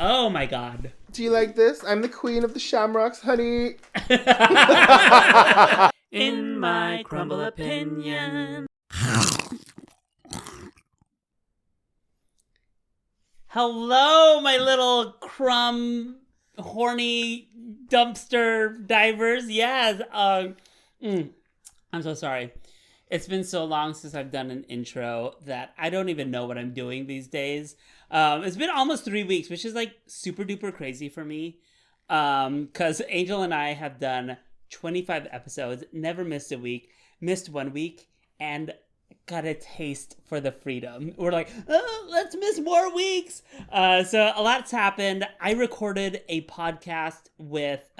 Oh my God. Do you like this? I'm the queen of the shamrocks, honey. In my crumble opinion. Hello, my little crumb, horny dumpster divers. Yes. I'm so sorry. It's been so long since I've done an intro that I don't even know what I'm doing these days. It's been almost 3 weeks, which is like super duper crazy for me. Because Angel and I have done 25 episodes, never missed a week, missed 1 week, and got a taste for the freedom. We're like, let's miss more weeks. So a lot's happened. I recorded a podcast with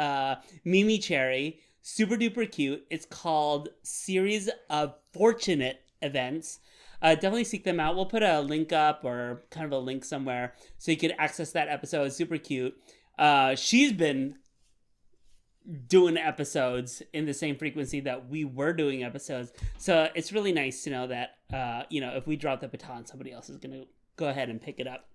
Mimi Cherry, super duper cute. It's called Series of Fortunate Events. Definitely seek them out. We'll put a link up or kind of a link somewhere so you can access that episode. It's super cute. She's been doing episodes in the same frequency that we were doing episodes. So it's really nice to know that, if we drop the baton, somebody else is going to go ahead and pick it up.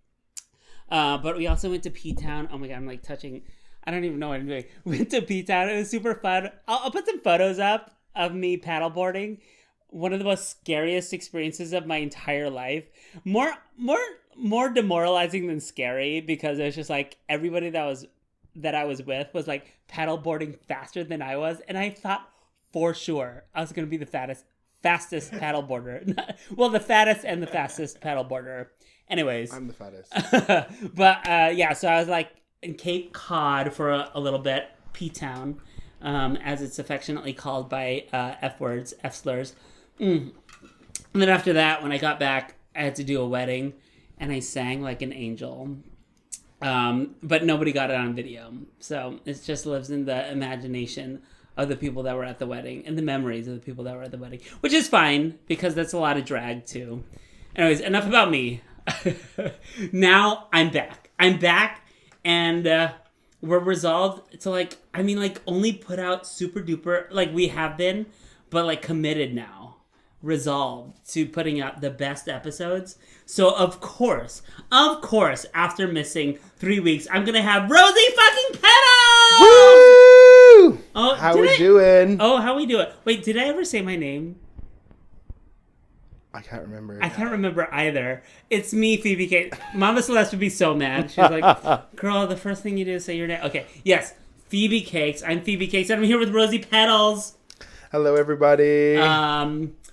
But we also went to P-Town. Oh my God, I'm like touching... I don't even know what I'm doing. We went to P-Town. It was super fun. I'll put some photos up of me paddleboarding. One of the most scariest experiences of my entire life. More demoralizing than scary, because it was just like everybody that I was with was like paddleboarding faster than I was, and I thought for sure I was going to be the fastest paddleboarder. Well, the fattest and the fastest paddleboarder. Anyways, I'm the fattest. But so I was like in Cape Cod for a little bit, P-Town, as it's affectionately called by F-words, F-slurs. And then after that, when I got back, I had to do a wedding, and I sang like an angel. But nobody got it on video. So it just lives in the imagination of the people that were at the wedding and the memories of the people that were at the wedding, which is fine because that's a lot of drag too. Anyways, enough about me. Now I'm back. And we're resolved to only put out super duper, like we have been, but committed now. Resolved to putting out the best episodes. So of course, after missing 3 weeks, I'm gonna have Rosie fucking Petals! Woo! Oh, how we doing? Oh, how we doing? Wait, did I ever say my name? I can't remember. I can't remember either. It's me, Phoebe Cakes. Mama Celeste would be so mad. She was like, girl, the first thing you do is say your name. Okay, yes, Phoebe Cakes. I'm Phoebe Cakes, and I'm here with Rosie Petals. Hello, everybody.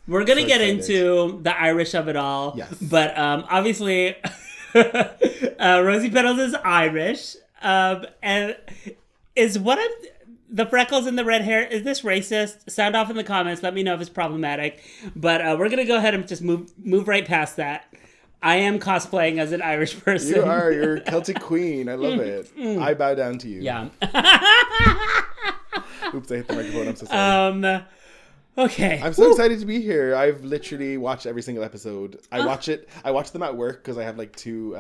We're going to get into the Irish of it all. Yes. But obviously, Rosie Petals is Irish. And is the freckles and the red hair, is this racist? Sound off in the comments. Let me know if it's problematic. But we're going to go ahead and just move right past that. I am cosplaying as an Irish person. You are. You're a Celtic queen. I love it. I bow down to you. Yeah. Oops, I hit the microphone. I'm so sorry. Okay. I'm so excited to be here. I've literally watched every single episode. I watch them at work because I have two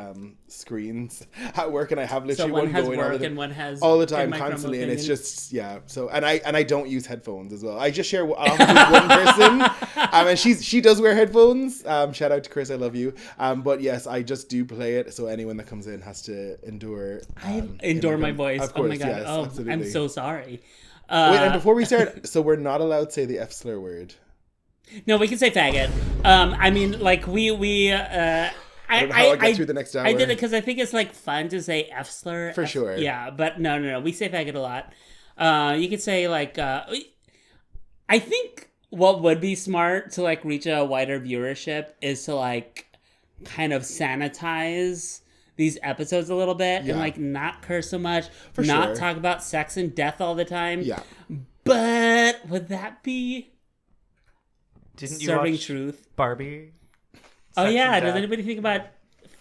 screens at work, and I have literally one has going work and one has all the time, constantly, and it's just So, and I don't use headphones as well. I just share office with one person, and she does wear headphones. Shout out to Chris, I love you. But yes, I just do play it, so anyone that comes in has to endure. I endure my voice. Of course, oh my God. yes, Oh, absolutely. I'm so sorry. Wait, and before we start, so we're not allowed to say the F slur word. No, we can say faggot. I don't know how I'll get through the next hour. I did it because I think it's fun to say F slur. For sure. Yeah, but no. We say faggot a lot. You could say I think what would be smart to reach a wider viewership is to kind of sanitize these episodes a little bit and not curse so much, not talk about sex and death all the time. Yeah. But would that be Didn't you serving watch truth? Barbie? Oh Sex yeah, and does Death? anybody think about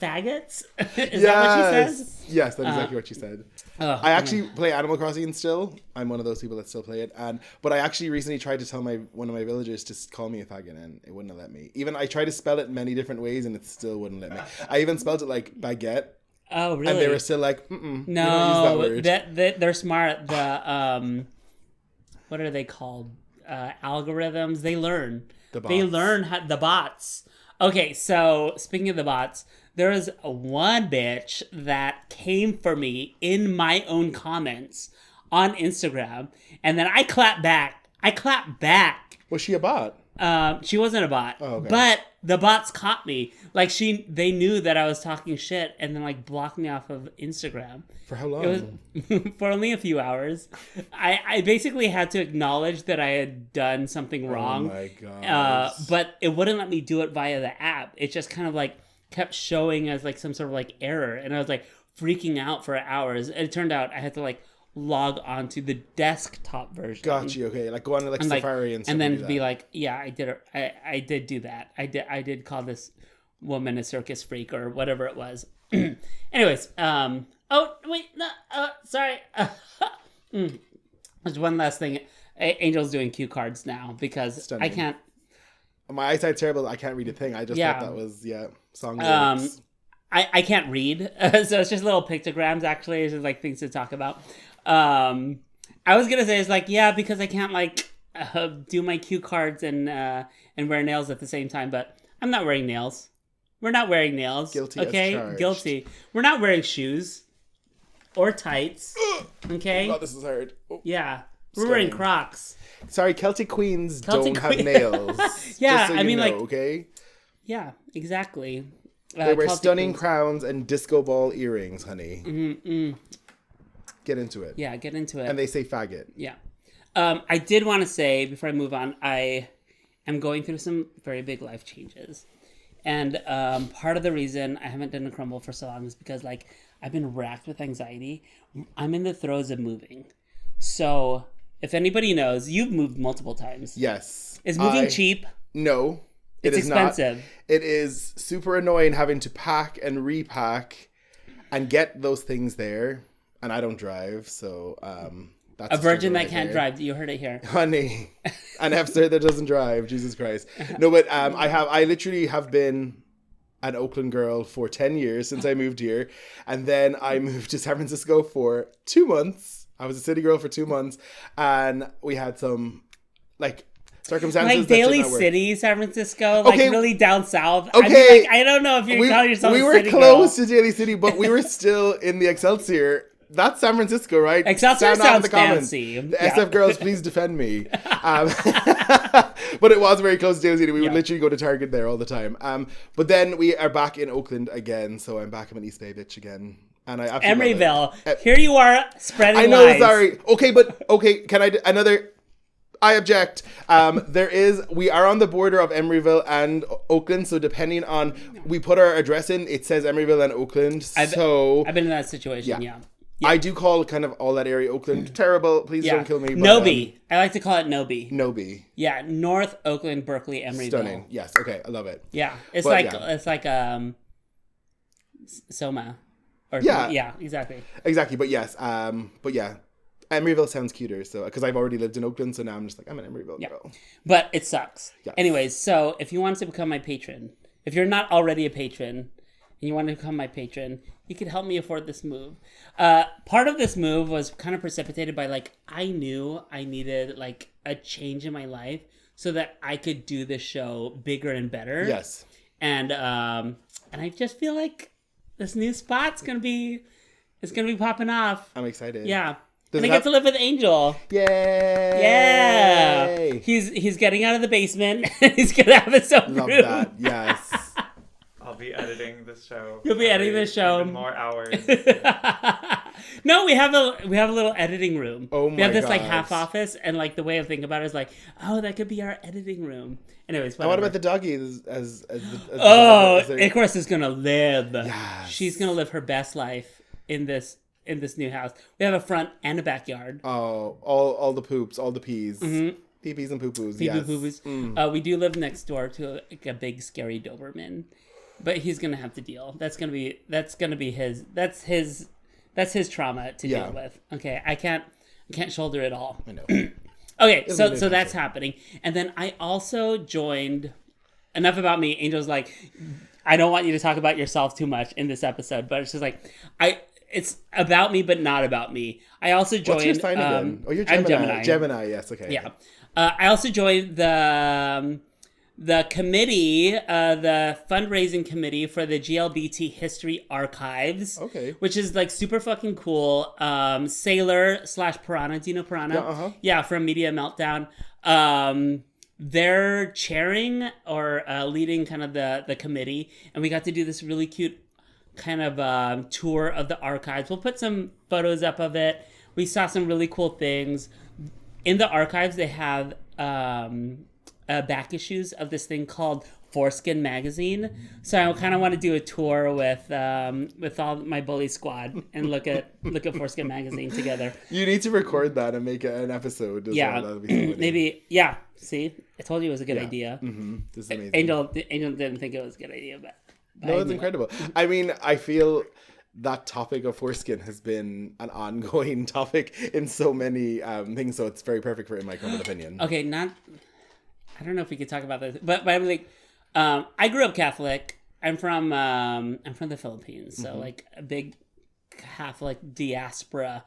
faggots? Is that what she says? Yes, that's exactly what she said. I actually play Animal Crossing still. I'm one of those people that still play it. But I actually recently tried to tell one of my villagers to call me a faggot, and it wouldn't have let me. Even I tried to spell it many different ways, and it still wouldn't let me. I even spelled it like baguette. Oh really? And they were still like, no, we don't use no, that word. they're smart. The what are they called? Algorithms. They learn. The bots. They learn the bots. Okay, so speaking of the bots, there was one bitch that came for me in my own comments on Instagram, and then I clapped back. Was she a bot? She wasn't a bot, Oh, okay. but the bots caught me. Like they knew that I was talking shit, and then like blocked me off of Instagram. For how long? It was for only a few hours. I basically had to acknowledge that I had done something wrong. Oh my god! But it wouldn't let me do it via the app. It just kind of like kept showing as like some sort of like error, and I was like freaking out for hours. And it turned out I had to like log onto the desktop version. Got you. Okay, like go on to like Safari and stuff. And then do be that. like, yeah, I did it. I did do that. I did call this woman a circus freak or whatever it was. Anyways, oh wait, no, sorry. There's one last thing. Angel's doing cue cards now because Stunning. I can't. My eyesight's terrible. I can't read a thing. I just Yeah. thought that was song lyrics. I can't read, so it's just little pictograms. Actually, it's just like things to talk about. I was gonna say it's like because I can't like do my cue cards and wear nails at the same time, but I'm not wearing nails. We're not wearing nails. Guilty as Okay, charged. guilty. We're not wearing shoes or tights. Okay. Oh, this is hard. Oh. Yeah, we're wearing Stunning. Crocs. Sorry, Celtic queens Celtic don't have queen- nails. Yeah, Just so I you mean, know, like- okay. Yeah, exactly. They wear Celtic stunning queens. crowns and disco ball earrings, honey. Mm-mm. Get into it. Yeah, get into it. And they say faggot. Yeah. I did want to say, before I move on, I am going through some very big life changes. And part of the reason I haven't done a crumble for so long is because, like, I've been racked with anxiety. I'm in the throes of moving. So, if anybody knows, you've moved multiple times. Yes. Is moving cheap? No. It's is expensive. Not. It is super annoying having to pack and repack and get those things there. And I don't drive, so that's A virgin that right can't there. drive. You heard it here. Honey, an F-Sir that doesn't drive. Jesus Christ. No, but I literally have been an Oakland girl for 10 years since I moved here. And then I moved to San Francisco for 2 months. I was a city girl for 2 months. And we had some, like, circumstances Like that did Daly not work. City, San Francisco, like Okay. really down south. Okay. I mean, like, I don't know if you call yourself we a were city close girl. to Daly City, but we were still in the Excelsior. That's San Francisco, right? Excelsior Stand out in sounds the comments. fancy. The Yeah. SF girls, please defend me. But it was very close to Daly City. We would Yeah. literally go to Target there all the time. But then we are back in Oakland again, so I'm back. I'm an East Bay bitch again. And I absolutely love Emeryville. it. Here you are spreading I know, lies. sorry. Okay, can I do another? I object. We are on the border of Emeryville and Oakland, so depending on, we put our address in, it says Emeryville and Oakland, so I've been in that situation, yeah. I do call kind of all that area Oakland. Terrible, please Yeah. don't kill me. But, Nobi. I like to call it Nobi. Nobi. Yeah, North Oakland, Berkeley, Emeryville. Stunning. Yes, okay, I love it. Yeah. It's But, like Soma. Or Yeah. exactly. Exactly, but yes, Emeryville sounds cuter, so, because I've already lived in Oakland, so now I'm just like, I'm an Emeryville girl. But it sucks. Yes. Anyways, so if you want to become my patron, if you're not already a patron and you want to become my patron, you could help me afford this move. Part of this move was kind of precipitated by, like, I knew I needed, like, a change in my life so that I could do this show bigger and better. Yes. And I just feel like this new spot's gonna be popping off. I'm excited. Yeah. Does And I it get have- to live with Angel. Yay! Yeah. He's getting out of the basement. He's gonna have his own Love room. that, yes. I'll be editing this show. You'll be editing the show. Even more hours. No, we have a little editing room. Oh We have my this like God. half office, and like the way of thinking about it is like, oh, that could be our editing room. Anyways, And what whatever. about the doggy? As Oh, is there- of course, is gonna live. Yes. She's gonna live her best life in this new house. We have a front and a backyard. Oh, all the poops, all the peas. Mm-hmm. Pee-pees and poo-poos, Phoebe yes. Boo-Boos. We do live next door to a big scary Doberman, but he's gonna have to deal. That's gonna be his trauma to Yeah. deal with. Okay, I can't shoulder it all. I know. Okay, It'll so be an that's adventure. happening, and then I also joined. Enough about me. Angel's like, I don't want you to talk about yourself too much in this episode, but it's just like it's about me, but not about me. I also joined. What's your sign again? Oh, you're I'm Gemini. Gemini. Gemini, yes, okay. Yeah. I also joined the committee, the fundraising committee for the GLBT History Archives. Okay. Which is like super fucking cool. Sailor / Piranha. Do you know Piranha? Yeah, from Media Meltdown. They're chairing or leading kind of the committee. And we got to do this really cute kind of tour of the archives. We'll put some photos up of it. We saw some really cool things. In the archives, they have back issues of this thing called Foreskin magazine. So I kind of want to do a tour with all my bully squad and look at Foreskin magazine together. You need to record that and make it an episode. Yeah, well. That'd be so funny. maybe. Yeah, see, I told you it was a good idea. Mm-hmm. This is amazing. Angel didn't think it was a good idea, but no, it's incredible. I mean, I feel that topic of foreskin has been an ongoing topic in so many things, so it's very perfect for In My Humble Opinion. Okay, I don't know if we could talk about this, but I'm like, I grew up Catholic. I'm from the Philippines, so like a big Catholic diaspora.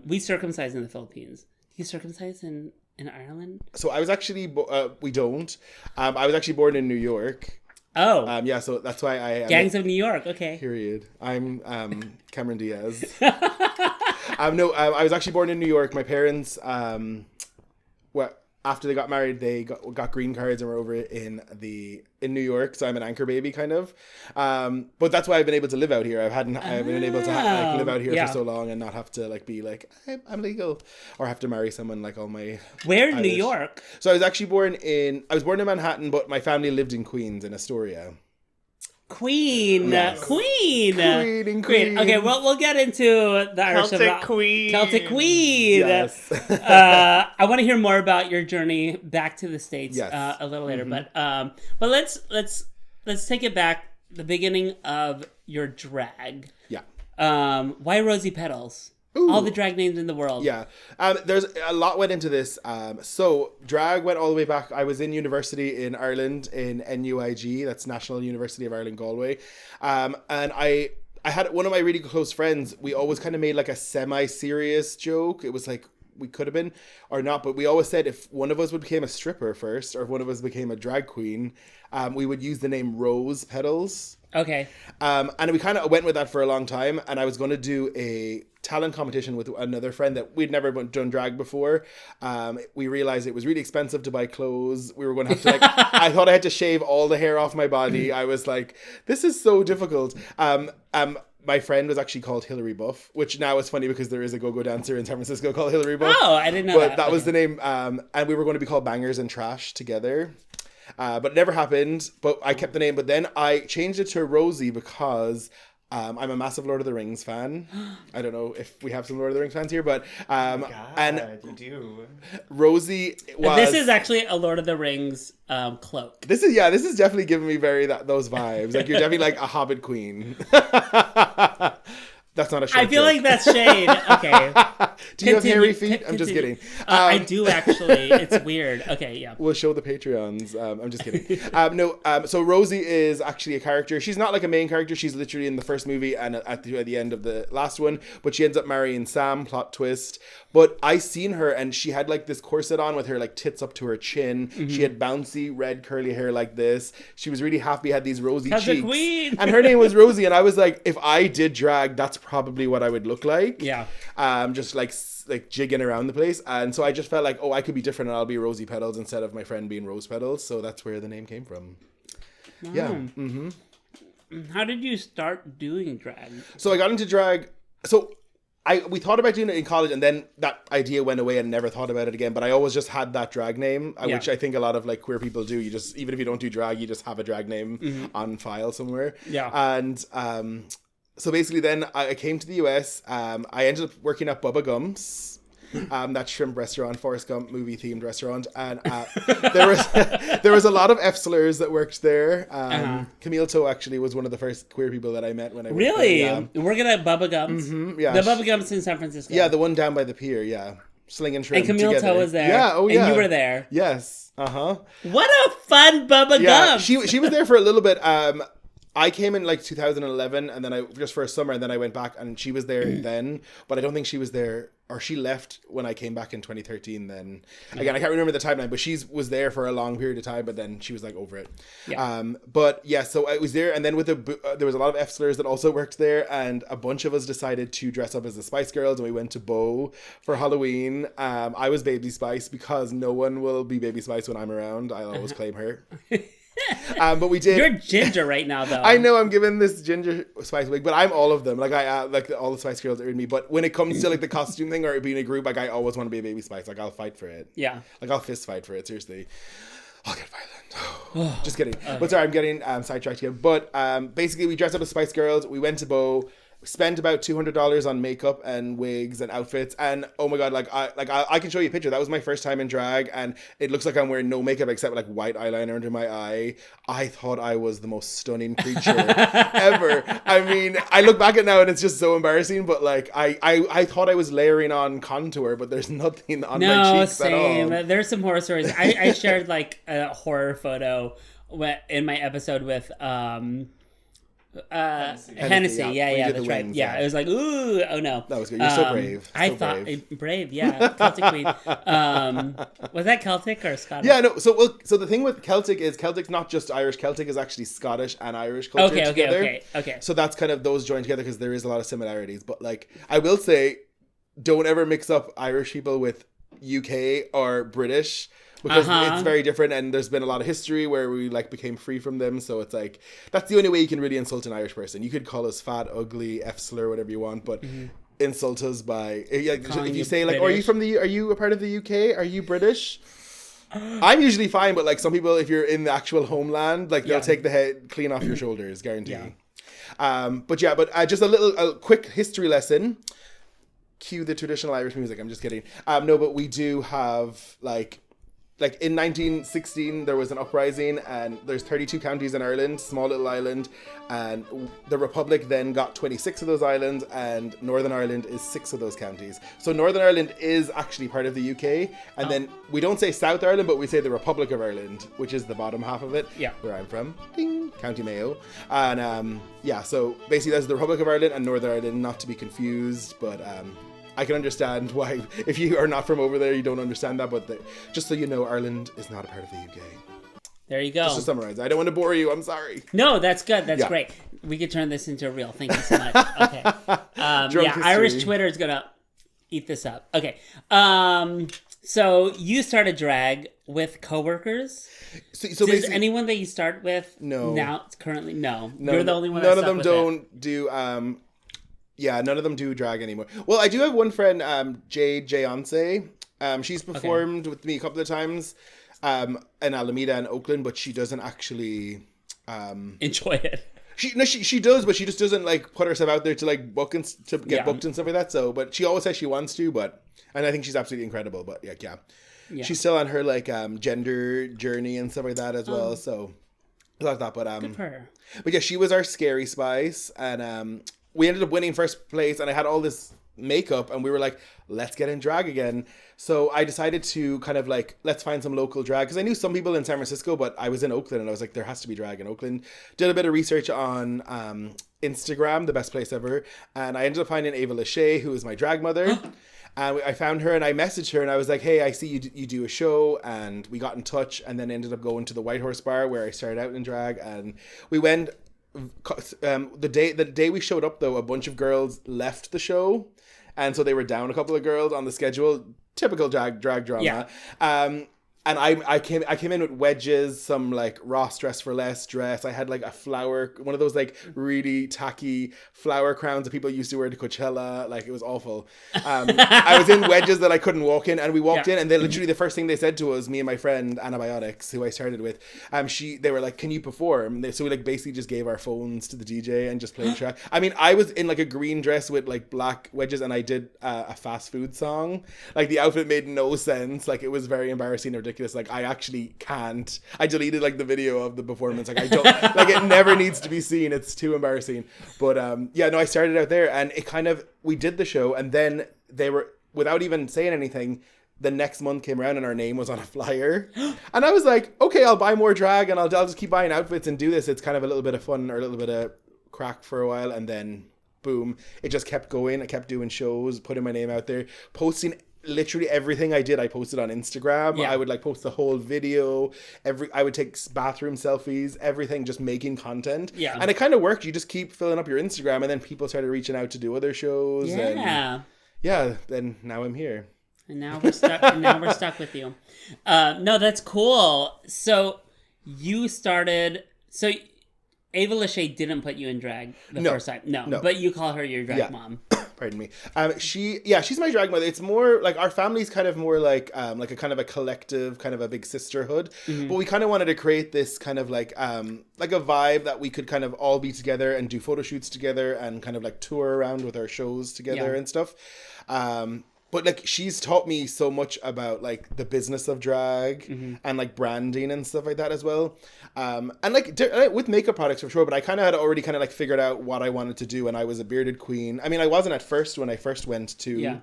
We circumcise in the Philippines. Do you circumcise in Ireland? So I was actually we don't. I was actually born in New York. Oh. Yeah, so that's why I am. Gangs of New York, okay. Period. I'm Cameron Diaz. No, I was actually born in New York. My parents, after they got married, they got green cards and were over in New York. So I'm an anchor baby, kind of. But that's why I've been able to live out here. I've been able to live out here for so long and not have to be like I'm legal or have to marry someone like all my. Where in New York? So I was actually born in Manhattan, but my family lived in Queens, in Astoria. Queen. Queen. Okay, well, we'll get into the Irish Celtic Queen. Celtic Queen. Yes. I want to hear more about your journey back to the States a little later, but let's take it back. The beginning of your drag. Yeah. Why Rosie Petals? Ooh. All the drag names in the world. Yeah. There's a lot went into this. So drag went all the way back. I was in university in Ireland in NUIG, that's National University of Ireland, Galway. And I had one of my really close friends. We always kind of made like a semi-serious joke. It was like, we could have been or not, but we always said if one of us would become a stripper first or if one of us became a drag queen, we would use the name Rosie Petals. Okay. And we kind of went with that for a long time. And I was going to do a talent competition with another friend that we'd never done drag before. We realized it was really expensive to buy clothes. We were going to have to I thought I had to shave all the hair off my body. I was like, this is so difficult. My friend was actually called Hillary Buff, which now is funny because there is a go-go dancer in San Francisco called Hillary Buff. Oh, I didn't know that. But that was the name. And we were going to be called Bangers and Trash together. But it never happened. But I kept the name. But then I changed it to Rosie because I'm a massive Lord of the Rings fan. I don't know if we have some Lord of the Rings fans here, but God, you do. Rosie was. This is actually a Lord of the Rings cloak. This is definitely giving me those vibes. Like you're definitely like a Hobbit queen. That's not a shade I feel joke. like that's shade. Okay. Do you have hairy feet? I'm just kidding. I do actually. It's weird. Okay, yeah. We'll show the Patreons. I'm just kidding. So Rosie is actually a character. She's not like a main character. She's literally in the first movie and at the end of the last one. But she ends up marrying Sam, plot twist. But I seen her and she had like this corset on with her like tits up to her chin. Mm-hmm. She had bouncy red curly hair like this. She was really happy, had these rosy cheeks. Queen. And her name was Rosie. And I was like, if I did drag, that's probably what I would look like. Yeah. Just like jigging around the place. And so I just felt like, I could be different and I'll be Rosie Petals instead of my friend being Rose Petals. So that's where the name came from. Oh. Yeah. Mm-hmm. How did you start doing drag? So I got into drag. So we thought about doing it in college and then that idea went away and never thought about it again. But I always just had that drag name, which I think a lot of like queer people do. You just, even if you don't do drag, you just have a drag name on file somewhere. Yeah. And so basically then I came to the US. I ended up working at Bubba Gump's. That shrimp restaurant, Forrest Gump movie themed restaurant, and there was a lot of F slurs that worked there. Camille Toe actually was one of the first queer people that I met when I worked really there, working at Bubba Gump's. Mm-hmm, yeah, the Bubba Gump's in San Francisco. Yeah, the one down by the pier. Yeah, slinging shrimp. And Camille Toe was there. Yeah, oh yeah, and you were there. Yes. What a fun Bubba Gump. She was there for a little bit. I came in like 2011, and then I just for a summer, and then I went back, and she was there then, but I don't think she was there, or she left when I came back in 2013. Then again, I can't remember the timeline, but she was there for a long period of time, but then she was like over it. Yeah. But yeah, so I was there, and then with there was a lot of F-slurs that also worked there, and a bunch of us decided to dress up as the Spice Girls, and we went to Bow for Halloween. I was Baby Spice because no one will be Baby Spice when I'm around. I'll always claim her. But we did. You're ginger right now, though. I know I'm given this ginger Spice wig, but I'm all of them. Like I like all the Spice Girls are in me. But when it comes to like the costume thing or being a group, like I always want to be a Baby Spice. Like I'll fight for it. Yeah. Like I'll fist fight for it. Seriously, I'll get violent. Just kidding. But sorry, I'm getting sidetracked again. But basically, we dressed up as Spice Girls. We went to Bow. Spent about $200 on makeup and wigs and outfits, and oh my god, I can show you a picture. That was my first time in drag, and it looks like I'm wearing no makeup except like white eyeliner under my eye. I thought I was the most stunning creature ever. I mean, I look back at it now and it's just so embarrassing, but like I thought I was layering on contour, but there's nothing on my cheeks at all. There's some horror stories. I shared like a horror photo in my episode with Hennessy, yeah, that's right. Yeah, it was like, ooh, oh no. That was good. You're so brave. I thought brave, yeah. Celtic Queen. Was that Celtic or Scottish? Yeah, no. So the thing with Celtic is Celtic's not just Irish. Celtic is actually Scottish and Irish culture together. Okay. So that's kind of those joined together because there is a lot of similarities. But like, I will say, don't ever mix up Irish people with UK or British. Because it's very different, and there's been a lot of history where we like became free from them. So it's like that's the only way you can really insult an Irish person. You could call us fat, ugly, F-slur, whatever you want, but insult us by if you say like, British. Are you a part of the UK? Are you British? I'm usually fine, but like some people, if you're in the actual homeland, like they'll take the head clean off your shoulders, guarantee. But just a quick history lesson. Cue the traditional Irish music. I'm just kidding. No, but we do have like in 1916 there was an uprising, and there's 32 counties in Ireland, small little island, and the Republic then got 26 of those islands, and Northern Ireland is 6 of those counties. So Northern Ireland is actually part of the UK, and then we don't say South Ireland, but we say the Republic of Ireland, which is the bottom half of it, where I'm from, ding, County Mayo. And so basically that's the Republic of Ireland and Northern Ireland, not to be confused, but I can understand why, if you are not from over there, you don't understand that. But just so you know, Ireland is not a part of the UK. There you go. Just to summarize, I don't want to bore you. I'm sorry. No, that's good. That's great. We could turn this into a reel. Thank you so much. Okay. Irish Twitter is going to eat this up. Okay. So you started drag with coworkers? So is anyone that you start with? No. Now, currently, no. You're the only one none of them don't do... none of them do drag anymore. Well, I do have one friend, Jade Jayonce. She's performed with me a couple of times in Alameda and Oakland, but she doesn't actually enjoy it. She does, but she just doesn't like put herself out there to like book and to get booked and stuff like that. So, but she always says she wants to. And I think she's absolutely incredible. But yeah. She's still on her like gender journey and stuff like that as well. So I love that. But good for her. But yeah, she was our Scary Spice, and we ended up winning first place, and I had all this makeup, and we were like, let's get in drag again. So I decided to kind of like, let's find some local drag, because I knew some people in San Francisco, but I was in Oakland, and I was like, there has to be drag in Oakland. Did a bit of research on Instagram, the best place ever, and I ended up finding Ava Lachey, who is my drag mother. And I found her, and I messaged her, and I was like, hey, I see you do a show. And we got in touch, and then ended up going to the White Horse Bar where I started out in drag. And we went, the day we showed up, though, a bunch of girls left the show. And so they were down a couple of girls on the schedule. Typical drag drama. Yeah. And I came in with wedges, some like Ross Dress for Less dress. I had like a flower, one of those like really tacky flower crowns that people used to wear to Coachella. Like it was awful. I was in wedges that I couldn't walk in, and we walked in, and they literally the first thing they said to us, me and my friend Antibiotics, who I started with, they were like, "Can you perform?" So we like basically just gave our phones to the DJ and just played track. I mean, I was in like a green dress with like black wedges, and I did a fast food song. Like the outfit made no sense. Like it was very embarrassing or ridiculous. Like I actually can't. I deleted like the video of the performance. Like I don't like it. Never needs to be seen. It's too embarrassing. But I started out there, and it kind of we did the show, and then they were without even saying anything. the next month came around and our name was on a flyer. And I was like, okay, I'll buy more drag and I'll just keep buying outfits and do this. It's kind of a little bit of fun or a little bit of crack for a while. And then boom, it just kept going. I kept doing shows, putting my name out there, posting literally everything I did. I posted on Instagram. I would like post the whole video. I would take bathroom selfies, everything, just making content. Yeah. And it kind of worked. You just keep filling up your Instagram and then people started reaching out to do other shows. Yeah. And then now I'm here. And now we're stuck. We're stuck with you. No, that's cool. So you started. So Ava Lachey didn't put you in drag the first time. No, but you call her your drag mom. Pardon me. She's my drag mother. It's more like our family's kind of more like a kind of a collective, kind of a big sisterhood. Mm-hmm. But we kind of wanted to create this kind of like a vibe that we could kind of all be together and do photo shoots together and kind of like tour around with our shows together and stuff. But like she's taught me so much about like the business of drag and like branding and stuff like that as well. And like with makeup products for sure, but I kind of had already kind of like figured out what I wanted to do, and I was a bearded queen. I mean, I wasn't at first when I first went to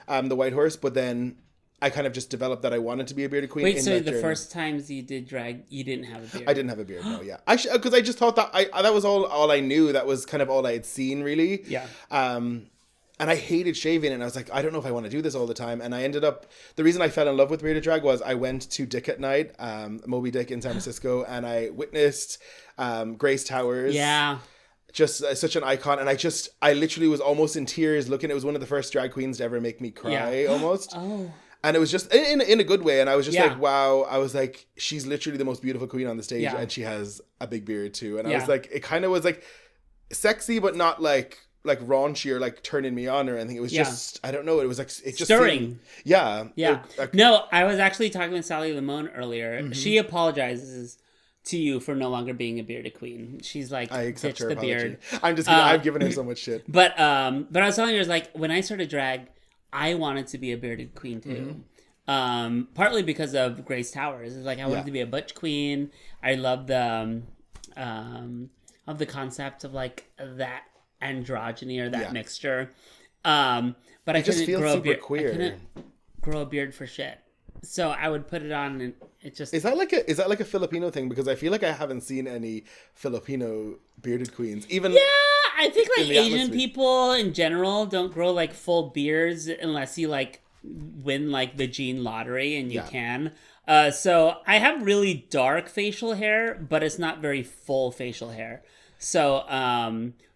the White Horse, but then I kind of just developed that I wanted to be a bearded queen. Wait, so the first times you did drag, you didn't have a beard? I didn't have a beard, no, yeah. Because I just thought that that was all I knew. That was kind of all I had seen, really. Yeah. And I hated shaving, and I was like, I don't know if I want to do this all the time. And I ended up, the reason I fell in love with bearded drag was I went to Dick at Night, Moby Dick in San Francisco, and I witnessed Grace Towers. Yeah. Just such an icon. And I literally was almost in tears looking. It was one of the first drag queens to ever make me cry, almost. Oh. And it was just in a good way. And I was just like, wow. I was like, she's literally the most beautiful queen on the stage, and she has a big beard too. And I was like, it kind of was like sexy, but not like raunchy or like turning me on or anything. It was just, I don't know. It was like, it just stirring. Seemed, yeah. No, I was actually talking with Sally Limon earlier. Mm-hmm. She apologizes to you for no longer being a bearded queen. She's like, I accept her the apology. beard. I'm just kidding. I've given her so much shit. But I was telling her, like, when I started drag, I wanted to be a bearded queen too. Mm-hmm. Partly because of Grace Towers. It's like I wanted to be a butch queen. I love the concept of like that androgyny or that mixture. But I couldn't grow a beard. Queer. I couldn't grow a beard for shit. So I would put it on, and it just is that like a Filipino thing? Because I feel like I haven't seen any Filipino bearded queens. Even I think like Asian people in general don't grow like full beards unless you like win like the gene lottery, and you can. So I have really dark facial hair, but it's not very full facial hair. So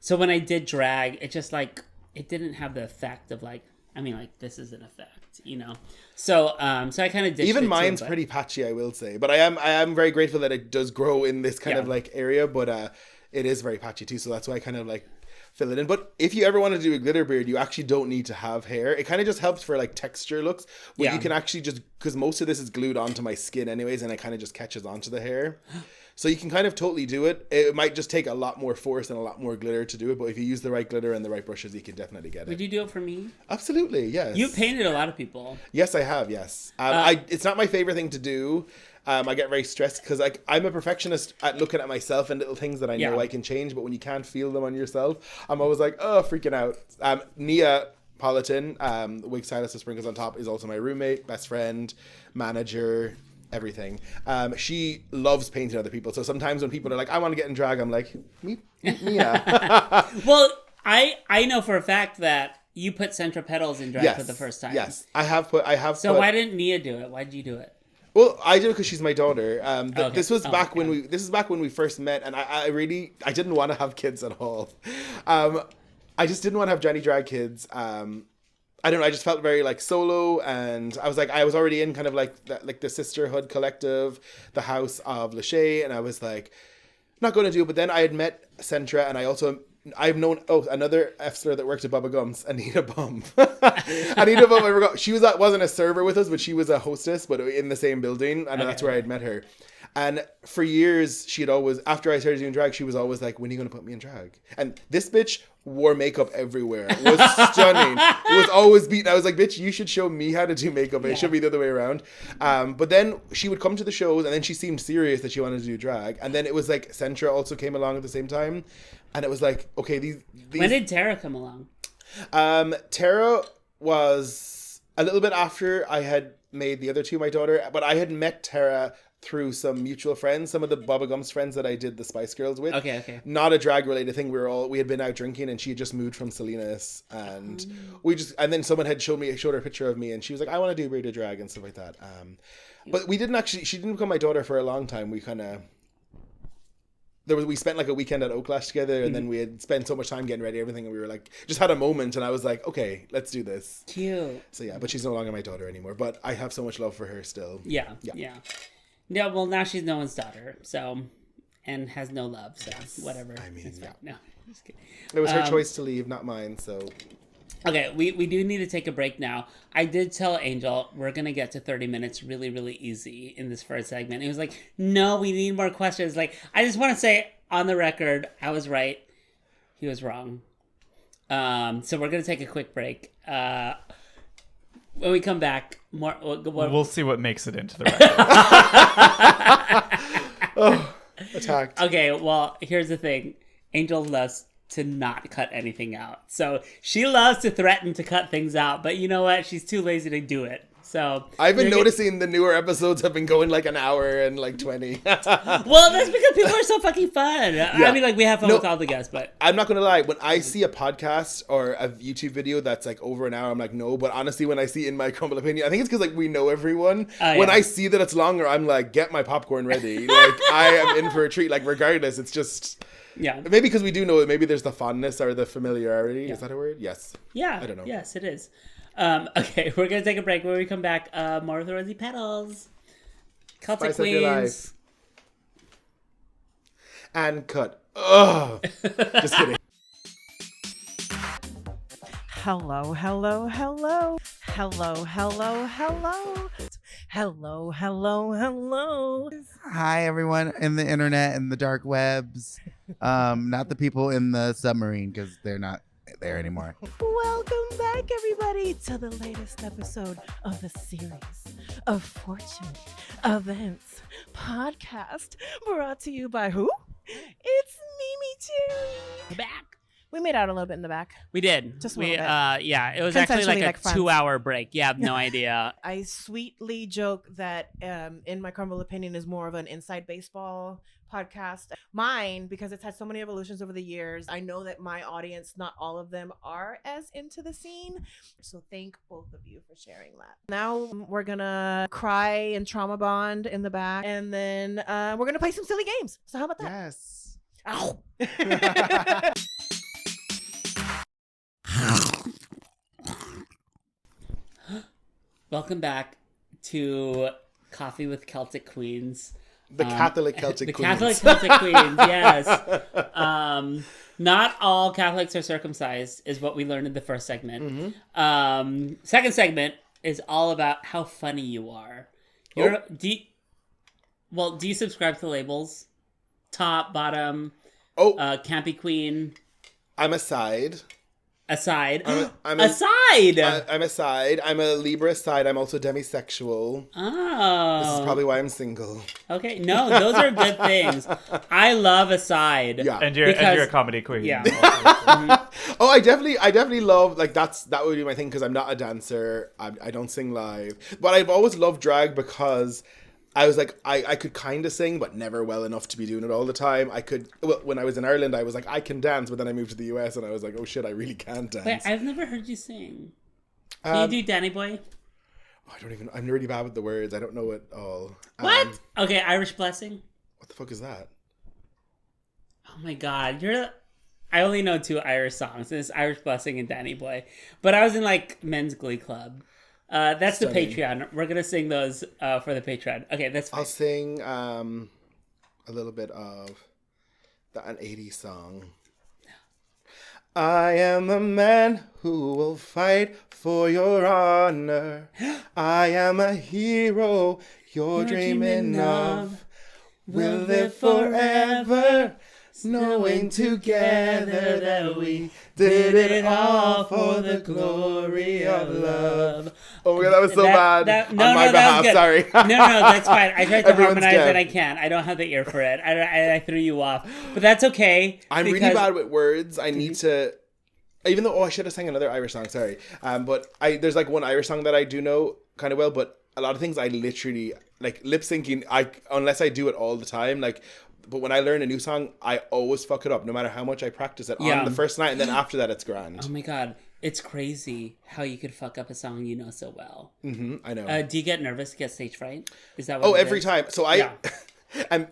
so when I did drag, it just like it didn't have the effect of like, I mean, like this is an effect, you know. So so I kind of ditched even it mine's too, pretty patchy, I will say, but I am very grateful that it does grow in this kind of like area, but it is very patchy too, so that's why I kind of like fill it in. But if you ever want to do a glitter beard, you actually don't need to have hair. It kind of just helps for like texture looks. But you can actually just, because most of this is glued onto my skin anyways, and it kind of just catches onto the hair. So you can kind of totally do it. It might just take a lot more force and a lot more glitter to do it. But if you use the right glitter and the right brushes, you can definitely get it. Would you do it for me? Absolutely, yes. You painted a lot of people. Yes, I have, yes. It's not my favorite thing to do. I get very stressed because I'm a perfectionist at looking at myself and little things that I know I can change, but when you can't feel them on yourself, I'm always like, oh, freaking out. Nia Politan, wig stylist of Sprinkles on Top, is also my roommate, best friend, manager, everything. She loves painting other people, so sometimes when people are like, I want to get in drag, I'm like, Nia. Well, I know for a fact that you put Rosie Petals in drag for the first time. Yes, I have put. So why didn't Nia do it? Why did you do it? Well, I do it because she's my daughter. This was back when we first met, and I didn't want to have kids at all. I just didn't want to have Jenny drag kids. I don't know. I just felt very like solo, and I was already in kind of like the sisterhood collective, the House of Lachey, and I was like, not going to do it. But then I had met Centra, and I've known another F-slur that worked at Bubba Gumps, Anita Bum. Anita Bum, she wasn't a server with us, but she was a hostess, but in the same building, and that's where I'd met her. And for years, she'd always, after I started doing drag, she was always like, when are you going to put me in drag? And this bitch wore makeup everywhere. It was stunning. It was always beaten. I was like, bitch, you should show me how to do makeup. It should be the other way around. But then she would come to the shows, and then she seemed serious that she wanted to do drag. And then it was like, Centra also came along at the same time. And it was like, okay, these... When did Tara come along? Tara was a little bit after I had made the other two my daughter, but I had met Tara through some mutual friends, some of the Bubba Gumps friends that I did the Spice Girls with. Okay. Not a drag related thing. We had been out drinking, and she had just moved from Salinas, and and then someone had showed her a picture of me, and she was like, I want to do Brita drag and stuff like that. But she didn't become my daughter for a long time. We spent like a weekend at Oaklash together, and then we had spent so much time getting ready, everything, and we were like, just had a moment, and I was like, okay, let's do this. Cute. So yeah, but she's no longer my daughter anymore, but I have so much love for her still. Yeah. Yeah, well, now she's no one's daughter, so, and has no love, so whatever. I mean, yeah. No, just kidding. It was her choice to leave, not mine, so. Okay, we do need to take a break now. I did tell Angel we're going to get to 30 minutes really, really easy in this first segment. He was like, no, we need more questions. Like, I just want to say on the record, I was right. He was wrong. So we're going to take a quick break. When we come back, we'll see what makes it into the record. Attacked. Okay, well, here's the thing. Angel loves to not cut anything out. So she loves to threaten to cut things out, but you know what? She's too lazy to do it. So I've been noticing the newer episodes have been going like an hour and like 20. Well, that's because people are so fucking fun. Yeah. I mean, like, we have fun with all the guests, but I'm not gonna lie, when I see a podcast or a YouTube video that's like over an hour, I'm like, no. But honestly, when I see In My Crumble Opinion, I think it's because like we know everyone. When I see that it's longer, I'm like, get my popcorn ready. Like, I am in for a treat. Like, regardless, it's just maybe because we do know it. Maybe there's the fondness or the familiarity. Is that a word? Yes. Yeah. I don't know. Yes, it is. Okay, we're gonna take a break. When we come back, more with Rosie Petals, Celtic Spice up your life. Queens, and cut. Ugh. Just kidding. Hello. Hi, everyone in the internet and the dark webs. Not the people in the submarine, because they're not there anymore. Welcome back, everybody, to the latest episode of the series of Fortunate Events podcast, brought to you by who? It's Mimi Cherry. back. We made out a little bit in the back. We did. Just a little bit. Yeah, it was actually like a friends. 2-hour break. You have no idea. I sweetly joke that In My Crumble Opinion is more of an inside baseball podcast. Mine, because it's had so many evolutions over the years, I know that my audience, not all of them are as into the scene. So thank both of you for sharing that. Now we're gonna cry and trauma bond in the back, and then we're gonna play some silly games. So how about that? Yes. Ow. Welcome back to Coffee with Celtic Queens. The Catholic Celtic Queens. The Catholic Celtic Queens, yes. Not all Catholics are circumcised, is what we learned in the first segment. Mm-hmm. Second segment is all about how funny you are. Do you subscribe to labels? Top, bottom, Campy Queen. I'm a side. Aside. I'm Aside! I'm a side. I'm a Libra side. I'm also demisexual. Oh. This is probably why I'm single. Okay. No, those are good things. I love Aside. Yeah. And you're a comedy queen. Yeah. Oh, I definitely love, like, that would be my thing, because I'm not a dancer. I don't sing live. But I've always loved drag because I was like, I could kind of sing, but never well enough to be doing it all the time. When I was in Ireland, I was like, I can dance, but then I moved to the US and I was like, oh shit, I really can't dance. Wait, I've never heard you sing. Can you do Danny Boy? I'm really bad with the words. I don't know it all. What? Okay, Irish Blessing. What the fuck is that? Oh my god, I only know 2 Irish songs. It's Irish Blessing and Danny Boy. But I was in like men's glee club. That's Stunning. the Patreon. We're gonna sing those for the Patreon. Okay, that's fine. I'll sing a little bit of an 80s song. I am a man who will fight for your honor. I am a hero you're dreaming of. We'll live forever, knowing together that we did it all for the glory of love. Oh my god, that was so bad. On my behalf, sorry. No, that's fine. I tried to Everyone's harmonize deaf. and I can't. I don't have the ear for it. I threw you off. But that's okay. I'm really bad with words. I need to Even though, I should have sang another Irish song, sorry. But there's like one Irish song that I do know kind of well, but a lot of things I literally, like lip syncing, unless I do it all the time, like, but when I learn a new song, I always fuck it up, no matter how much I practice it on the first night, and then after that, it's grand. Oh my God. It's crazy how you could fuck up a song you know so well. Mm-hmm, I know. Do you get nervous, get stage fright? Is that what Oh, it every is? time. So and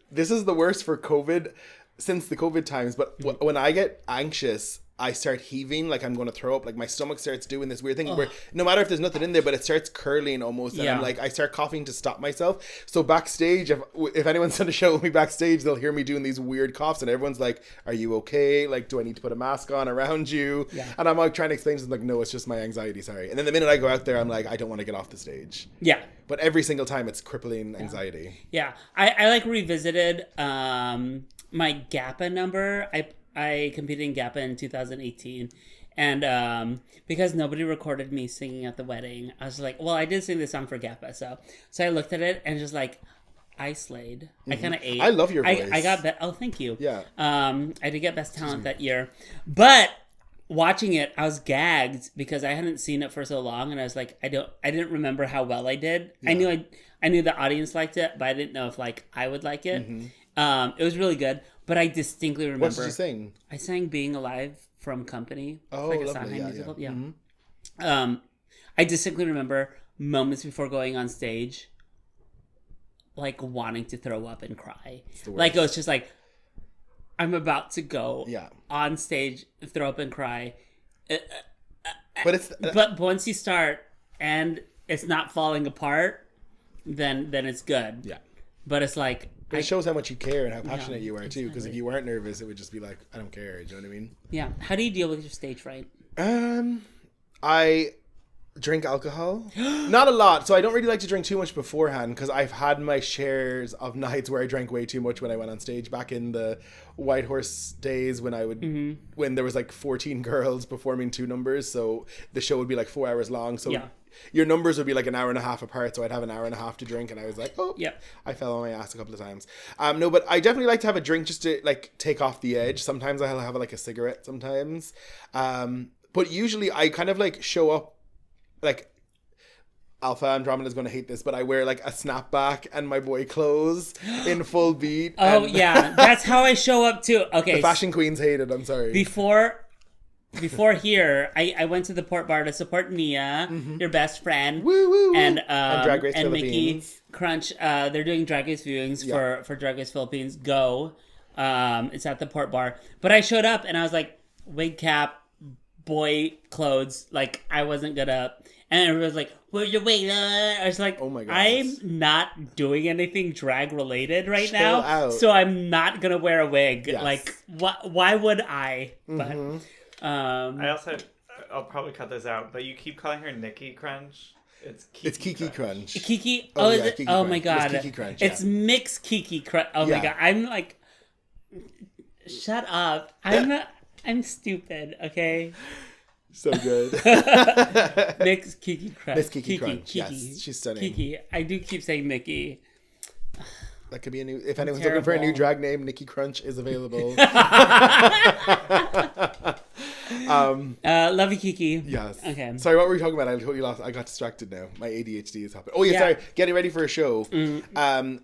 this is the worst for COVID, since the COVID times, but when I get anxious, I start heaving like I'm going to throw up. Like my stomach starts doing this weird thing where no matter if there's nothing in there, but it starts curling almost. And I'm like, I start coughing to stop myself. So backstage, if anyone's done a show with me backstage, they'll hear me doing these weird coughs and everyone's like, are you okay? Like, do I need to put a mask on around you? Yeah. And I'm like trying to explain to them like, no, it's just my anxiety. Sorry. And then the minute I go out there, I'm like, I don't want to get off the stage. Yeah. But every single time it's crippling anxiety. Yeah. I like revisited my GAPA number. I competed in GAPA in 2018, and because nobody recorded me singing at the wedding, I was like, well, I did sing this song for GAPA, so I looked at it and just like, I slayed. I kind of ate. I love your voice. I got oh, thank you. Yeah. I did get best talent that year, but watching it, I was gagged because I hadn't seen it for so long, and I was like, I didn't remember how well I did. Yeah. I knew the audience liked it, but I didn't know if like I would like it. Mm-hmm. It was really good. But I distinctly remember. What did you sing? I sang "Being Alive" from Company. Oh, like a lovely. Sondheim musical. Yeah. Mm-hmm. I distinctly remember moments before going on stage, like wanting to throw up and cry. Like it was just like, I'm about to go on stage, throw up and cry. But once you start and it's not falling apart, then it's good. Yeah. But it's like. But it shows how much you care and how passionate you are too. Because if you weren't nervous, it would just be like, I don't care. Do you know what I mean? Yeah. How do you deal with your stage fright? I drink alcohol. Not a lot. So I don't really like to drink too much beforehand because I've had my shares of nights where I drank way too much when I went on stage back in the White Horse days when I would when there was like 14 girls performing 2 numbers. So the show would be like 4 hours long. So your numbers would be like an hour and a half apart, so I'd have an hour and a half to drink, and I was like, I fell on my ass a couple of times. No, but I definitely like to have a drink just to like take off the edge. Sometimes I'll have like a cigarette sometimes. But usually I kind of like show up like Alpha Andromeda's going to hate this, but I wear like a snapback and my boy clothes in full beat. Oh, yeah. That's how I show up too. Okay. The fashion queens hate it. I'm sorry. Before here, I went to the Port Bar to support Nia, your best friend, and Drag Race and Philippines. Mickey Crunch. They're doing Drag Race viewings for Drag Race Philippines. Go, it's at the Port Bar. But I showed up and I was like, wig cap, boy clothes. Like I wasn't gonna. And everyone was like, "Where's your wig?" I was like, "Oh my god, I'm not doing anything drag related right now, so I'm not gonna wear a wig. Yes. Like, why would I?" But. I'll probably cut this out, but you keep calling her Nikki Crunch. It's Kiki Crunch. Kiki. Oh, is it? Kiki oh Crunch. my god. It's Kiki Crunch. It's mixed Kiki Crunch. Oh my god. I'm like, shut up. I'm stupid. Okay. So good. Mixed Kiki Crunch. Miss Kiki Crunch. Yes, she's stunning. Kiki. I do keep saying Mickey. That could be a new. If anyone's looking for a new drag name, Nikki Crunch is available. Love you, Kiki. Yes. Okay. Sorry, what were we talking about? I totally lost. I got distracted now. My ADHD is happening. Oh yeah, sorry. Getting ready for a show.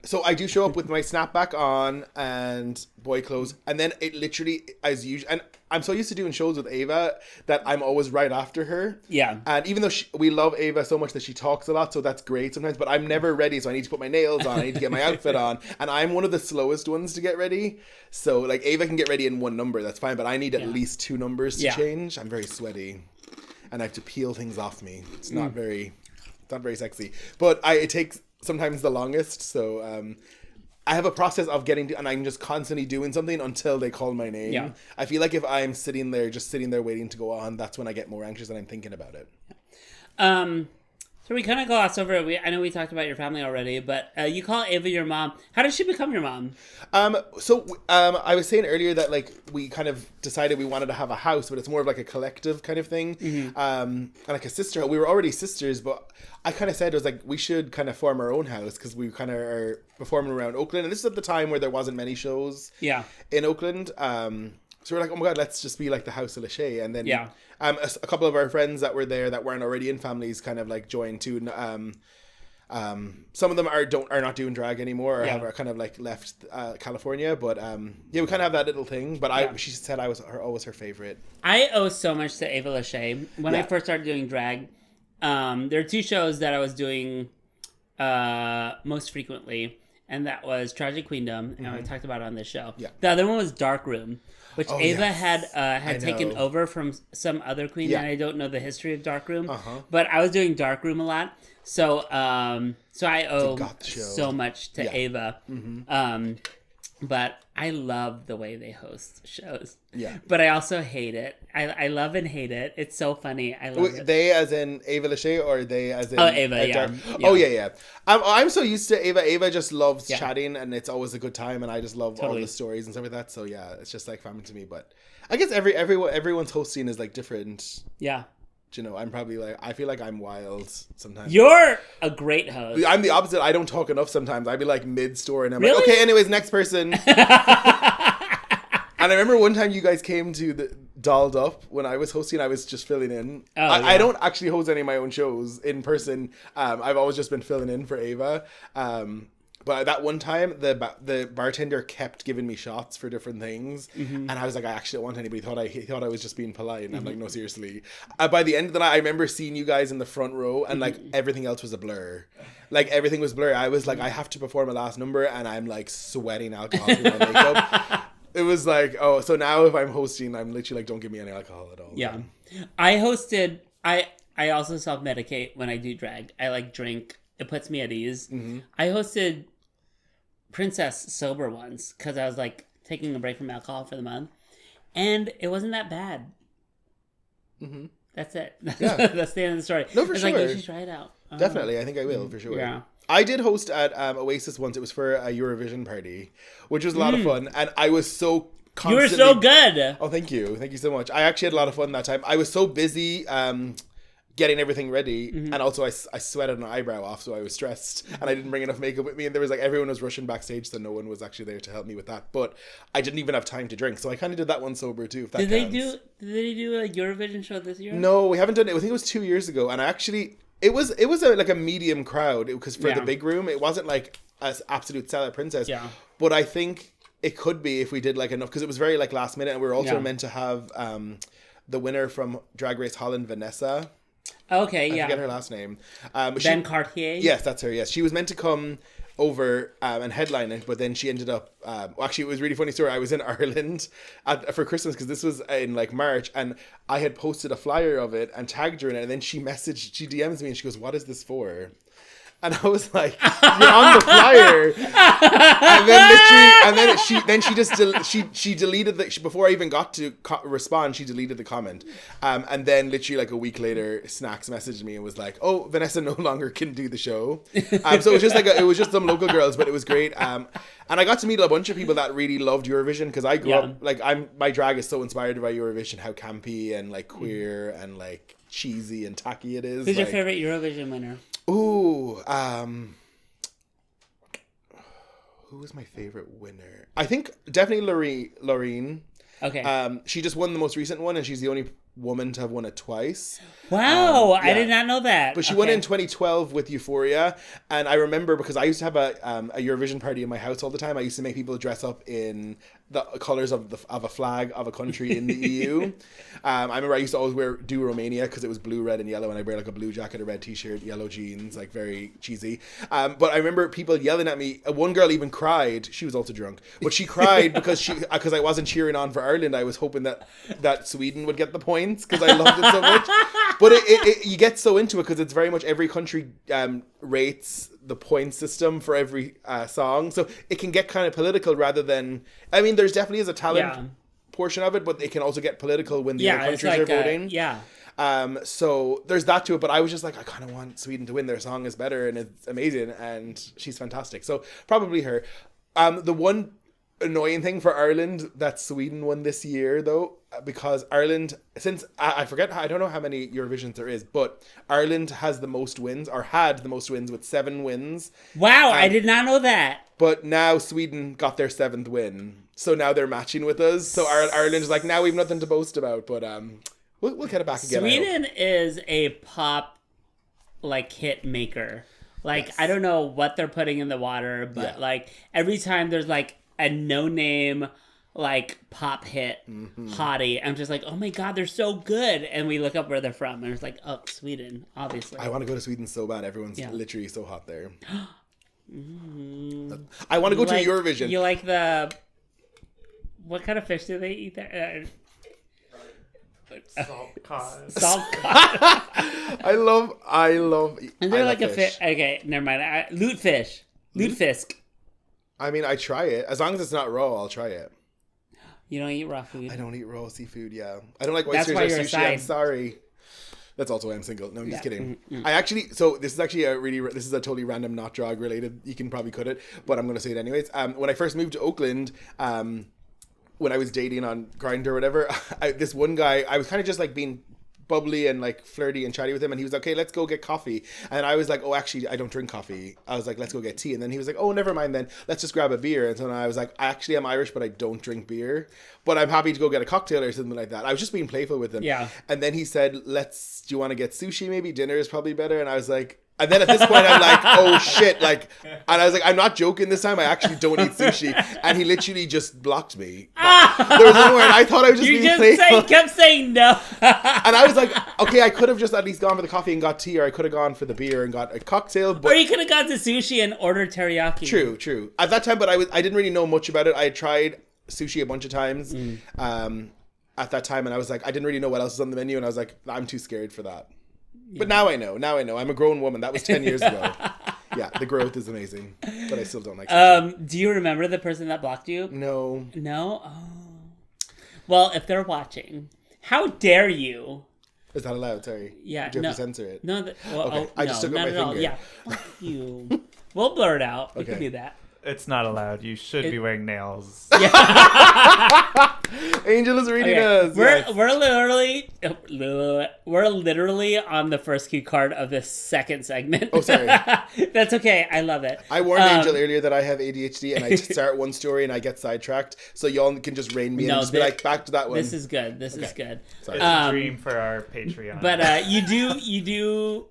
So I do show up with my snapback on and boy clothes, and then it literally, as usual, and I'm so used to doing shows with Ava that I'm always right after her. Yeah. And even though we love Ava so much that she talks a lot, so that's great sometimes, but I'm never ready, so I need to put my nails on, I need to get my outfit on, and I'm one of the slowest ones to get ready. So like Ava can get ready in 1 number, that's fine, but I need at least 2 numbers to change. I'm very sweaty and I have to peel things off me. It's not very sexy, but it takes sometimes the longest. So I have a process of getting to, and I'm just constantly doing something until they call my name. Yeah. I feel like if I'm sitting there waiting to go on, that's when I get more anxious and I'm thinking about it. So we kind of glossed over it. I know we talked about your family already, but you call Ava your mom. How did she become your mom? I was saying earlier that like we kind of decided we wanted to have a house, but it's more of like a collective kind of thing. And like a sister. We were already sisters, but I kind of said it was like we should kind of form our own house because we kind of are performing around Oakland, and this is at the time where there wasn't many shows. In Oakland. So we're like, oh my God, let's just be like the House of Lachey. And then Yeah. a couple of our friends that were there that weren't already in families kind of like joined too. Some of them are not doing drag anymore or are kind of like left California. But we kind of have that little thing. But she said I was always her favorite. I owe so much to Ava Lachey. When I first started doing drag, there are 2 shows that I was doing most frequently. And that was Tragic Queendom, and I talked about it on this show. Yeah. The other one was Dark Room, which Ava yes. had taken over from some other queen, and I don't know the history of Dark Room. Uh-huh. But I was doing Dark Room a lot, so I owe so much to Ava. Mm-hmm. But I love the way they host shows. Yeah. But I also hate it. I love and hate it. It's so funny. I love it. They as in Ava Lachey or they as in... Ava, yeah. Oh, yeah. I'm so used to Ava. Ava just loves chatting and it's always a good time and I just love all the stories and stuff like that. So yeah, it's just like family to me. But I guess everyone's hosting is like different. Yeah. You know, I'm probably like, I feel like I'm wild sometimes. You're a great host. I'm the opposite. I don't talk enough sometimes. I'd be like mid-story and I'm Really? like, okay, anyways, next person. And I remember one time you guys came to the Dolled Up when I was hosting. I was just filling in. I don't actually host any of my own shows in person. I've always just been filling in for Ava. But that one time, the bartender kept giving me shots for different things, and I was like, I actually don't want anybody. He thought I was just being polite, and I'm like, no, seriously. By the end of the night, I remember seeing you guys in the front row, and like everything else was a blur. Like everything was blurry. I was like, I have to perform a last number, and I'm like sweating alcohol through my makeup. It was like, oh, so now if I'm hosting, I'm literally like, don't give me any alcohol at all. Yeah, I hosted. I also self-medicate when I do drag. I like drink. It puts me at ease. I hosted Princess sober once because I was like taking a break from alcohol for the month, and it wasn't that bad. That's it. Yeah. That's the end of the story. No, for it's sure. Like, you should try it out. Definitely, I think I will for sure. Yeah. I did host at Oasis once. It was for a Eurovision party, which was a lot of fun, and I was so You were constantly... so good. Oh, thank you so much. I actually had a lot of fun that time. I was so busy getting everything ready, and also I sweated an eyebrow off, so I was stressed, and I didn't bring enough makeup with me, and there was like everyone was rushing backstage, so no one was actually there to help me with that. But I didn't even have time to drink, so I kind of did that one sober too. If that Did counts. they do a Eurovision show this year? No, we haven't done it. I think it was 2 years ago, and I actually it was like a medium crowd because for the big room, it wasn't like an absolute sellout Princess. Yeah, but I think it could be if we did like enough because it was very like last minute, and we were also meant to have the winner from Drag Race Holland, Vanessa. Okay, I forget her last name. Ben Cartier. Yes, that's her. Yes, she was meant to come over and headline it, but then she ended up. Actually, it was a really funny story. I was in Ireland for Christmas because this was in like March, and I had posted a flyer of it and tagged her in it, and then she DMs me and she goes, "What is this for?" And I was like, "You're on the flyer." And then she deleted before I even got to respond. She deleted the comment, and then literally like a week later, Snacks messaged me and was like, "Oh, Vanessa no longer can do the show." So it was just it was just some local girls, but it was great. And I got to meet a bunch of people that really loved Eurovision because I grew up like my drag is so inspired by Eurovision, how campy and like queer and like cheesy and tacky it is. Who's your favorite Eurovision winner? Ooh, who was my favorite winner? I think definitely Loreen. Okay. She just won the most recent one, and she's the only woman to have won it twice. Wow, I did not know that. But she won in 2012 with Euphoria, and I remember because I used to have a Eurovision party in my house all the time. I used to make people dress up in the colors of a flag of a country in the EU. I remember I used to always do Romania because it was blue, red, and yellow, and I wear like a blue jacket, a red t-shirt, yellow jeans, like very cheesy. But I remember people yelling at me. One girl even cried. She was also drunk, but she cried because I wasn't cheering on for Ireland. I was hoping that Sweden would get the points because I loved it so much. But you get so into it because it's very much every country rates the point system for every song, so it can get kind of political rather than. I mean, there's definitely is a talent portion of it, but it can also get political when the other countries are voting. So there's that to it, but I was just like, I kind of want Sweden to win. Their song is better and it's amazing, and she's fantastic. So probably her. The one annoying thing for Ireland that Sweden won this year, though, because Ireland, since I forget, I don't know how many Eurovisions there is, but Ireland has the most wins, or had the most wins with 7 wins. Wow, I did not know that. But now Sweden got their 7th win. So now they're matching with us. So Ireland is like, now we've nothing to boast about, but we'll get it back again. Sweden is a pop like hit maker. Like, Yes. I don't know what they're putting in the water, but Yeah. like every time there's like a no-name like pop hit hottie, I'm just like, oh my god, they're so good. And we look up where they're from, and it's like, oh, Sweden, obviously. I want to go to Sweden so bad. Everyone's Yeah. literally so hot there. I want to go to Eurovision. You like the... What kind of fish do they eat there? Salt cod. Salt cod. I love. Is there I like love a fish? Okay, never mind. Lutefisk. Lutefisk. I mean, I try it. As long as it's not raw, I'll try it. You don't eat raw food? I don't eat raw seafood, yeah. I don't like That's oysters why or you're a sushi. I'm side. sorry. That's also why I'm single. No, I'm just Yeah. kidding. I actually, so this is actually this is a totally random, not drug related. You can probably cut it, but I'm going to say it anyways. When I first moved to Oakland, when I was dating on Grindr or whatever, this one guy, I was kind of just like being bubbly and like flirty and chatty with him, and he was like, okay, let's go get coffee. And I was like, oh, actually, I don't drink coffee. I was like, let's go get tea. And then he was like, oh, never mind then, let's just grab a beer. And so then I was like, actually, I'm Irish, but I don't drink beer, but I'm happy to go get a cocktail or something like that. I was just being playful with him. Yeah. And then he said, do you want to get sushi maybe? Dinner is probably better. And I was like, and then at this point, I'm like, oh shit. Like, and I was like, I'm not joking this time. I actually don't eat sushi. And he literally just blocked me. There was one where I thought I was just You being just playful. kept saying no. And I was like, okay, I could have just at least gone for the coffee and got tea, or I could have gone for the beer and got a cocktail. Or But you could have gone to sushi and ordered teriyaki. true. At that time, but I didn't really know much about it. I had tried sushi a bunch of times at that time, and I was like, I didn't really know what else was on the menu, and I was like, I'm too scared for that. Yeah. But now I know. I'm a grown woman. That was 10 years ago. Yeah, the growth is amazing, but I still don't like sushi. Do you remember the person that blocked you? No. No? Oh. Well, if they're watching, how dare you? Is that allowed? Sorry. Yeah, Do you no. have to censor it? No, well, Okay, I just took out not my at all. finger. Yeah, fuck you. We'll blur it out. We can Okay. do that. It's not allowed. You should be wearing nails. Angel is reading Okay. us. We're Yes. literally on the first cue card of this second segment. Oh, sorry. That's okay. I love it. I warned Angel earlier that I have ADHD and I start one story and I get sidetracked. So y'all can just rein me in and just be like, back to that one. This is good. This is good. Sorry. It's a dream for our Patreon. But you do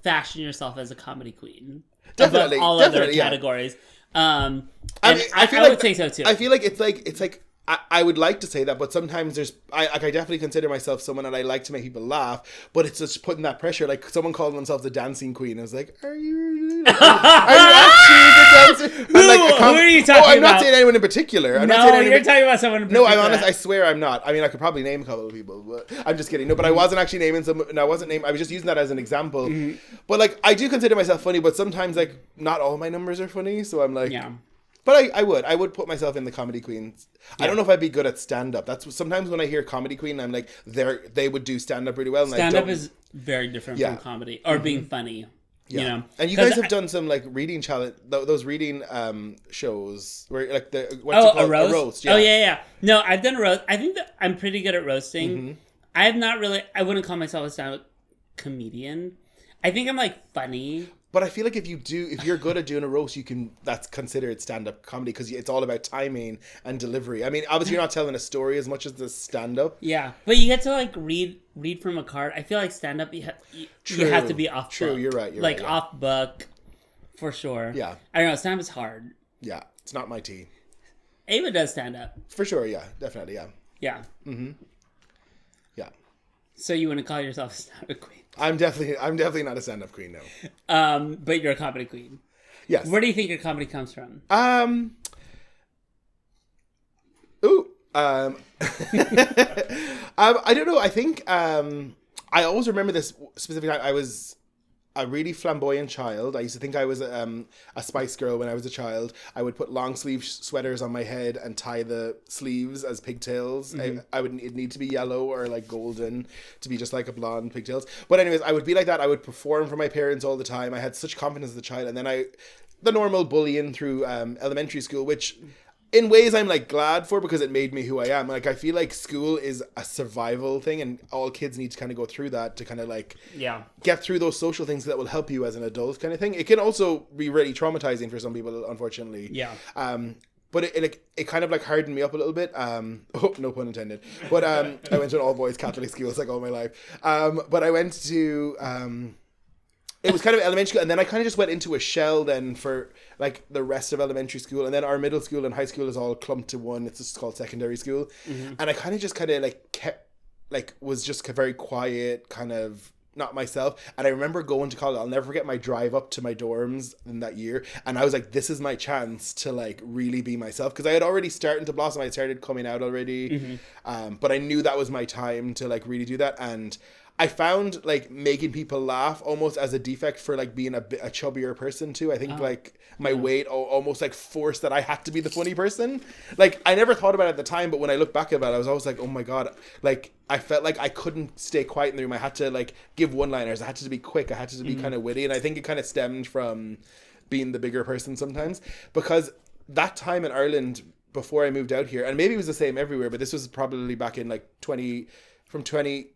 fashion yourself as a comedy queen. Definitely, Above all other definitely, yeah. categories. I mean, I feel would say so too. I feel like it's like I would like to say that, but sometimes I definitely consider myself someone that I like to make people laugh, but it's just putting that pressure. Like someone called themselves a dancing queen. I was like, are you actually a good dancer? Who are you talking I'm not about? saying anyone in particular. I'm No, not saying anyone you're talking about someone in No, I'm particular. honest. I swear I'm not. I mean, I could probably name a couple of people, but I'm just kidding. No, but I wasn't actually naming some. No, I wasn't naming. I was just using that as an example. Mm-hmm. But like, I do consider myself funny, but sometimes like not all my numbers are funny. So I'm like, Yeah. But I would put myself in the comedy queens. I don't know if I'd be good at stand up. That's sometimes when I hear comedy queen, I'm like, they would do stand up really well. And Stand I up don't. is very different Yeah. from comedy or being funny. Yeah. You know, And you 'Cause guys have done some like reading challenge, those reading shows where like the what's it called? a roast. Yeah. Oh yeah. No, I've done a roast. I think that I'm pretty good at roasting. Mm-hmm. I have not really. I wouldn't call myself a stand-up comedian. I think I'm like funny. But I feel like if you're good at doing a roast, that's considered stand-up comedy because it's all about timing and delivery. I mean, obviously you're not telling a story as much as the stand-up. Yeah, but you get to like read from a card. I feel like stand-up, you have to be off. True, book. you're right. Like yeah. off book, for sure. Yeah. I don't know. Stand-up is hard. Yeah, it's not my tea. Ava does stand-up. For sure, yeah, definitely, yeah. Yeah. Yeah. So you wouldn't call yourself a stand-up queen? I'm definitely not a stand-up queen, no. But you're a comedy queen. Yes. Where do you think your comedy comes from? I don't know. I think I always remember this specific time. I was a really flamboyant child. I used to think I was a Spice Girl when I was a child. I would put long sleeve sweaters on my head and tie the sleeves as pigtails. It'd need to be yellow or like golden to be just like a blonde pigtails. But anyways, I would be like that. I would perform for my parents all the time. I had such confidence as a child. And then the normal bullying through elementary school, which in ways I'm like glad for because it made me who I am. Like I feel like school is a survival thing and all kids need to kind of go through that to kind of like get through those social things that will help you as an adult kind of thing. It can also be really traumatizing for some people, unfortunately. Yeah. but it kind of like hardened me up a little bit. Oh, no pun intended. But I went to an all boys Catholic school like all my life. But I went to it was kind of elementary school, and then I kind of just went into a shell then for like the rest of elementary school, and then our middle school and high school is all clumped to one. It's just called secondary school, and I kind of like kept like was just very quiet, kind of not myself. And I remember going to college. I'll never forget my drive up to my dorms in that year, and I was like, this is my chance to like really be myself, because I had already started to blossom. I started coming out already, but I knew that was my time to like really do that. And I found like making people laugh almost as a defect for like being a chubbier person too. I think like my weight almost like forced that I had to be the funny person. Like I never thought about it at the time, but when I look back at it, I was always like, oh my God, like I felt like I couldn't stay quiet in the room. I had to like give one-liners. I had to be quick. I had to be kind of witty. And I think it kind of stemmed from being the bigger person sometimes, because that time in Ireland before I moved out here, and maybe it was the same everywhere, but this was probably back in like 2008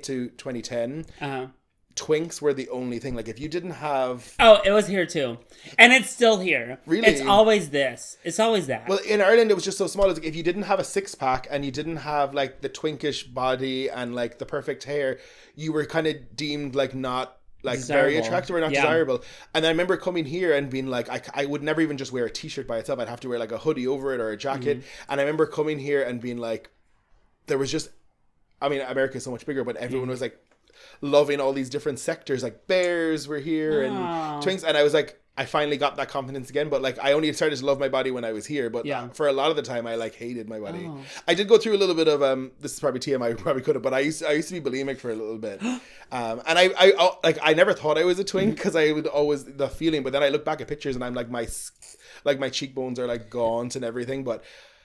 to 2010, twinks were the only thing. Like if you didn't have... Oh, it was here too. And it's still here. Really? It's always this. It's always that. Well, in Ireland, it was just so small. It was like if you didn't have a six-pack and you didn't have like the twinkish body and like the perfect hair, you were kind of deemed like not like desirable. Very attractive or not desirable. And I remember coming here and being like, I would never even just wear a t-shirt by itself. I'd have to wear like a hoodie over it or a jacket. And I remember coming here and being like, there was just... I mean, America is so much bigger, but everyone was like loving all these different sectors. Like bears were here and twinks. And I was like, I finally got that confidence again. But like, I only started to love my body when I was here. But for a lot of the time, I like hated my body. I did go through a little bit of, this is probably TMI, I probably could have, but I used to be bulimic for a little bit. And I never thought I was a twink because I would always, the feeling, but then I look back at pictures and I'm like, my cheekbones are like gaunt and everything. But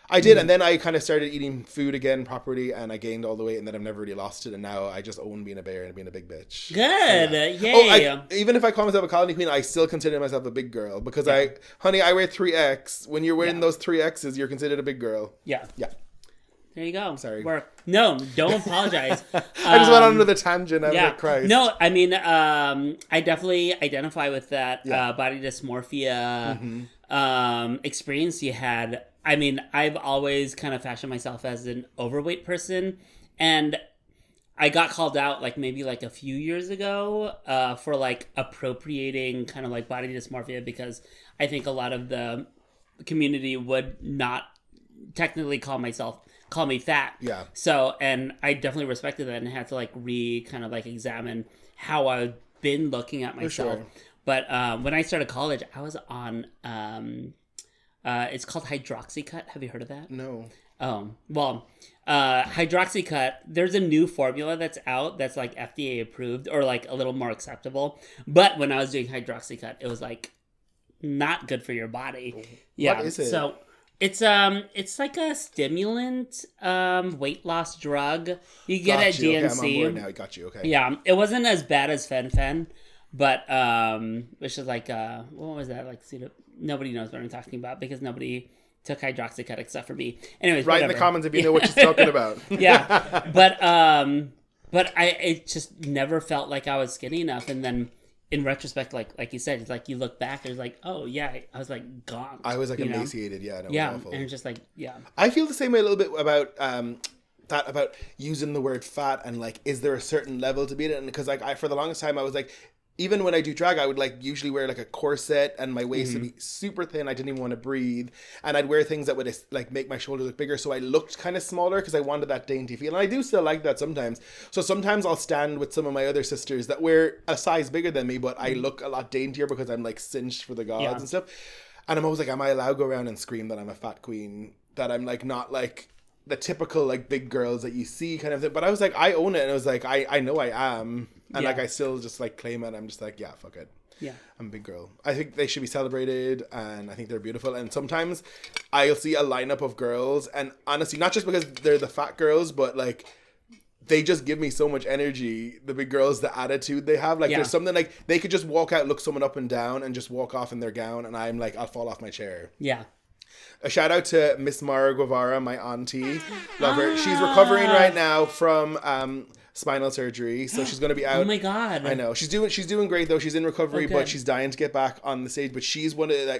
I did, and then I kind of started eating food again properly, and I gained all the weight, and then I've never really lost it, and now I just own being a bear and being a big bitch. Good, yay! Even if I call myself a colony queen, I still consider myself a big girl, because I wear 3X. When you're wearing those 3Xs, you're considered a big girl. Yeah. There you go. Sorry. No, don't apologize. I just went on another tangent. I was like, Christ. No, I mean, I definitely identify with that body dysmorphia experience you had. I mean, I've always kind of fashioned myself as an overweight person, and I got called out like maybe like a few years ago for like appropriating kind of like body dysmorphia, because I think a lot of the community would not technically call me fat. Yeah. So, and I definitely respected that and had to like kind of like examine how I've been looking at myself. For sure. But when I started college, I was on it's called Hydroxycut. Have you heard of that? No. Oh, well, Hydroxycut, there's a new formula that's out that's like FDA approved or like a little more acceptable. But when I was doing Hydroxycut, it was like not good for your body. Yeah. What is it? So it's like a stimulant weight loss drug. You get at GNC. Okay, I'm on board now. I got you. Okay. Yeah. It wasn't as bad as Fen, but which is like what was that? Like nobody knows what I'm talking about because nobody took Hydroxycut except for me. Anyways, write in the comments if you know what she's talking about. Yeah. But it just never felt like I was skinny enough. And then in retrospect, like you said, it's like you look back and it's like, oh yeah, I was like gone. I was like emaciated. Yeah. No, yeah. It was awful. And it's just like, yeah. I feel the same way a little bit about about using the word fat and like, is there a certain level to be in it? And because like for the longest time I was like, even when I do drag, I would like usually wear like a corset and my waist would be super thin. I didn't even want to breathe. And I'd wear things that would like make my shoulders look bigger. So I looked kind of smaller because I wanted that dainty feel. And I do still like that sometimes. So sometimes I'll stand with some of my other sisters that wear a size bigger than me, but I look a lot daintier because I'm like cinched for the gods and stuff. And I'm always like, am I allowed to go around and scream that I'm a fat queen? That I'm like not like the typical like big girls that you see kind of thing. But I was like, I own it. And I was like, I know I am. And like, I still just like claim it. I'm just like, yeah, fuck it. Yeah. I'm a big girl. I think they should be celebrated and I think they're beautiful. And sometimes I'll see a lineup of girls and honestly, not just because they're the fat girls, but like they just give me so much energy. The big girls, the attitude they have, like there's something like they could just walk out, look someone up and down and just walk off in their gown. And I'm like, I'll fall off my chair. Yeah. A shout out to Miss Mara Guevara, my auntie. Love her. She's recovering right now from spinal surgery, so she's going to be out. Oh my God. I know she's doing great though. She's in recovery, Oh, but good. she's dying to get back on the stage. But she's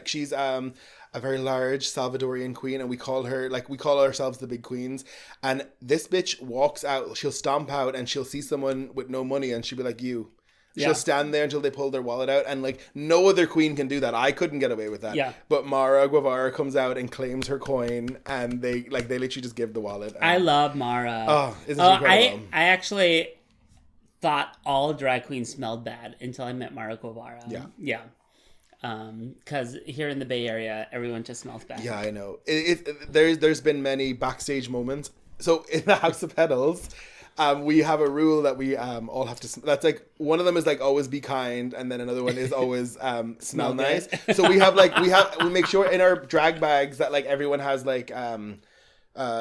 she's a very large Salvadorian queen, and we call ourselves the big queens. And this bitch walks out, she'll stomp out, and she'll see someone with no money, and she'll be like, "You." She'll stand there until they pull their wallet out, and like no other queen can do that. I couldn't get away with that. Yeah. But Mara Guevara comes out and claims her coin, and they literally just give the wallet. And, I love Mara. Oh, isn't she incredible? I actually thought all drag queens smelled bad until I met Mara Guevara. Yeah. Yeah. Because here in the Bay Area, everyone just smells bad. Yeah, I know. There's been many backstage moments. So in the House of Petals, we have a rule that we all have to. That's like one of them is like always be kind, and then another one is always smell nice. So we make sure in our drag bags that like everyone has like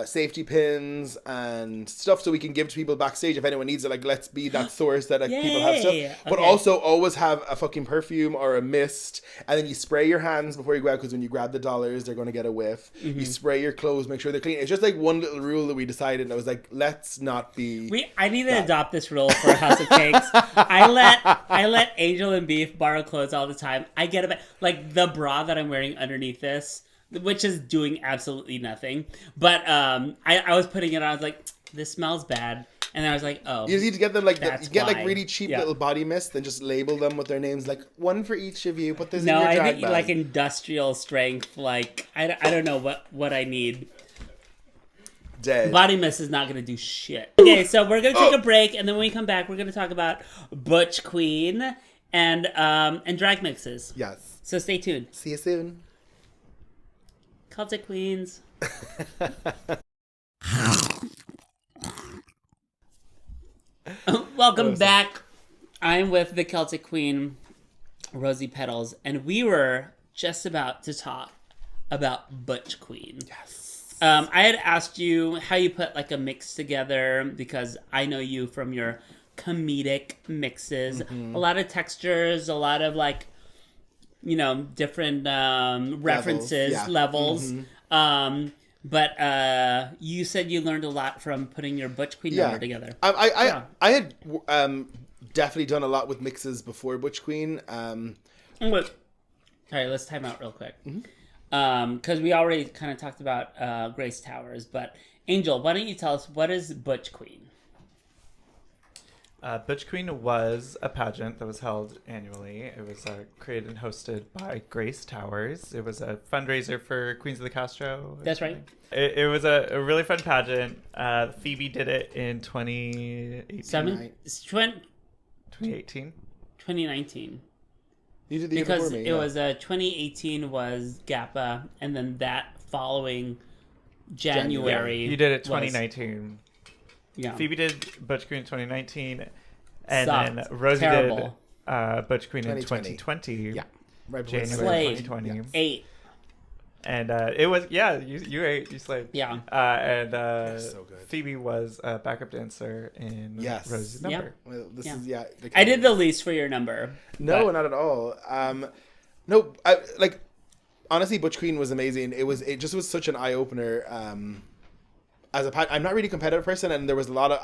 safety pins and stuff so we can give to people backstage if anyone needs it. Like, let's be that source that like, people have stuff. But also always have a fucking perfume or a mist, and then you spray your hands before you go out, because when you grab the dollars, they're going to get a whiff. Mm-hmm. You spray your clothes, make sure they're clean. It's just like one little rule that we decided, and I was like, let's not be... I need to adopt this rule for House of Cakes. I let Angel and Beef borrow clothes all the time. I get about like the bra that I'm wearing underneath this, which is doing absolutely nothing. But I was putting it on. I was like, this smells bad. And then I was like, oh. You need to get them like, that's you get why. like really cheap little body mist, then just label them with their names, like one for each of you. Put this in your No, drag I think bag. like industrial strength. Like, I don't know what I need. Dead. Body mist is not going to do shit. Okay, so we're going to take a break. And then when we come back, we're going to talk about Butch Queen and drag mixes. Yes. So stay tuned. See you soon. Celtic Queens. Welcome back. I'm with the Celtic Queen, Rosie Petals, and we were just about to talk about Butch Queen. Yes. I had asked you how you put like a mix together, because I know you from your comedic mixes. A lot of textures, a lot of like, you know, different references, levels. But you said you learned a lot from putting your Butch Queen number together. I had definitely done a lot with mixes before Butch Queen. Sorry, let's time out real quick. Because we already kind of talked about Grace Towers. But Angel, why don't you tell us, what is Butch Queen? Butch Queen was a pageant that was held annually. It was created and hosted by Grace Towers. It was a fundraiser for Queens of the Castro. That's right. It was a really fun pageant. Phoebe did it in 2018. 2018? 2019. You did the year before me. It was 2018 was GAPA, and then that following January. You did it 2019. Yeah. Phoebe did Butch Queen in 2019, and Sucked. then Rosie Terrible. did Butch Queen in 2020. 2020. Yeah. Right before January Slayed. 2020. 8. And it was, you ate, you slayed. Yeah. And so good. Phoebe was a backup dancer in Yes. Rosie's Yep. number. Well, this Yeah. is I did the least for your number. No, but- not at all. No, honestly, Butch Queen was amazing. It just was such an eye opener. I'm not really a competitive person, and there was a lot of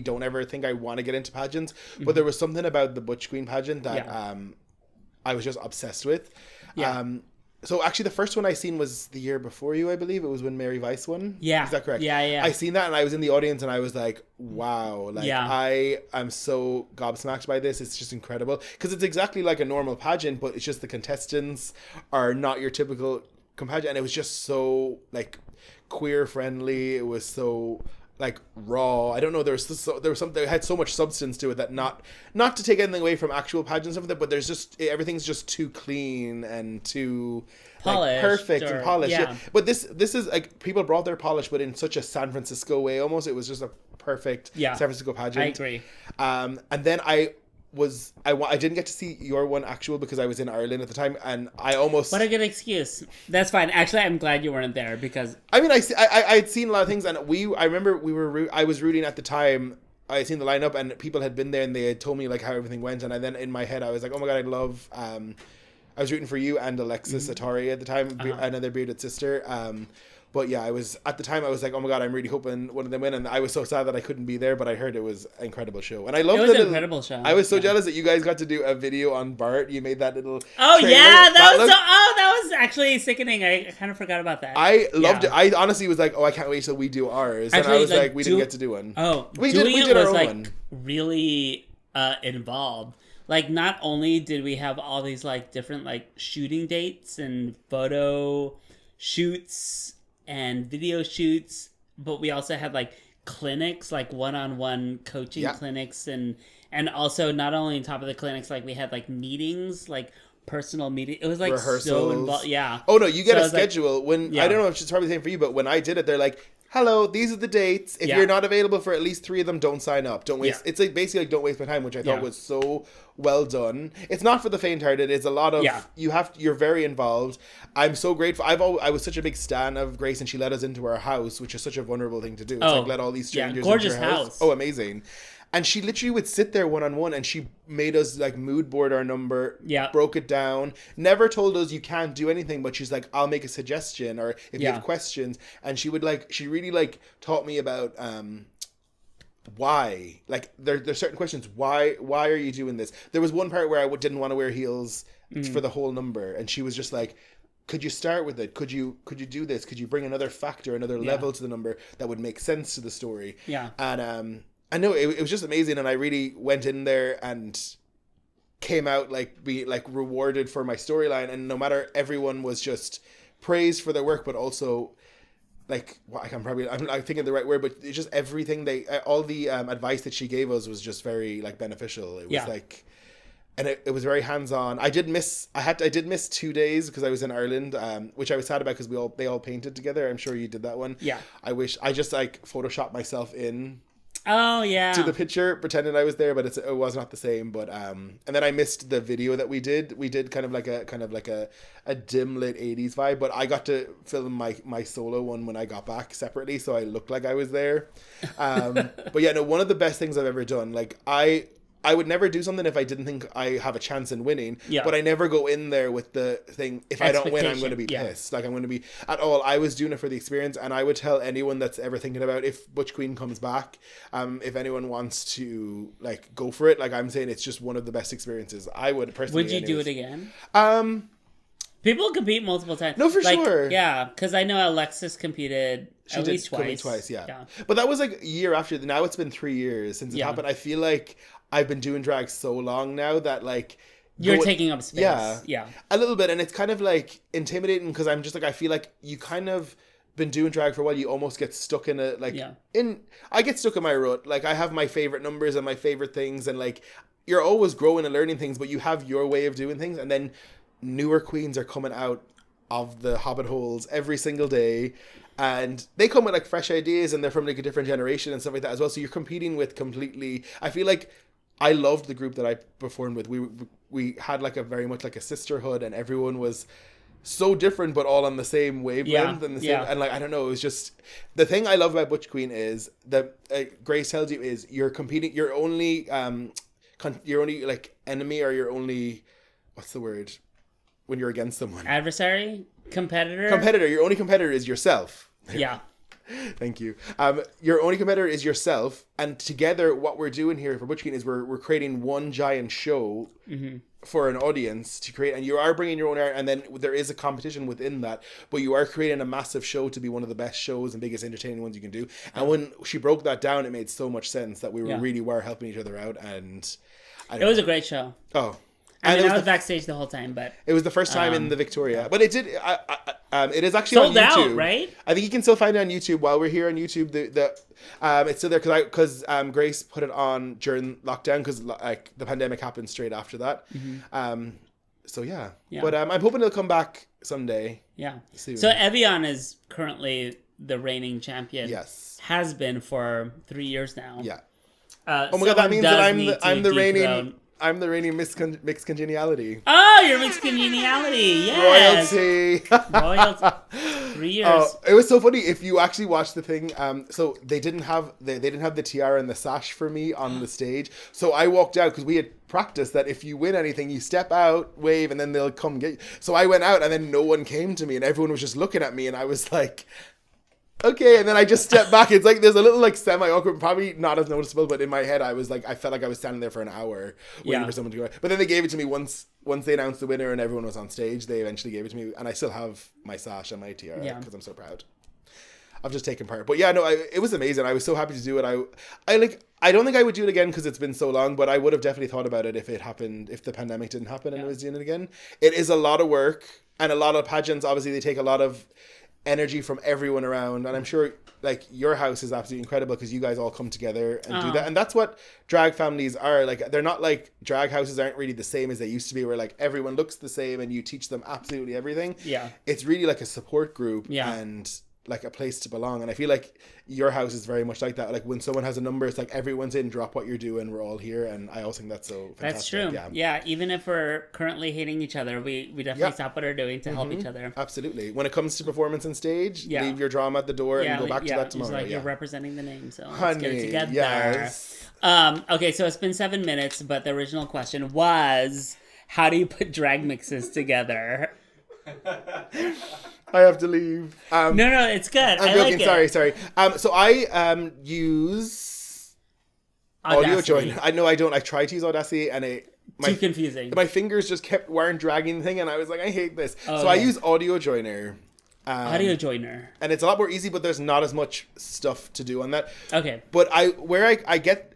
don't ever think I want to get into pageants, but there was something about the Butch Queen pageant that I was just obsessed with. Yeah. So actually, the first one I seen was the year before you, I believe. It was when Mary Vice won. Yeah. Is that correct? Yeah. I seen that, and I was in the audience, and I was like, wow. Like, Yeah. I am so gobsmacked by this. It's just incredible. Because it's exactly like a normal pageant, but it's just the contestants are not your typical pageant. And it was just so, like, queer friendly. It was so... like raw. I don't know. There was something. It had so much substance to it that not to take anything away from actual pageants of it, but there's just everything's just too clean and too Polished, perfect and polished. yeah. Yeah. But this is like people brought their polish, but in such a San Francisco way almost. It was just a perfect San Francisco pageant. I agree. And then I didn't get to see your one actual because I was in Ireland at the time, and I almost... What a good excuse. That's fine. Actually, I'm glad you weren't there, because... I mean, I had seen a lot of things, and I remember I was rooting at the time. I had seen the lineup, and people had been there, and they had told me like how everything went, and then in my head I was like, oh my god, I'd love... I was rooting for you and Alexis Atari at the time, another bearded sister. But yeah, I was at the time I was like, oh my god, I'm really hoping one of them win, and I was so sad that I couldn't be there. But I heard it was an incredible show, and I loved It was the an little, incredible show. I was so jealous that you guys got to do a video on Bart. You made that little. Oh trailer. yeah, that looked- was actually sickening. I kind of forgot about that. I loved it. I honestly was like, oh, I can't wait till we do ours, and I Actually, was like, like, we didn't get to do one. Oh, we doing did it our was own like one. really involved. Like, not only did we have all these like different like shooting dates and photo shoots and video shoots, but we also had like clinics, like one-on-one coaching clinics, and also not only on top of the clinics, like we had like meetings, like personal meeting. It was like Rehearsals. so involved. Yeah. Oh no, you get So a it's like- schedule when I don't know if it's probably the same for you, but when I did it, they're like, hello, these are the dates. If Yeah. you're not available for at least 3 of them, don't sign up. Don't waste. Yeah. It's like basically like don't waste my time, which I thought Yeah. was so well done. It's not for the faint-hearted. It's a lot of you're very involved. I'm so grateful. I was such a big stan of Grace, and she let us into her house, which is such a vulnerable thing to do. It's like let all these strangers gorgeous into her house. Oh, amazing. And she literally would sit there one-on-one, and she made us like mood board our number, broke it down, never told us you can't do anything, but she's like, I'll make a suggestion, or if you have questions. And she really taught me about why, like there's certain questions. Why are you doing this? There was one part where I didn't want to wear heels for the whole number, and she was just like, could you start with it? Could you do this? Could you bring another factor, another level to the number that would make sense to the story? Yeah. And I know it was just amazing, and I really went in there and came out rewarded for my storyline. And no matter, everyone was just praised for their work, but also like, well, I'm thinking the right word, but it's just everything all the advice that she gave us was just very like beneficial. It was like, and it was very hands-on. I did miss 2 days because I was in Ireland, which I was sad about because they all painted together. I'm sure you did that one. Yeah. I just like photoshopped myself in. Oh yeah. To the picture, pretending I was there, but it was not the same. But and then I missed the video that we did. We did kind of like a dim lit 80s vibe. But I got to film my solo one when I got back separately, so I looked like I was there. But yeah, no, one of the best things I've ever done. Like I would never do something if I didn't think I have a chance in winning. Yeah. But I never go in there with the thing, if I don't win, I'm going to be pissed. Like, I'm going to be at all. I was doing it for the experience, and I would tell anyone that's ever thinking about if Butch Queen comes back, if anyone wants to like go for it, like I'm saying, it's just one of the best experiences. I would personally. Would you do it again? People compete multiple times. No, for sure. Yeah, because I know Alexis competed at least twice. Yeah. But that was like a year after. Now it's been 3 years since it happened. I feel like I've been doing drag so long now that like you're taking up space. Yeah, a little bit, and it's kind of like intimidating because I'm just like, I feel like you kind of been doing drag for a while. You almost get stuck in a I get stuck in my rut. Like, I have my favorite numbers and my favorite things, and like you're always growing and learning things, but you have your way of doing things, and then newer queens are coming out of the hobbit holes every single day, and they come with like fresh ideas, and they're from like a different generation and stuff like that as well. So you're competing with completely. I feel like I loved the group that I performed with. We had like a very much like a sisterhood, and everyone was so different, but all on the same wavelength and the same. And like, I don't know, it was just the thing I love about Butch Queen is that Grace tells you is you're competing. You're only like enemy, or your only, what's the word when you're against someone? Adversary, competitor. Your only competitor is yourself. Yeah. Thank you. Your only competitor is yourself, and together, what we're doing here for Butch Queen is we're creating one giant show for an audience to create, and you are bringing your own art, and then there is a competition within that, but you are creating a massive show to be one of the best shows and biggest entertaining ones you can do. And when she broke that down, it made so much sense that we really were helping each other out, and it was a great show. Oh. I mean, I was backstage the whole time, but it was the first time in the Victoria. But it did. It is actually sold on YouTube, out, right? I think you can still find it on YouTube. While we're here on YouTube, it's still there because Grace put it on during lockdown because like the pandemic happened straight after that. So yeah. But I'm hoping it'll come back someday. Yeah. Soon. So Evian is currently the reigning champion. Yes. Has been for 3 years now. Yeah. Oh my god, that means that I'm the reigning. I'm the reigning mixed congeniality. Oh, you're mixed congeniality. Yes. Royalty. 3 years. Oh, it was so funny. If you actually watch the thing, so they didn't have the tiara and the sash for me on the stage. So I walked out because we had practiced that if you win anything, you step out, wave, and then they'll come get you. So I went out, and then no one came to me, and everyone was just looking at me, and I was like, okay. And then I just stepped back. It's like there's a little like semi-awkward, probably not as noticeable, but in my head I was like, I felt like I was standing there for an hour waiting for someone to go. But then they gave it to me once they announced the winner and everyone was on stage. They eventually gave it to me, and I still have my sash and my tiara because I'm so proud. I've just taken part. But yeah, no, it was amazing. I was so happy to do it. I don't think I would do it again because it's been so long, but I would have definitely thought about it if the pandemic didn't happen and I was doing it again. It is a lot of work, and a lot of pageants, obviously they take a lot of energy from everyone around, and I'm sure like your house is absolutely incredible because you guys all come together and do that, and that's what drag families are. Like, they're not like, drag houses aren't really the same as they used to be, where like everyone looks the same and you teach them absolutely everything. It's really like a support group and like a place to belong. And I feel like your house is very much like that. Like, when someone has a number, it's like everyone's in, drop what you're doing, we're all here. And I also think that's so fantastic. That's true. Yeah, even if we're currently hating each other, we definitely stop what we're doing to help each other. Absolutely. When it comes to performance and stage, leave your drama at the door and go back to that tomorrow. Like you're representing the name, so Honey, let's get it together. Yes. Okay, so it's been 7 minutes, but the original question was, how do you put drag mixes together? I have to leave. No, it's good. I'm joking. Sorry. So I use Audio Joiner. I know I don't. I tried to use Audacity, and too confusing. My fingers just weren't dragging the thing, and I was like, I hate this. I use Audio Joiner. Audio Joiner, and it's a lot more easy, but there's not as much stuff to do on that. Okay. But I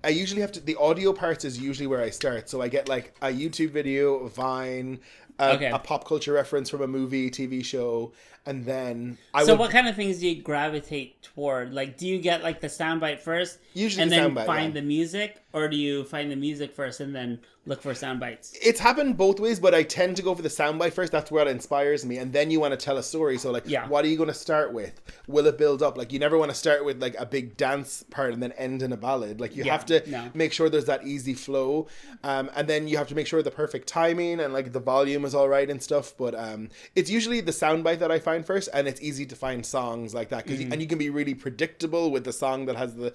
usually have to. The audio parts is usually where I start. So I get like a YouTube video, a Vine, a pop culture reference from a movie, TV show, and then what kind of things do you gravitate toward? Like, do you get like the soundbite first, usually, and then find the the music, or do you find the music first and then look for sound bites? It's happened both ways, but I tend to go for the soundbite first. That's where it inspires me, and then you want to tell a story. So like, what are you going to start with? Will it build up? Like, you never want to start with like a big dance part and then end in a ballad. Like, you have to make sure there's that easy flow, and then you have to make sure the perfect timing and like the volume is all right and stuff. But it's usually the soundbite that I find first, and it's easy to find songs like that and you can be really predictable with the song that has the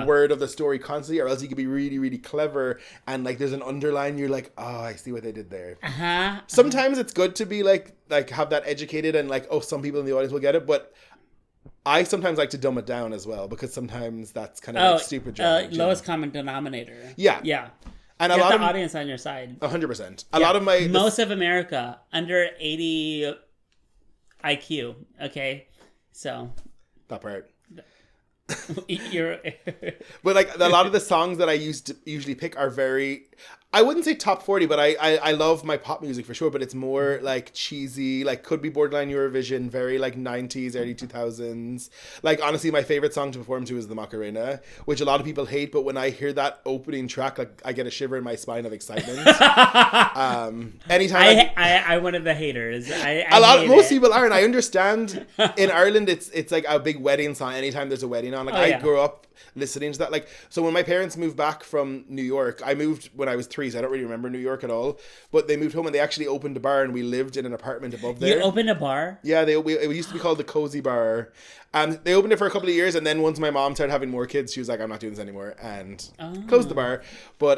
word of the story constantly, or else you can be really, really clever and like there's an underline, you're like, oh, I see what they did there. Sometimes it's good to be like have that educated and like, oh, some people in the audience will get it, but I sometimes like to dumb it down as well, because sometimes that's kind of like stupid drag, lowest common denominator. And a lot of the audience on your side. 100%. A lot of most of America under 80 IQ. Okay, so that part. You're but like a lot of the songs that I usually pick are very, I wouldn't say top 40, but I love my pop music for sure, but it's more like cheesy, like could be borderline Eurovision, very like 90s, early 2000s. Like, honestly, my favorite song to perform to is the Macarena, which a lot of people hate, but when I hear that opening track, like I get a shiver in my spine of excitement. Anytime I'm one of the haters. Most people are, and I understand. In Ireland, it's like a big wedding song. Anytime there's a wedding on, like I grew up listening to that. Like, so when my parents moved back from New York, I moved when I was 3, so I don't really remember New York at all, but they moved home and they actually opened a bar, and we lived in an apartment above there. You opened a bar? Yeah, it used to be called the Cozy Bar, and they opened it for a couple of years, and then once my mom started having more kids, she was like, I'm not doing this anymore, and closed the bar. But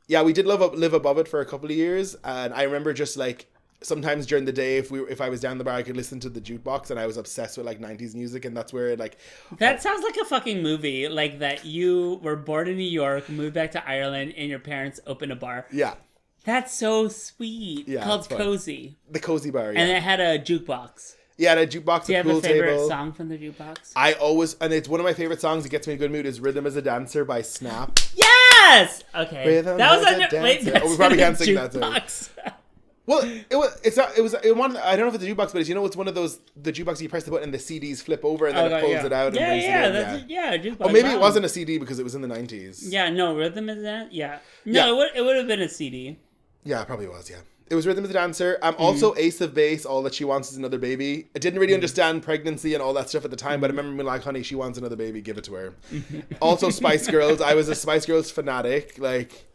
we did live above it for a couple of years, and I remember just like sometimes during the day, if I was down the bar, I could listen to the jukebox, and I was obsessed with like 90s music, and that's where like that sounds like a fucking movie, like that you were born in New York, moved back to Ireland, and your parents opened a bar. Yeah, that's so sweet. Yeah, called Cozy. The Cozy Bar. Yeah. And it had a jukebox. Yeah, a jukebox. Do you have a favorite song from the jukebox? And it's one of my favorite songs. It gets me in a good mood. Is "Rhythm Is a Dancer" by Snap. Yes. Okay. Rhythm that was under. Wait, we probably can't sing that song. Well, it one. I don't know if it's a jukebox, but it's one of those, the jukebox you press the button and the CDs flip over and then it pulls it out. And brings it in. A jukebox. Or maybe it wasn't a CD because it was in the 90s. Yeah, no, Rhythm is that. Yeah, no, it would have been a CD. Yeah, it probably was. Yeah, it was Rhythm is a Dancer. Also Ace of Base. All that she wants is another baby. I didn't really understand pregnancy and all that stuff at the time, but I remember being like, honey, she wants another baby, give it to her. Also Spice Girls. I was a Spice Girls fanatic. Like,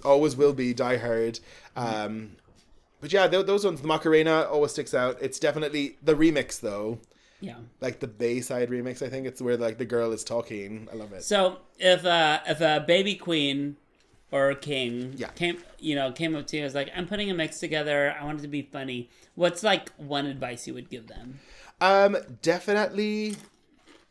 always will be, die hard. But yeah, those ones, the Macarena always sticks out. It's definitely the remix, though. Yeah. Like the Bayside remix, I think. It's where like the girl is talking. I love it. So if a baby queen or king came up to you and was like, I'm putting a mix together, I want it to be funny, what's like one advice you would give them? Definitely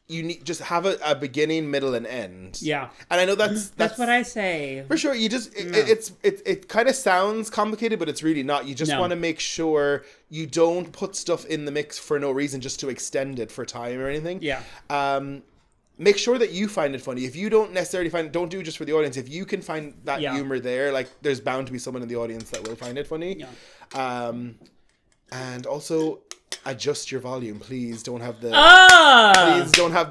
you need just have a beginning, middle, and end. Yeah. And I know that's what I say. for sure. You just it kind of sounds complicated, but it's really not. You just want to make sure you don't put stuff in the mix for no reason, just to extend it for time or anything. Yeah. Make sure that you find it funny. If you don't necessarily find it, don't do it just for the audience. If you can find that humor there, like there's bound to be someone in the audience that will find it funny. Yeah. And also adjust your volume, please. Don't have the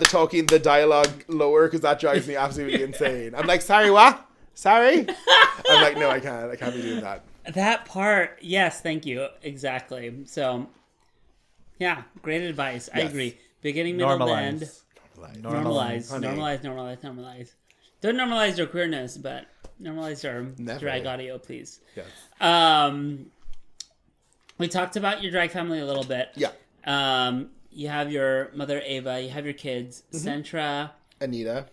talking, the dialogue lower, because that drives me absolutely insane. I'm like, sorry, what? Sorry? I'm like, no, I can't be doing that. That part, yes, thank you. Exactly. So, yeah, great advice. I agree. Beginning, middle, and end. Normalize. Don't normalize your queerness, but normalize your drag audio, please. Yes. We talked about your drag family a little bit. Yeah. You have your mother, Ava. You have your kids, Centra, Anita.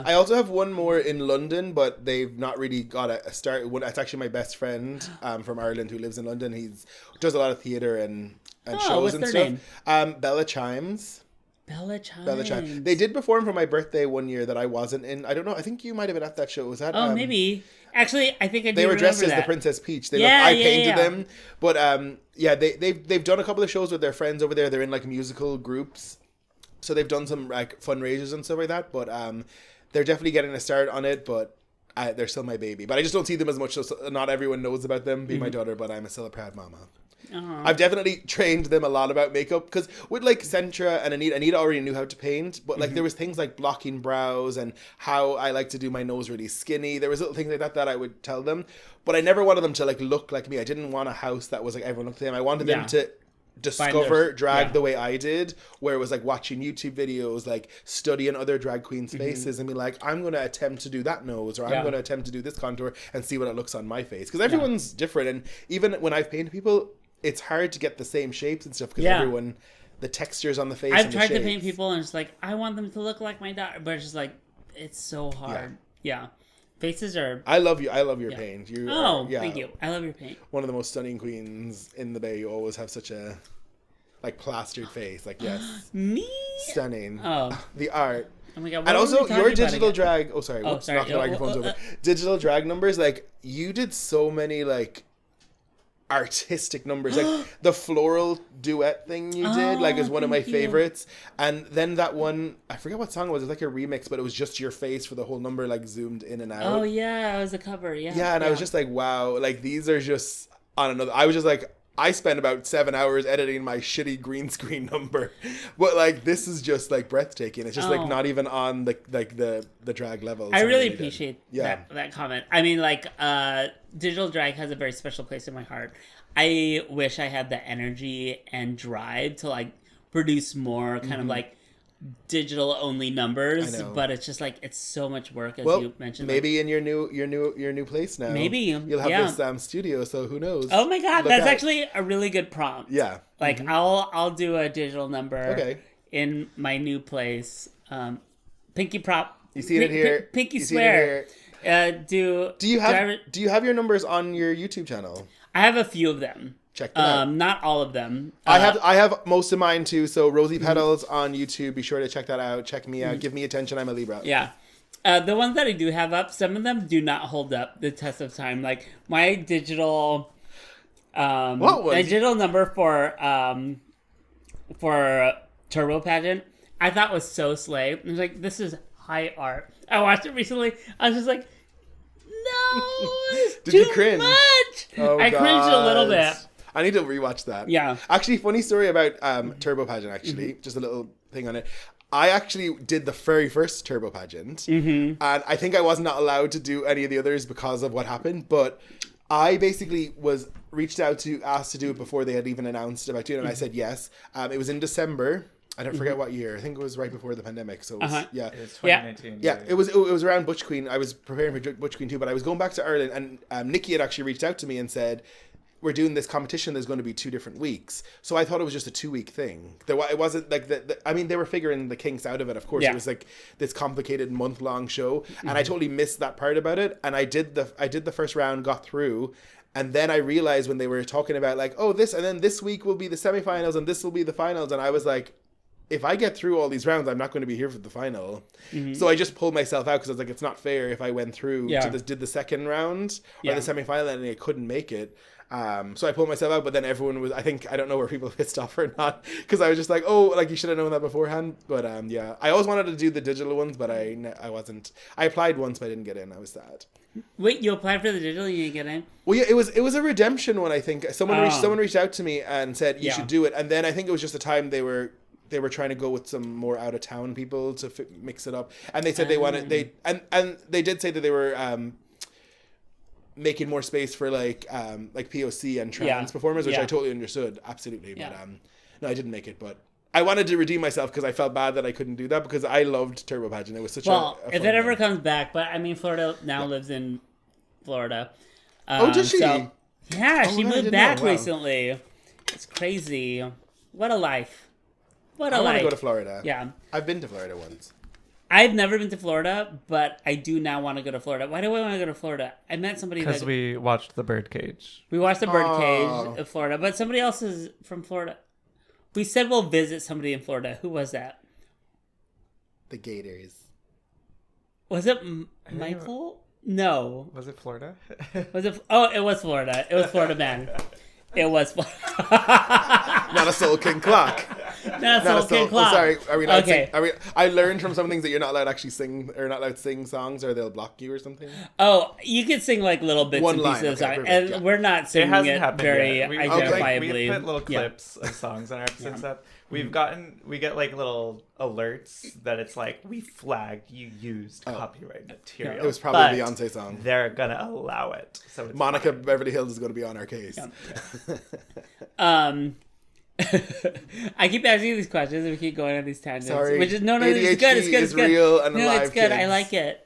I also have one more in London, but they've not really got a start. It's actually my best friend from Ireland who lives in London. He does a lot of theater and shows and stuff. Name? Bella Chimes. Bella Chimes. They did perform for my birthday one year that I wasn't in. I don't know. I think you might have been at that show. Was that? Oh, maybe. Actually, I think I do. They were dressed as that. the Princess Peach. I painted them. But they've done a couple of shows with their friends over there. They're in like musical groups, so they've done some like fundraisers and stuff like that. But they're definitely getting a start on it. But they're still my baby. But I just don't see them as much. So not everyone knows about them being my daughter. But I'm still a proud mama. Uh-huh. I've definitely trained them a lot about makeup, because with like Centra and Anita already knew how to paint, but like there was things like blocking brows and how I like to do my nose really skinny. There was little things like that I would tell them, but I never wanted them to like look like me. I didn't want a house that was like everyone looked like them. I wanted them to discover drag the way I did, where it was like watching YouTube videos, like studying other drag queens' faces and be like, I'm going to attempt to do that nose, or I'm going to attempt to do this contour and see what it looks on my face, because everyone's different. And even when I've painted people, it's hard to get the same shapes and stuff, because everyone, the textures on the face. I've tried to paint people and it's like, I want them to look like my daughter, but it's just like, it's so hard. Yeah. Faces are. I love you. I love your paint. Thank you. I love your paint. One of the most stunning queens in the Bay. You always have such a like plastered face. Like, yes. Me? Stunning. Oh. The art. Oh my God. And also your digital drag. Oh, sorry. Whoops, knocked the microphones over. Digital drag numbers. Like, you did so many like artistic numbers, like the floral duet thing you did, like, is one of my favorites. And then that one, I forget what song it was like a remix, but it was just your face for the whole number, like zoomed in and out. Oh yeah, it was a cover. And I was just like, wow, like these are just on another. I was just like, I spent about 7 hours editing my shitty green screen number, but like this is just like breathtaking. It's just like not even on the drag level. I really appreciate that comment. I mean, like digital drag has a very special place in my heart. I wish I had the energy and drive to like produce more kind of like digital only numbers, but it's just like it's so much work, as you mentioned. Maybe in your new place now. Maybe you'll have this studio, so who knows? Oh my God, that's actually a really good prompt. Yeah. Like I'll do a digital number in my new place. Pinky prop. You see it here. Pinky swear. Do you have your numbers on your YouTube channel? I have a few of them. Check them out. Not all of them. I have most of mine too. So Rosie Petals on YouTube. Be sure to check that out. Check me out. Give me attention. I'm a Libra. Yeah. The ones that I do have up, some of them do not hold up the test of time. Like my digital, digital number for Turbo Pageant, I thought was so slay. I was like, this is high art. I watched it recently. I was just like, no, Did too you cringe? much. Oh, I cringed a little bit. I need to rewatch that. Yeah. Actually, funny story about Turbo Pageant, actually. Just a little thing on it. I actually did the very first Turbo Pageant. And I think I was not allowed to do any of the others because of what happened. But I basically was asked to do it before they had even announced about doing it. And I said yes. It was in December. I don't forget what year. I think it was right before the pandemic. So it was, It was 2019. Yeah, it was around Butch Queen. I was preparing for Butch Queen too, but I was going back to Ireland, and Nikki had actually reached out to me and said, we're doing this competition. There's going to be 2 different weeks. So I thought it was just a 2-week thing. It wasn't like I mean, they were figuring the kinks out of it. Of course, it was like this complicated month-long show, and I totally missed that part about it. And I did the first round, got through. And then I realized when they were talking about like, oh, this, and then this week will be the semifinals and this will be the finals. And I was like, if I get through all these rounds, I'm not going to be here for the final. So I just pulled myself out because I was like, it's not fair if I went through did the second round or the semi-final and I couldn't make it. So I pulled myself out, but then everyone was, I don't know where people were pissed off or not, because I was just like, oh, like you should have known that beforehand. But yeah, I always wanted to do the digital ones, but I wasn't. I applied once, but I didn't get in. I was sad. Wait, you applied for the digital and you didn't get in? Well, yeah, it was a redemption one. I think someone reached out to me and said you should do it, and then I think it was just the time they were trying to go with some more out of town people to mix it up, and they said they wanted they did say that they were making more space for like POC and trans performers, which I totally understood, absolutely. But no, I didn't make it, but I wanted to redeem myself because I felt bad that I couldn't do that because I loved Turbo Pageant. It was such a if it ever comes back, but I mean, Florida now lives in Florida. Oh, does she? So, yeah, she moved back Wow. recently. It's crazy. What a life. What a I life. want to go to Florida. Yeah. I've been to Florida once. I've never been to Florida, but I do now want to go to Florida. Why do I want to go to Florida? I met somebody Because we watched The Birdcage. we watched the birdcage of Florida, but somebody else is from Florida. We said we'll visit somebody in Florida. Who was that? The Gators. Was it Michael? No. Was it Florida? Was it? Oh, it was Florida. It was Florida Man. It was Florida. Not a soul can clock. Not a soul can clock. Oh, sorry. Are we allowed Okay. to sing? I learned from some things that you're not allowed to actually sing, or not allowed to sing songs, or they'll block you or something. Oh, you can sing like little bits One and line, pieces of okay, song, perfect, and yeah. we're not It singing hasn't it happened very yet. identifiably. We put little clips of songs on our episode stuff. We get like little alerts that it's like, we flagged you used copyright material. It was probably a but Beyonce song. They're gonna allow it. So it's Monica fine. Beverly Hills is going to be on our case. I keep asking you these questions and we keep going on these tangents. Sorry. Which is no, it's ADHD good. It's good. is It's good. real and no, alive, it's good. I kids. like it.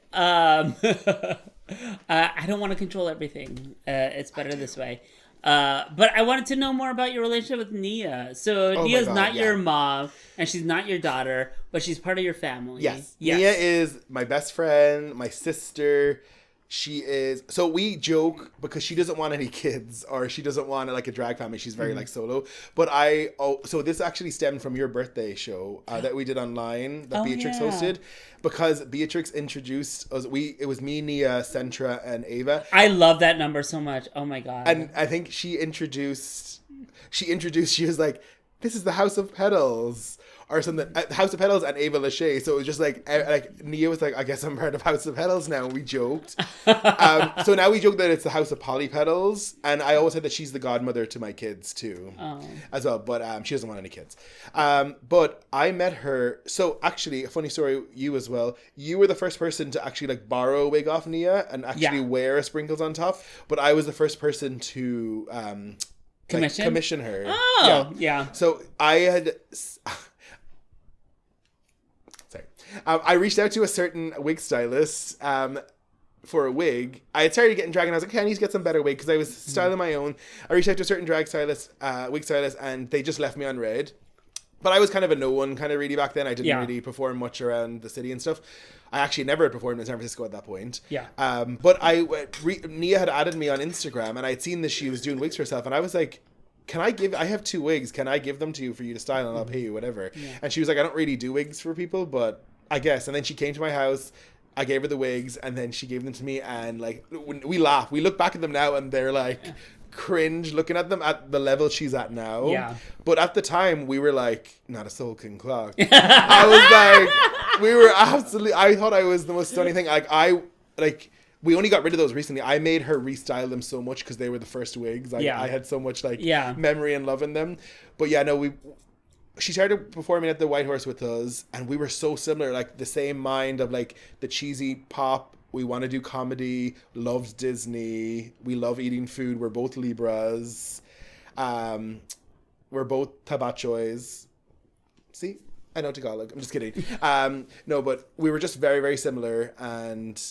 I don't want to control everything. It's better this way. But I wanted to know more about your relationship with Nia. So my Nia's God, not yeah. your mom, and she's not your daughter, but she's part of your family. Yes. Nia is my best friend, my sister. She is, so we joke because she doesn't want any kids, or she doesn't want like a drag family. She's very like solo. But so this actually stemmed from your birthday show that we did online that Beatrix hosted, because Beatrix introduced us. It was me, Nia, Centra, and Ava. I love that number so much. Oh my God. And I think she introduced, she was like, this is the House of Petals. Or something, House of Petals and Ava Lachey. So it was just like Nia was like, I guess I'm part of House of Petals now. And we joked. So now we joke that it's the House of Polly Petals. And I always said that she's the godmother to my kids too, as well. But she doesn't want any kids. But I met her. So actually, a funny story. You as well. You were the first person to actually like borrow a wig off Nia and actually wear sprinkles on top. But I was the first person to commission her. Oh, yeah. So I had. I reached out to a certain wig stylist for a wig. I had started getting drag and I was like, okay, I need to get some better wig because I was styling my own. I reached out to a certain drag stylist, wig stylist, and they just left me on red. But I was kind of a no one kind of really back then. I didn't really perform much around the city and stuff. I actually never had performed in San Francisco at that point. Yeah. But Nia had added me on Instagram and I had seen that she was doing wigs for herself. And I was like, I have 2 wigs. Can I give them to you for you to style and I'll pay you whatever? Yeah. And she was like, I don't really do wigs for people, but I guess. And then she came to my house. I gave her the wigs and then she gave them to me. And like, we laugh. We look back at them now and they're like cringe looking at them at the level she's at now. Yeah. But at the time we were like, not a soul can clock. I was like, we were absolutely, I thought I was the most stunning thing. We only got rid of those recently. I made her restyle them so much because they were the first wigs. I had so much memory and love in them. But yeah, no, she started performing at the White Horse with us and we were so similar, like the same mind of like the cheesy pop. We want to do comedy, loved Disney. We love eating food. We're both Libras. We're both Tabachoys. See? I know Tagalog. I'm just kidding. No, but we were just very, very similar and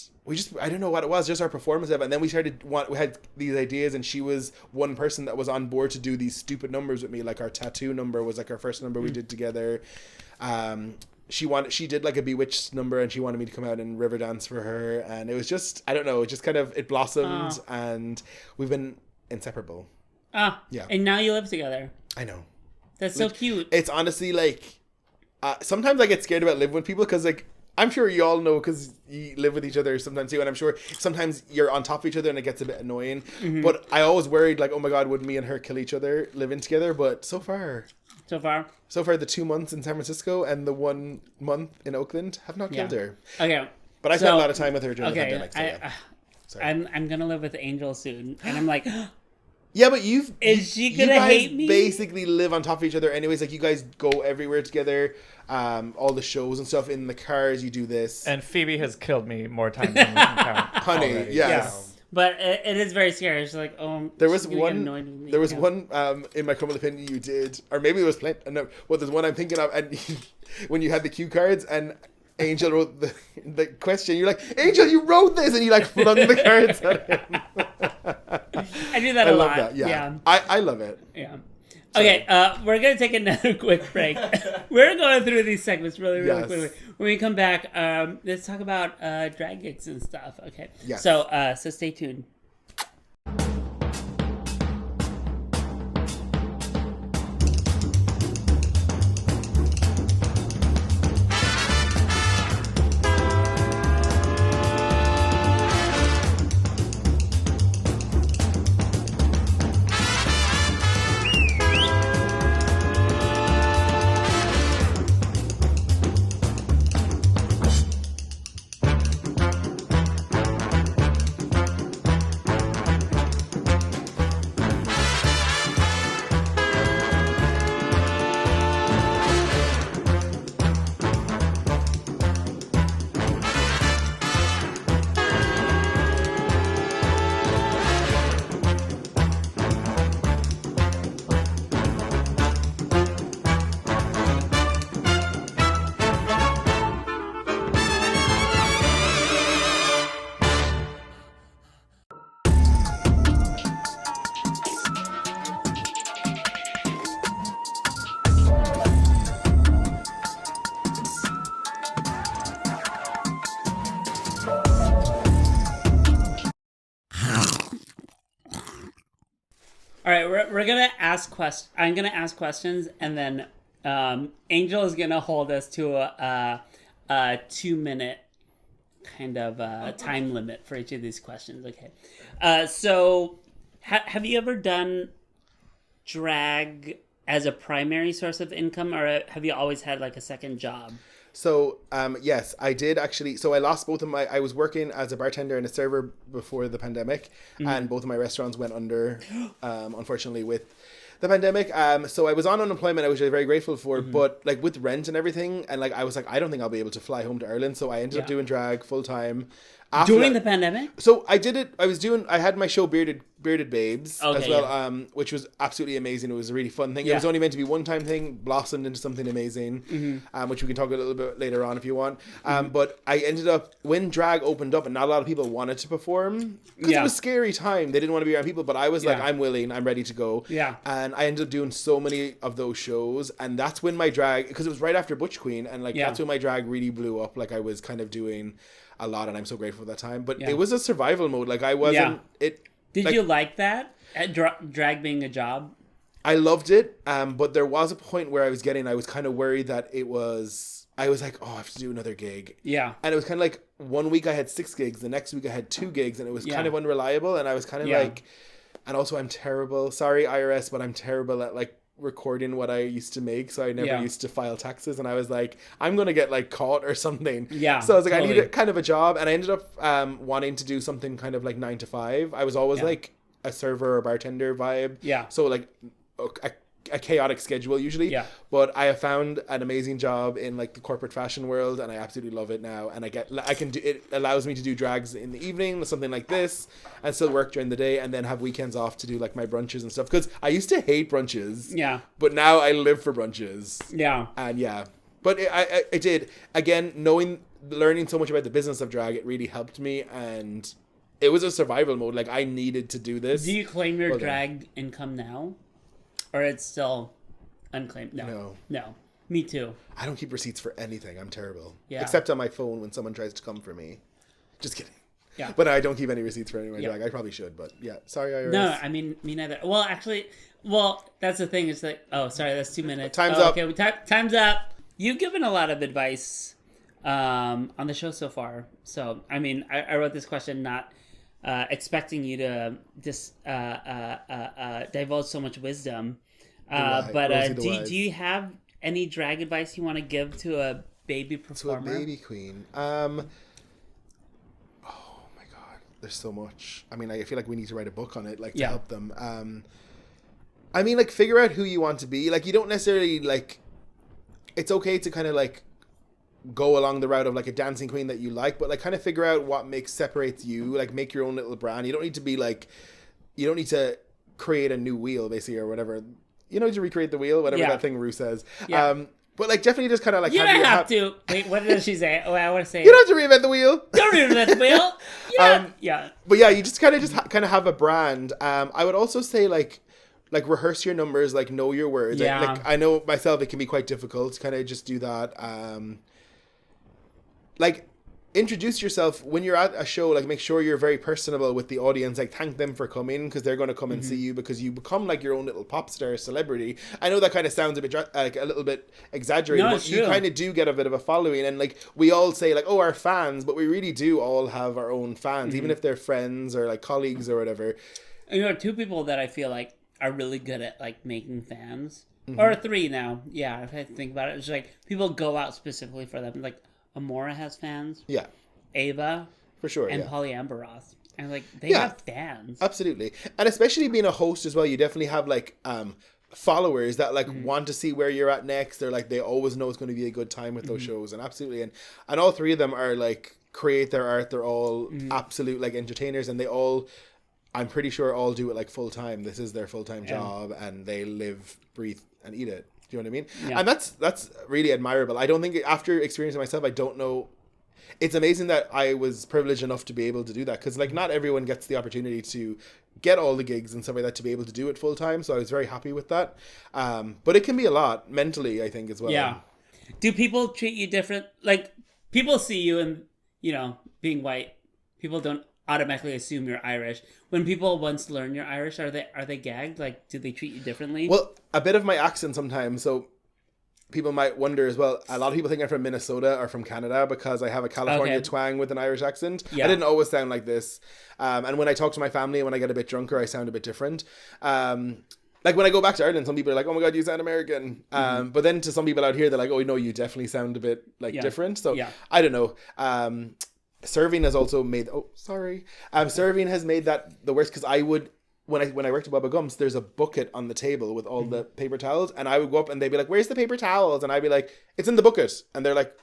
I don't know what it was, just our performance of it. And then we had these ideas and she was one person that was on board to do these stupid numbers with me. Like our tattoo number was like our first number we did together. She did like a Bewitched number and she wanted me to come out and river dance for her. And it was just, I don't know, it just kind of, it blossomed and we've been inseparable. Yeah. And now you live together. I know. That's so cute. It's honestly like, sometimes I get scared about living with people because like I'm sure you all know because you live with each other sometimes too, and I'm sure sometimes you're on top of each other and it gets a bit annoying. Mm-hmm. But I always worried like, oh my god, would me and her kill each other living together? But so far the 2 months in San Francisco and the 1 month in Oakland have not killed her. Okay. But I spent a lot of time with her during the pandemic. So Sorry. I'm gonna live with Angel soon, and I'm like, yeah, but she you gonna guys hate me? basically live on top of each other anyways. Like you guys go everywhere together, all the shows and stuff in the cars. You do this, And Phoebe has killed me more times than we can count. honey. already. Yes. but it is very scary. It's like, There was she's gonna get one. annoyed with me. There was Yeah. one in my crumble opinion you did, or maybe it was plenty. No, well, there's one I'm thinking of, and when you had the cue cards and Angel wrote the question, you're like, Angel, you wrote this, and you like flung the cards at him. I do that I a love lot. that. Yeah, Yeah. I love it. Yeah. Okay, we're gonna take another quick break. We're going through these segments really Yes. quickly. When we come back, let's talk about drag gigs and stuff. Okay. Yes. So stay tuned. All right, we're gonna ask questions. I'm gonna ask questions, and then Angel is gonna hold us to a 2-minute kind of time limit for each of these questions. Okay. So, have you ever done drag as a primary source of income, or have you always had like a second job? So, yes, I did actually. So I lost both of my, I was working as a bartender and a server before the pandemic, and both of my restaurants went under, unfortunately, with the pandemic. So I was on unemployment, which I was very grateful for, but like with rent and everything, and like I was like, I don't think I'll be able to fly home to Ireland. So I ended up doing drag full time. During the pandemic? So I did it. I had my show Bearded Babes as well, yeah. which was absolutely amazing. It was a really fun thing. Yeah. It was only meant to be one-time thing, blossomed into something amazing, which we can talk a little bit later on if you want. But I ended up, when drag opened up and not a lot of people wanted to perform, because it was a scary time. They didn't want to be around people, but I was like, I'm willing, I'm ready to go. Yeah. And I ended up doing so many of those shows, and that's when my drag, because it was right after Butch Queen, and like that's when my drag really blew up. Like I was kind of doing a lot, and I'm so grateful for that time. But it was a survival mode. Like I wasn't Did you like that? Drag being a job? I loved it, but there was a point where I was kind of worried that I was like, oh, I have to do another gig. Yeah. And it was kind of like 1 week I had 6 gigs, the next week I had 2 gigs, and it was kind of unreliable, and I was kind of like, and also I'm terrible, sorry IRS, but I'm terrible at like recording what I used to make, so I never used to file taxes, and I was like, I'm gonna get like caught or something. So I was like, I need a kind of a job, and I ended up wanting to do something kind of like 9 to 5. I was always like a server or bartender vibe. So like a chaotic schedule usually. But I have found an amazing job in like the corporate fashion world, and I absolutely love it now. And it allows me to do drags in the evening, something like this, and still work during the day, and then have weekends off to do like my brunches and stuff. Because I used to hate brunches. But now I live for brunches. And but I did, again, learning so much about the business of drag, it really helped me, and it was a survival mode. Like I needed to do this. Do you claim your drag income now? Or it's still unclaimed? No. Me too. I don't keep receipts for anything. I'm terrible. Yeah. Except on my phone when someone tries to come for me. Just kidding. Yeah. But I don't keep any receipts for any of my drag. I probably should, but yeah. Sorry, IRS. No, I mean, me neither. Well, actually, that's the thing. It's like, oh, sorry, that's 2 minutes. Time's up. Okay, time's up. you've given a lot of advice on the show so far. So, I mean, I wrote this question not expecting you to just divulge so much wisdom. But do you have any drag advice you want to give to a baby performer? To a baby queen. Oh my god, there's so much. I mean, I feel like we need to write a book on it, like to help them. I mean, like, figure out who you want to be. Like, you don't necessarily like. It's okay to kind of like go along the route of like a dancing queen that you like, but like kind of figure out what separates you. Like, make your own little brand. You don't need to be like. You don't need to create a new wheel, basically, or whatever. You know, to recreate the wheel, whatever that thing Rue says. Yeah. But like, definitely just kind of like. You don't have to. Wait, what did she say? Oh, I want to say. You don't have to reinvent the wheel. Don't reinvent the wheel. Yeah. Yeah. But yeah, you just kind of have a brand. I would also say like rehearse your numbers, like know your words. Yeah. Like I know myself, it can be quite difficult to kind of just do that. Like introduce yourself when you're at a show. Like make sure you're very personable with the audience. Like thank them for coming because they're going to come and see you because you become like your own little pop star celebrity. I know that kind of sounds a bit like a little bit exaggerated, but you kind of do get a bit of a following. And like we all say like, oh, our fans, but we really do all have our own fans, even if they're friends or like colleagues or whatever. You know, two people that I feel like are really good at like making fans, or three now. Yeah, if I think about it, it's like people go out specifically for them. Like Amora has fans. Yeah. Ava. For sure. And Polly Amberos. And like they have fans. Absolutely. And especially being a host as well, you definitely have like followers that like want to see where you're at next. They're like they always know it's going to be a good time with those shows. And absolutely. And all three of them are like create their art. They're all absolute like entertainers, and they all I'm pretty sure all do it like full time. This is their full time job, and they live, breathe, and eat it. Do you know what I mean? Yeah. And that's really admirable. I don't think after experiencing myself, I don't know. It's amazing that I was privileged enough to be able to do that because like not everyone gets the opportunity to get all the gigs and stuff like that to be able to do it full time. So I was very happy with that. But it can be a lot mentally, I think, as well. Yeah. Do people treat you different? Like people see you and being white. People don't automatically assume you're Irish. When people once learn you're Irish, are they gagged? Like, do they treat you differently? Well, a bit of my accent sometimes. So people might wonder as well. A lot of people think I'm from Minnesota or from Canada because I have a California twang with an Irish accent. Yeah. I didn't always sound like this. And when I talk to my family and when I get a bit drunker, I sound a bit different. Like when I go back to Ireland, some people are like, oh my God, you sound American. But then to some people out here, they're like, oh no, you definitely sound a bit like different. So I don't know. Serving has also made serving has made that the worst because I would when I worked at Bubba Gumps, there's a bucket on the table with all the paper towels, and I would go up and they'd be like, where's the paper towels? And I'd be like, it's in the bucket. And they're like,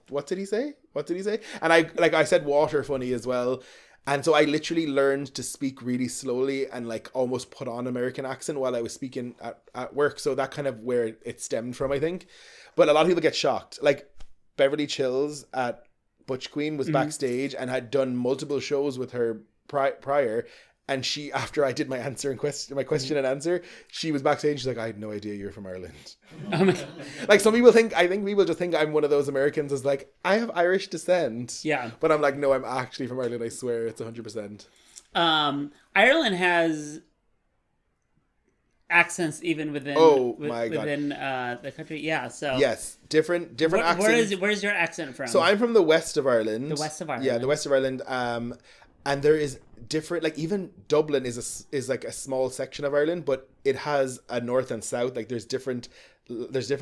what did he say? What did he say? And I said water funny as well. And so I literally learned to speak really slowly and like almost put on American accent while I was speaking at work. So that kind of where it stemmed from, I think. But a lot of people get shocked. Like Beverly Chills at Butch Queen was backstage and had done multiple shows with her prior. And she, after I did my question and answer, she was backstage. She's like, I had no idea you're from Ireland. Like some people I think people just think I'm one of those Americans is like, I have Irish descent. Yeah. But I'm like, no, I'm actually from Ireland. I swear it's 100%. Ireland has accents even within within the country. Yeah. So yes, different accents. Where's your accent from? So I'm from the west of Ireland. The west of Ireland. Yeah, the west of Ireland. And there is different, like even Dublin is like a small section of Ireland, but it has a north and south. Like there's different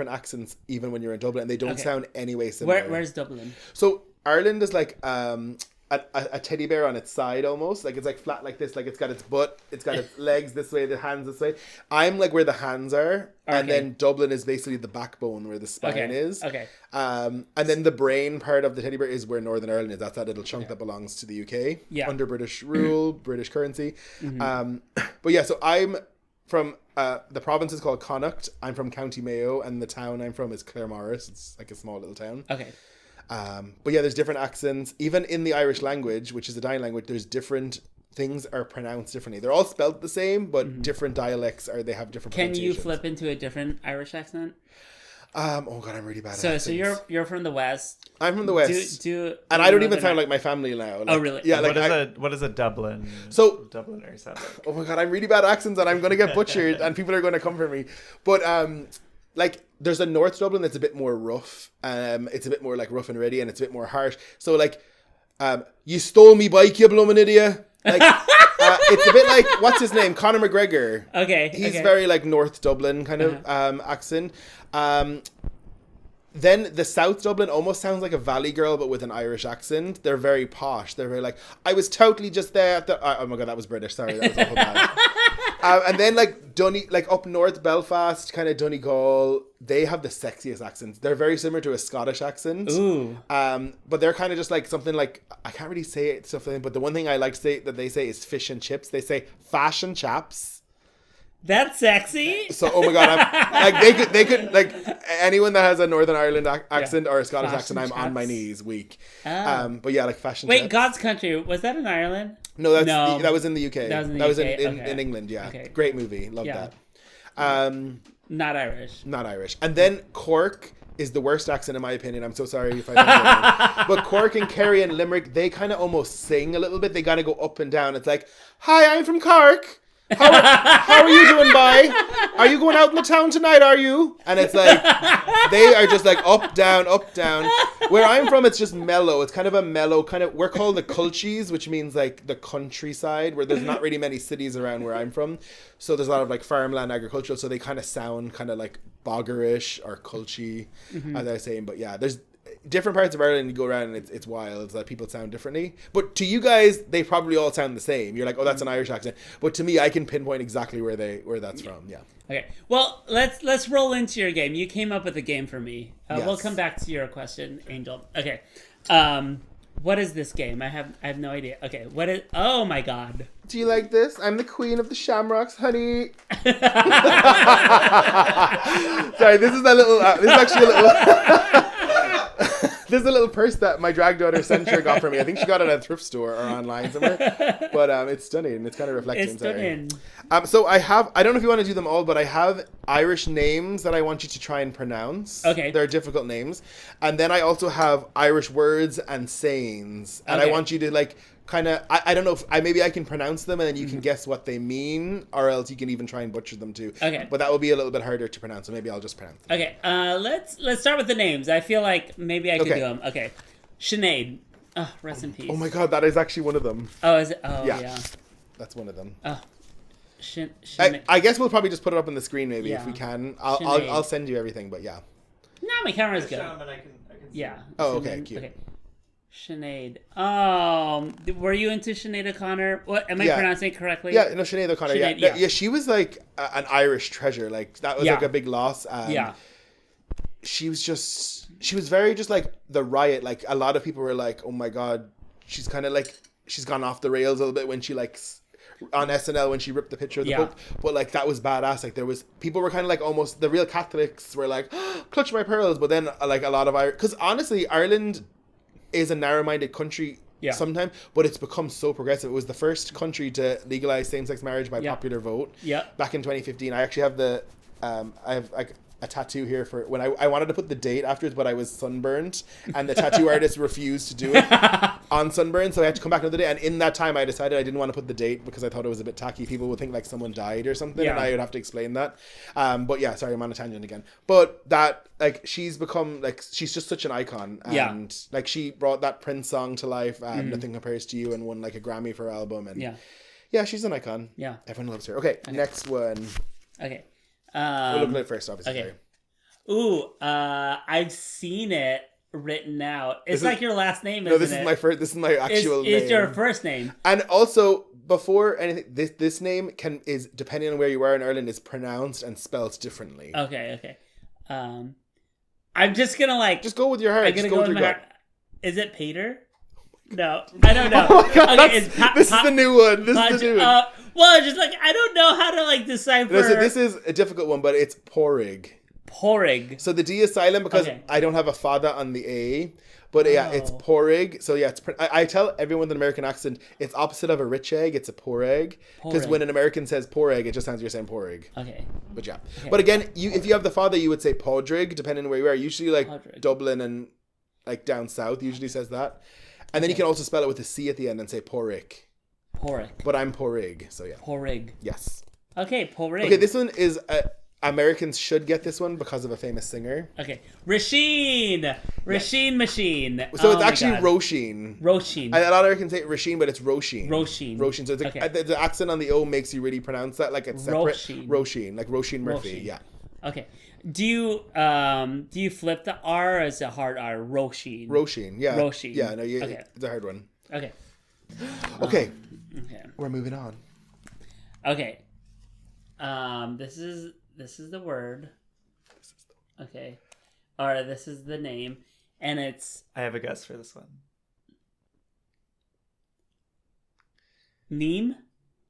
accents even when you're in Dublin, and they don't sound any way similar. Where's Dublin? So Ireland is like a teddy bear on its side almost, like it's like flat like this, like it's got its butt, it's got its legs this way, the hands this way. I'm like where the hands are, and then Dublin is basically the backbone where the spine is. Okay. And then the brain part of the teddy bear is where Northern Ireland is. That's that little chunk that belongs to the UK under British rule, British currency. But yeah, so I'm from the province is called Connacht. I'm from County Mayo, and the town I'm from is Claremorris. It's like a small little town. Okay. But yeah, there's different accents. Even in the Irish language, which is a dying language, there's different things are pronounced differently. They're all spelt the same, but different dialects they have different pronunciations. Can you flip into a different Irish accent? Oh God, I'm really bad at accents. So you're from the West. I'm from the West. And I don't even sound like my family now. Like, oh really? Yeah. Like what is a Dublin? So Dubliner sound like? Oh my God, I'm really bad at accents, and I'm gonna get butchered, and people are gonna come for me. But like there's a North Dublin that's a bit more rough. It's a bit more like rough and ready, and it's a bit more harsh. So like, you stole me bike, you bloomin' idiot. Like, it's a bit like, what's his name? Conor McGregor. Okay. He's very like North Dublin kind of accent. Then the South Dublin almost sounds like a Valley girl, but with an Irish accent. They're very posh. They're very like, I was totally just there at the... Oh my God, that was British. Sorry, that was awful bad. And then like like up north, Belfast, kind of Donegal, they have the sexiest accents. They're very similar to a Scottish accent. Ooh. But they're kind of just like something like, I can't really say it, something, but the one thing I like to say that they say is fish and chips. They say fashion chaps. That's sexy. So, oh my God, I'm, like they could like anyone that has a Northern Ireland accent or a Scottish Fashion accent, I'm chaps. on my knees, weak. Oh. But yeah, like fashion. Wait, chaps. God's Country, was that in Ireland? No, No. that was in the UK. That was in the UK, in England. Yeah, Okay. great movie, loved Yeah. that. Not Irish. Not Irish. And then Cork is the worst accent in my opinion. I'm so sorry if I offend you. But Cork and Kerry and Limerick, they kind of almost sing a little bit. They gotta go up and down. It's like, hi, I'm from Cork. How are you doing, boy? Are you going out in the town tonight, are you? And it's like, they are just like up, down, up, down. Where I'm from, it's just mellow. It's kind of a mellow kind of, we're called the Culchies, which means like the countryside, where there's not really many cities around where I'm from. So there's a lot of like farmland, agricultural. So they kind of sound kind of like boggerish or culchy, as I was saying. But yeah, there's different parts of Ireland you go around and it's wild that people sound differently. But to you guys, they probably all sound the same. You're like, oh, that's an Irish accent. But to me, I can pinpoint exactly where that's from. Yeah. Okay. Well, let's roll into your game. You came up with a game for me. Yes. We'll come back to your question, Angel. Okay. What is this game? I have no idea. Okay. What is? Oh my God. Do you like this? I'm the queen of the shamrocks, honey. Sorry, this is a little. This is actually a little. This is a little purse that my drag daughter Centra got for me. I think she got it at a thrift store or online somewhere. But it's stunning and it's kind of reflective. It's stunning. So I don't know if you want to do them all, but I have Irish names that I want you to try and pronounce. Okay. They're difficult names. And then I also have Irish words and sayings. And I want you to like kind of, I don't know if maybe I can pronounce them and then you can guess what they mean, or else you can even try and butcher them too. Okay. But that will be a little bit harder to pronounce, so maybe I'll just pronounce them. Okay. Let's start with the names. I feel like maybe I could Okay. do them. Okay. Sinead. Oh, rest in peace. Oh my God, that is actually one of them. Oh, is it? Oh, Yeah. yeah. That's one of them. Oh. Sinead. I guess we'll probably just put it up on the screen maybe Yeah. if we can. Sinead. I'll send you everything, but yeah. No, my camera's good. Show 'em and I can Yeah. Oh, okay, Sinead. cute. Okay. Sinead. Were you into Sinead O'Connor? What am I Yeah. pronouncing it correctly? Yeah, no, Sinead O'Connor. Sinead, yeah. yeah. She was like an Irish treasure. Like that was Yeah. like a big loss. Yeah. She was very just like the riot. Like a lot of people were like, oh my God, she's kind of like, she's gone off the rails a little bit when she like on SNL when she ripped the picture of the Pope. But like that was badass. Like there was, people were kind of like almost, the real Catholics were like, oh, clutch my pearls. But then like a lot of because honestly, Ireland is a narrow-minded country sometimes, but it's become so progressive. It was the first country to legalize same-sex marriage by popular vote back in 2015. I actually have I have like a tattoo here for when I wanted to put the date afterwards, but I was sunburned and the tattoo artist refused to do it on sunburn, so I had to come back another day. And in that time I decided I didn't want to put the date because I thought it was a bit tacky. People would think like someone died or something and I would have to explain that. But yeah, sorry, I'm on a tangent again. But that, like, she's become like, she's just such an icon, and like she brought that Prince song to life, Nothing Compares to You, and won like a Grammy for her album. And yeah, she's an icon. Yeah, everyone loves her. Okay. Next one. Okay. We're looking at it first, obviously. Okay. Ooh, I've seen it written out. It's like your last name, isn't it? No, this is my first. This is my actual name. It's your first name. And also, before anything, this name is depending on where you are in Ireland, is pronounced and spelled differently. Okay. I'm just gonna just go with your heart. I'm gonna just go with your gut. heart. Is it Peter? No, I don't know. Oh my God, okay, this is the new one. This is the new one. Well, just like I don't know how to like decipher. No, so this is a difficult one, but it's porrig. Porrig. So the D is silent because I don't have a father on the A. But yeah, it's porrig. So yeah, I tell everyone with an American accent, it's opposite of a rich egg. It's a poor egg. Because when an American says poor egg, it just sounds like you're saying porrig. Okay. But yeah. Okay. But again, if you have the father, you would say podrig, depending on where you are. Usually like podrig. Dublin and like down south usually says that. And then you can also spell it with a C at the end and say porrick. Porrick. But I'm porrig, so yeah. Porrig. Yes. Okay, porrig. Okay, this one is Americans should get this one because of a famous singer. Okay. Rasheen Machine. So it's actually Roisin. Roisin. A lot of Americans say Rasheen, but it's Roisin. Roisin. So it's Okay. the accent on the O makes you really pronounce that like it's separate. Roisin, like Roisin Murphy. Roisin. Yeah. Okay. Do you flip the R or is it a hard R? Roisin. Roisin. Yeah. Roisin. Yeah. No. Okay. It's a hard one. Okay. Okay. Okay. We're moving on. Okay. This is the word. Okay. Or this is the name. And it's I have a guess for this one. Neem?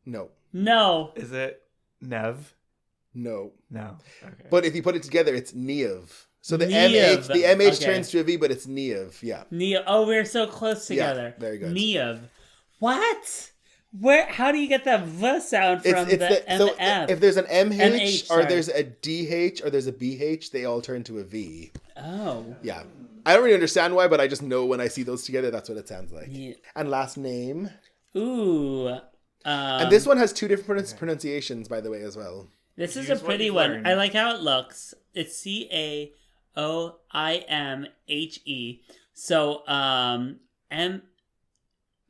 No. No. Is it Nev? No. No. Okay. But if you put it together, it's Niev. So the Niev. MH Okay. turns to a V, but it's Niev. Yeah. Neem. Oh, we're so close together. Yeah, very good. Neem. What? Where? How do you get the V sound from It's the so MF? if there's an MH, MH, or sorry. there's a DH or there's a BH, they all turn to a V. Oh. Yeah. I don't really understand why, but I just know when I see those together, that's what it sounds like. Yeah. And last name. Ooh. And this one has two different pronunciations, by the way, as well. This is Use a what pretty you've one. learned. I like how it looks. It's CAOIMHE. So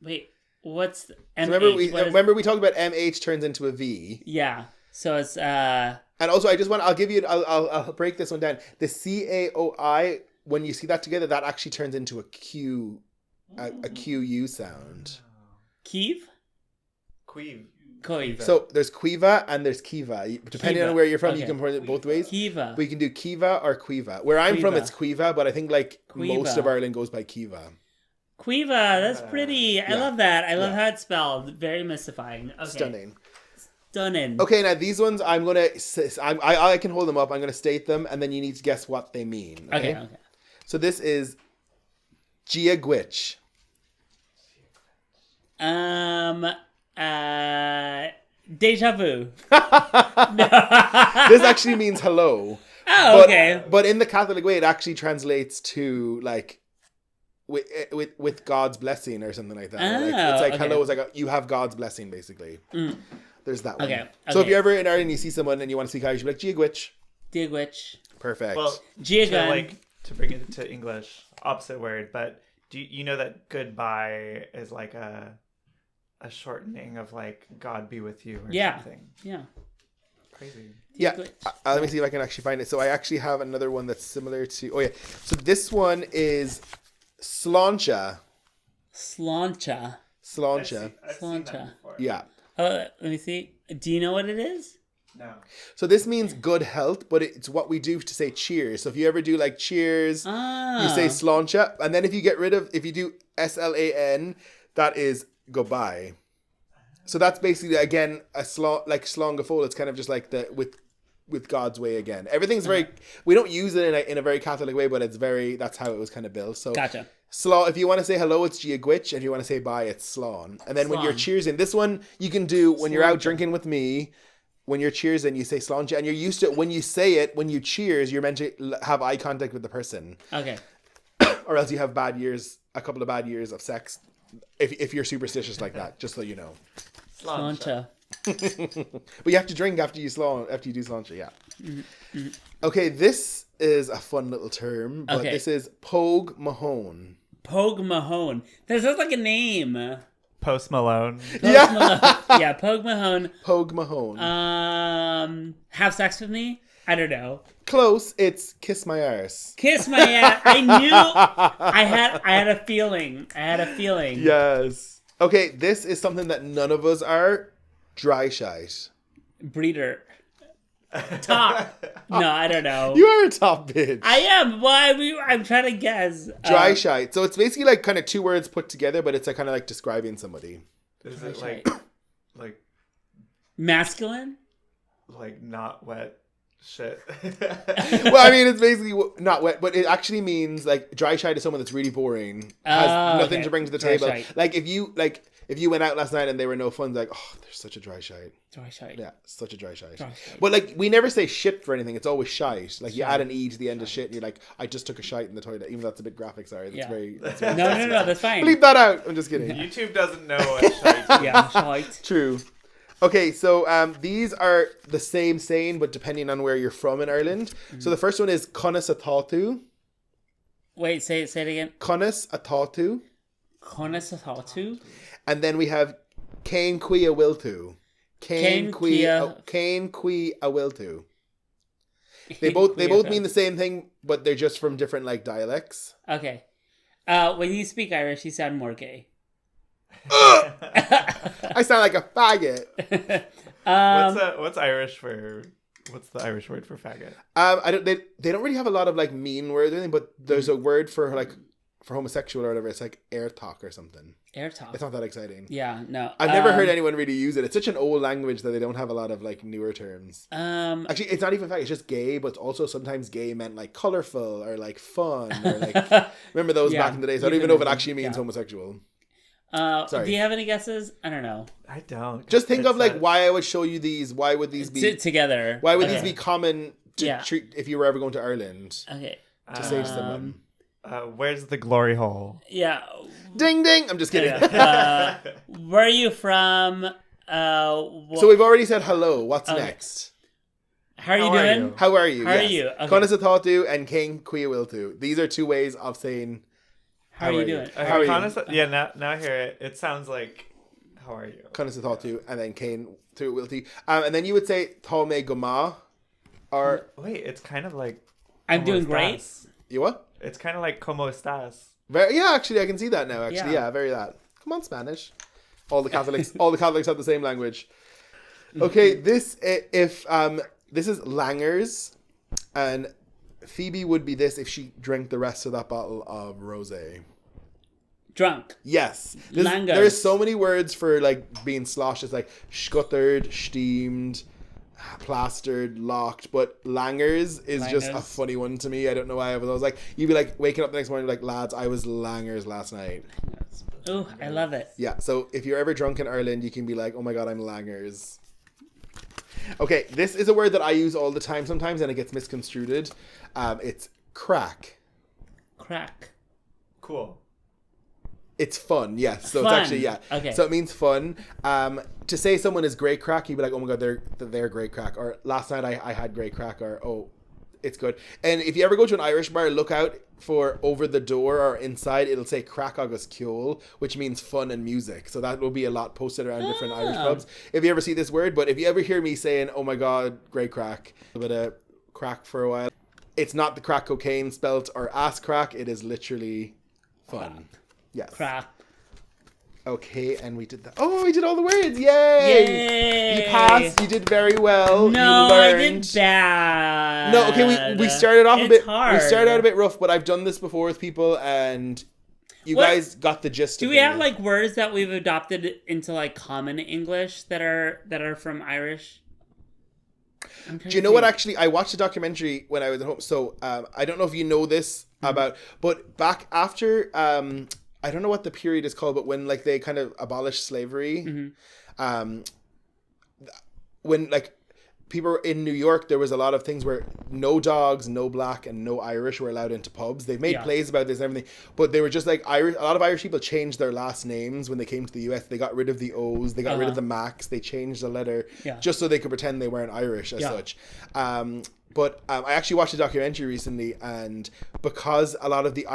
wait, what's the MH? So What is- remember we talked about MH turns into a V. Yeah. So it's And also, I'll break this one down. The CAOI, when you see that together, that actually turns into a Q, a QU sound. Kiev? Queeve. Koiv. So there's Quiva and there's Kiva. Depending Kiva. on where you're from, you Okay. can put it both ways. Kiva. We can do Kiva or Quiva. Where I'm from, Quiva. it's Quiva, but I think like Quiva. most of Ireland goes by Kiva. Quiva. That's pretty. I Yeah. love that. I love Yeah. how it's spelled. Very mystifying. Okay. Stunning. Stunning. Okay, now these ones I can hold them up. I'm gonna state them, and then you need to guess what they mean. Okay. So this is Gia Gwitch. Deja vu. This actually means hello. Oh, But, okay. But in the Catholic way, it actually translates to like with God's blessing or something like that. It's like okay. hello is like you have God's blessing basically. There's that one. Okay, So if okay. you're ever in Ireland and you see someone and you want to speak Irish, you'd be like Gia Gwitch. Digwitch. Perfect. Well, Giagun. to bring it to English, opposite word, but do you know that goodbye is like a shortening of like God be with you or something? Yeah. Crazy. yeah. Gwitch. Let me see if I can actually find it. So I actually have another one that's similar to. Oh yeah. So this one is Sláinte. Sláinte. Sláinte. I've seen that Sláinte. before. Yeah. Let me see. Do you know what it is? No. So this means good health, but it's what we do to say cheers. So if you ever do like cheers, Ah. you say Sláinte, and then if you do SLAN, that is goodbye. So that's basically again a slán go fóill. It's kind of just like the with God's way again. Everything's very. We don't use it in a very Catholic way, but that's how it was kind of built. So Gotcha. if you want to say hello, it's Gia Gwitch, and if you want to say bye, it's slán. And then when you're Slán. cheersing, this one you can do when you're out Sláinte. drinking with me. When you're cheersing, you say Sláinte, and you're used to it. When you say it, when you cheers, you're meant to have eye contact with the person, Okay. or else you have a couple of bad years of sex. If you're superstitious like that, just so you know. Sláinte. But you have to drink after you do Sláinte, yeah. Okay, this is a fun little term, but Okay. this is Pogue Mahone. Pogue Mahone. That sounds like a name. Post Malone. Yeah, Pogue Mahone. Pogue Mahone. Have sex with me? I don't know. Close. It's Kiss My Arse. Kiss my ass. I knew. I had a feeling. Yes. Okay, this is something that none of us are. Dry shite. Breeder. Top. No, I don't know. You are a top bitch. I am. Why? I'm trying to guess. Dry shite. So it's basically like kind of two words put together, but it's like kind of like describing somebody. Is it Dry like masculine? not wet shit? Well, I mean, it's basically not wet, but it actually means like dry shite is someone that's really boring, has nothing okay. to bring to the Dry table. shite. Like if you went out last night and they were no fun, like, oh, there's such a dry shite. Dry shite. Yeah, such a dry shite. Dry shite. But like we never say shit for anything. It's always shite. Like you Shite. add an e to the end of shit, and you're like, I just took a shite in the toilet. Even though that's a bit graphic. Sorry, that's Yeah. very. No, that's fine. Bleep that out. I'm just kidding. YouTube doesn't know what shite. Yeah, shite. True. Okay, so these are the same saying, but depending on where you're from in Ireland. So the first one is Conas a Tátu. Wait, say it again. Conas a Tátu. Conas a Tátu. And then we have Cain Qui a Wiltu. Cain Qui a Wiltu. They both mean the same thing, but they're just from different like dialects. Okay. When you speak Irish, you sound more gay. I sound like a faggot. What's Irish for? What's the Irish word for faggot? They don't really have a lot of like mean words or anything, but there's a word for like for homosexual or whatever. It's like air talk or something. Air talk. It's not that exciting. Yeah, no. I've never heard anyone really use it. It's such an old language that they don't have a lot of like newer terms. Actually, it's not even faggot. It's just gay, but also sometimes gay meant like colorful or like fun or like remember those back in the day. So I don't even know if it actually means homosexual. Do you have any guesses? I don't know. I don't. Just think of like why I would show you these. Why would these be together? Why would these be common to treat if you were ever going to Ireland? Okay. To say to someone. Where's the glory hole? Yeah. Ding ding. I'm just kidding. Where are you from? So we've already said hello. What's next? How are you doing? How are you? How are you? Conas a Tátu and Cain Qui a Wiltu. These are two ways of saying how are you doing? Okay, how are you? Yeah, now I hear it. It sounds like how are you? Conas a Tátu and then Cain Qui a Wiltu. And then you would say Tá me go maith. Or wait, it's kind of like I'm doing great. You what? It's kind of like como estás. Actually, I can see that now. Actually, yeah, very that. Come on, Spanish. All the Catholics have the same language. Okay, this is Langers, and Phoebe would be this if she drank the rest of that bottle of rosé. Drunk. Yes. Langers. There's so many words for like being sloshed. It's like scuttered, steamed, plastered, locked, but langers is just a funny one to me. I don't know why. I was like, you'd be like waking up the next morning like, lads, I was langers last night. Oh, I love it. Yeah, so if you're ever drunk in Ireland, you can be like, oh my god, I'm langers. Okay, this is a word that I use all the time sometimes and it gets misconstrued. It's crack. Crack. Cool. It's fun, yes. So fun. It's actually, yeah. Okay. So it means fun. To say someone is great crack, you'd be like, oh my god, they're great crack. Or last night I had great crack. Or, oh, it's good. And if you ever go to an Irish bar, look out for over the door or inside, it'll say crack agus ceol, which means fun and music. So that will be a lot posted around different Irish pubs. If you ever see this word, but if you ever hear me saying, oh my god, great crack, a bit of crack for a while, it's not the crack cocaine spelt or ass crack. It is literally fun. Crack. Yes. Crack. Okay, and we did that. Oh, we did all the words. Yay! You passed. You did very well. No, you learned. I did bad. No, okay, we started off a bit. Hard. We started out a bit rough, but I've done this before with people, and you guys got the gist. Do we have like words that we've adopted into like common English that are from Irish? Do you know what? Actually, I watched a documentary when I was at home. So I don't know if you know this about, but back after I don't know what the period is called, but when like they kind of abolished slavery, when like people in New York, there was a lot of things where no dogs, no black, and no Irish were allowed into pubs. They've made plays about this and everything, but they were just like Irish. A lot of Irish people changed their last names when they came to the US. They got rid of the O's, they got rid of the Macs, they changed the letter just so they could pretend they weren't Irish as such. But I actually watched a documentary recently, and because a lot of the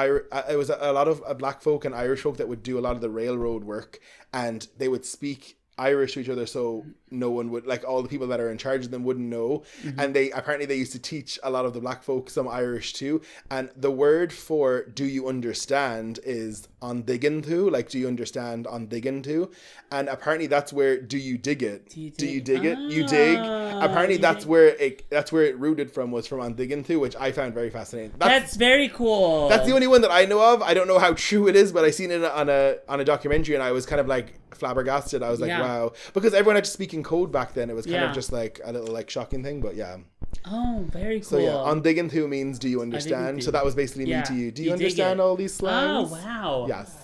it was a lot of black folk and Irish folk that would do a lot of the railroad work, and they would speak Irish to each other, so no one would, like, all the people that are in charge of them wouldn't know. And they used to teach a lot of the black folk some Irish too, and the word for do you understand is on diggin' to, like, do you understand on diggin' to, and apparently that's where do you dig it, do you dig it, you dig, apparently that's where it rooted from, was from on diggin' to, which I found very fascinating. That's very cool. That's the only one that I know of. I don't know how true it is, but I seen it on a documentary, and I was kind of like flabbergasted. I was like, wow, because everyone had to speak in code back then. It was kind of just like a little like shocking thing, but yeah. Oh, very cool. So yeah, on digging to means do you understand? So that was basically me to you. Do you understand all these slangs? Oh, wow. Yes.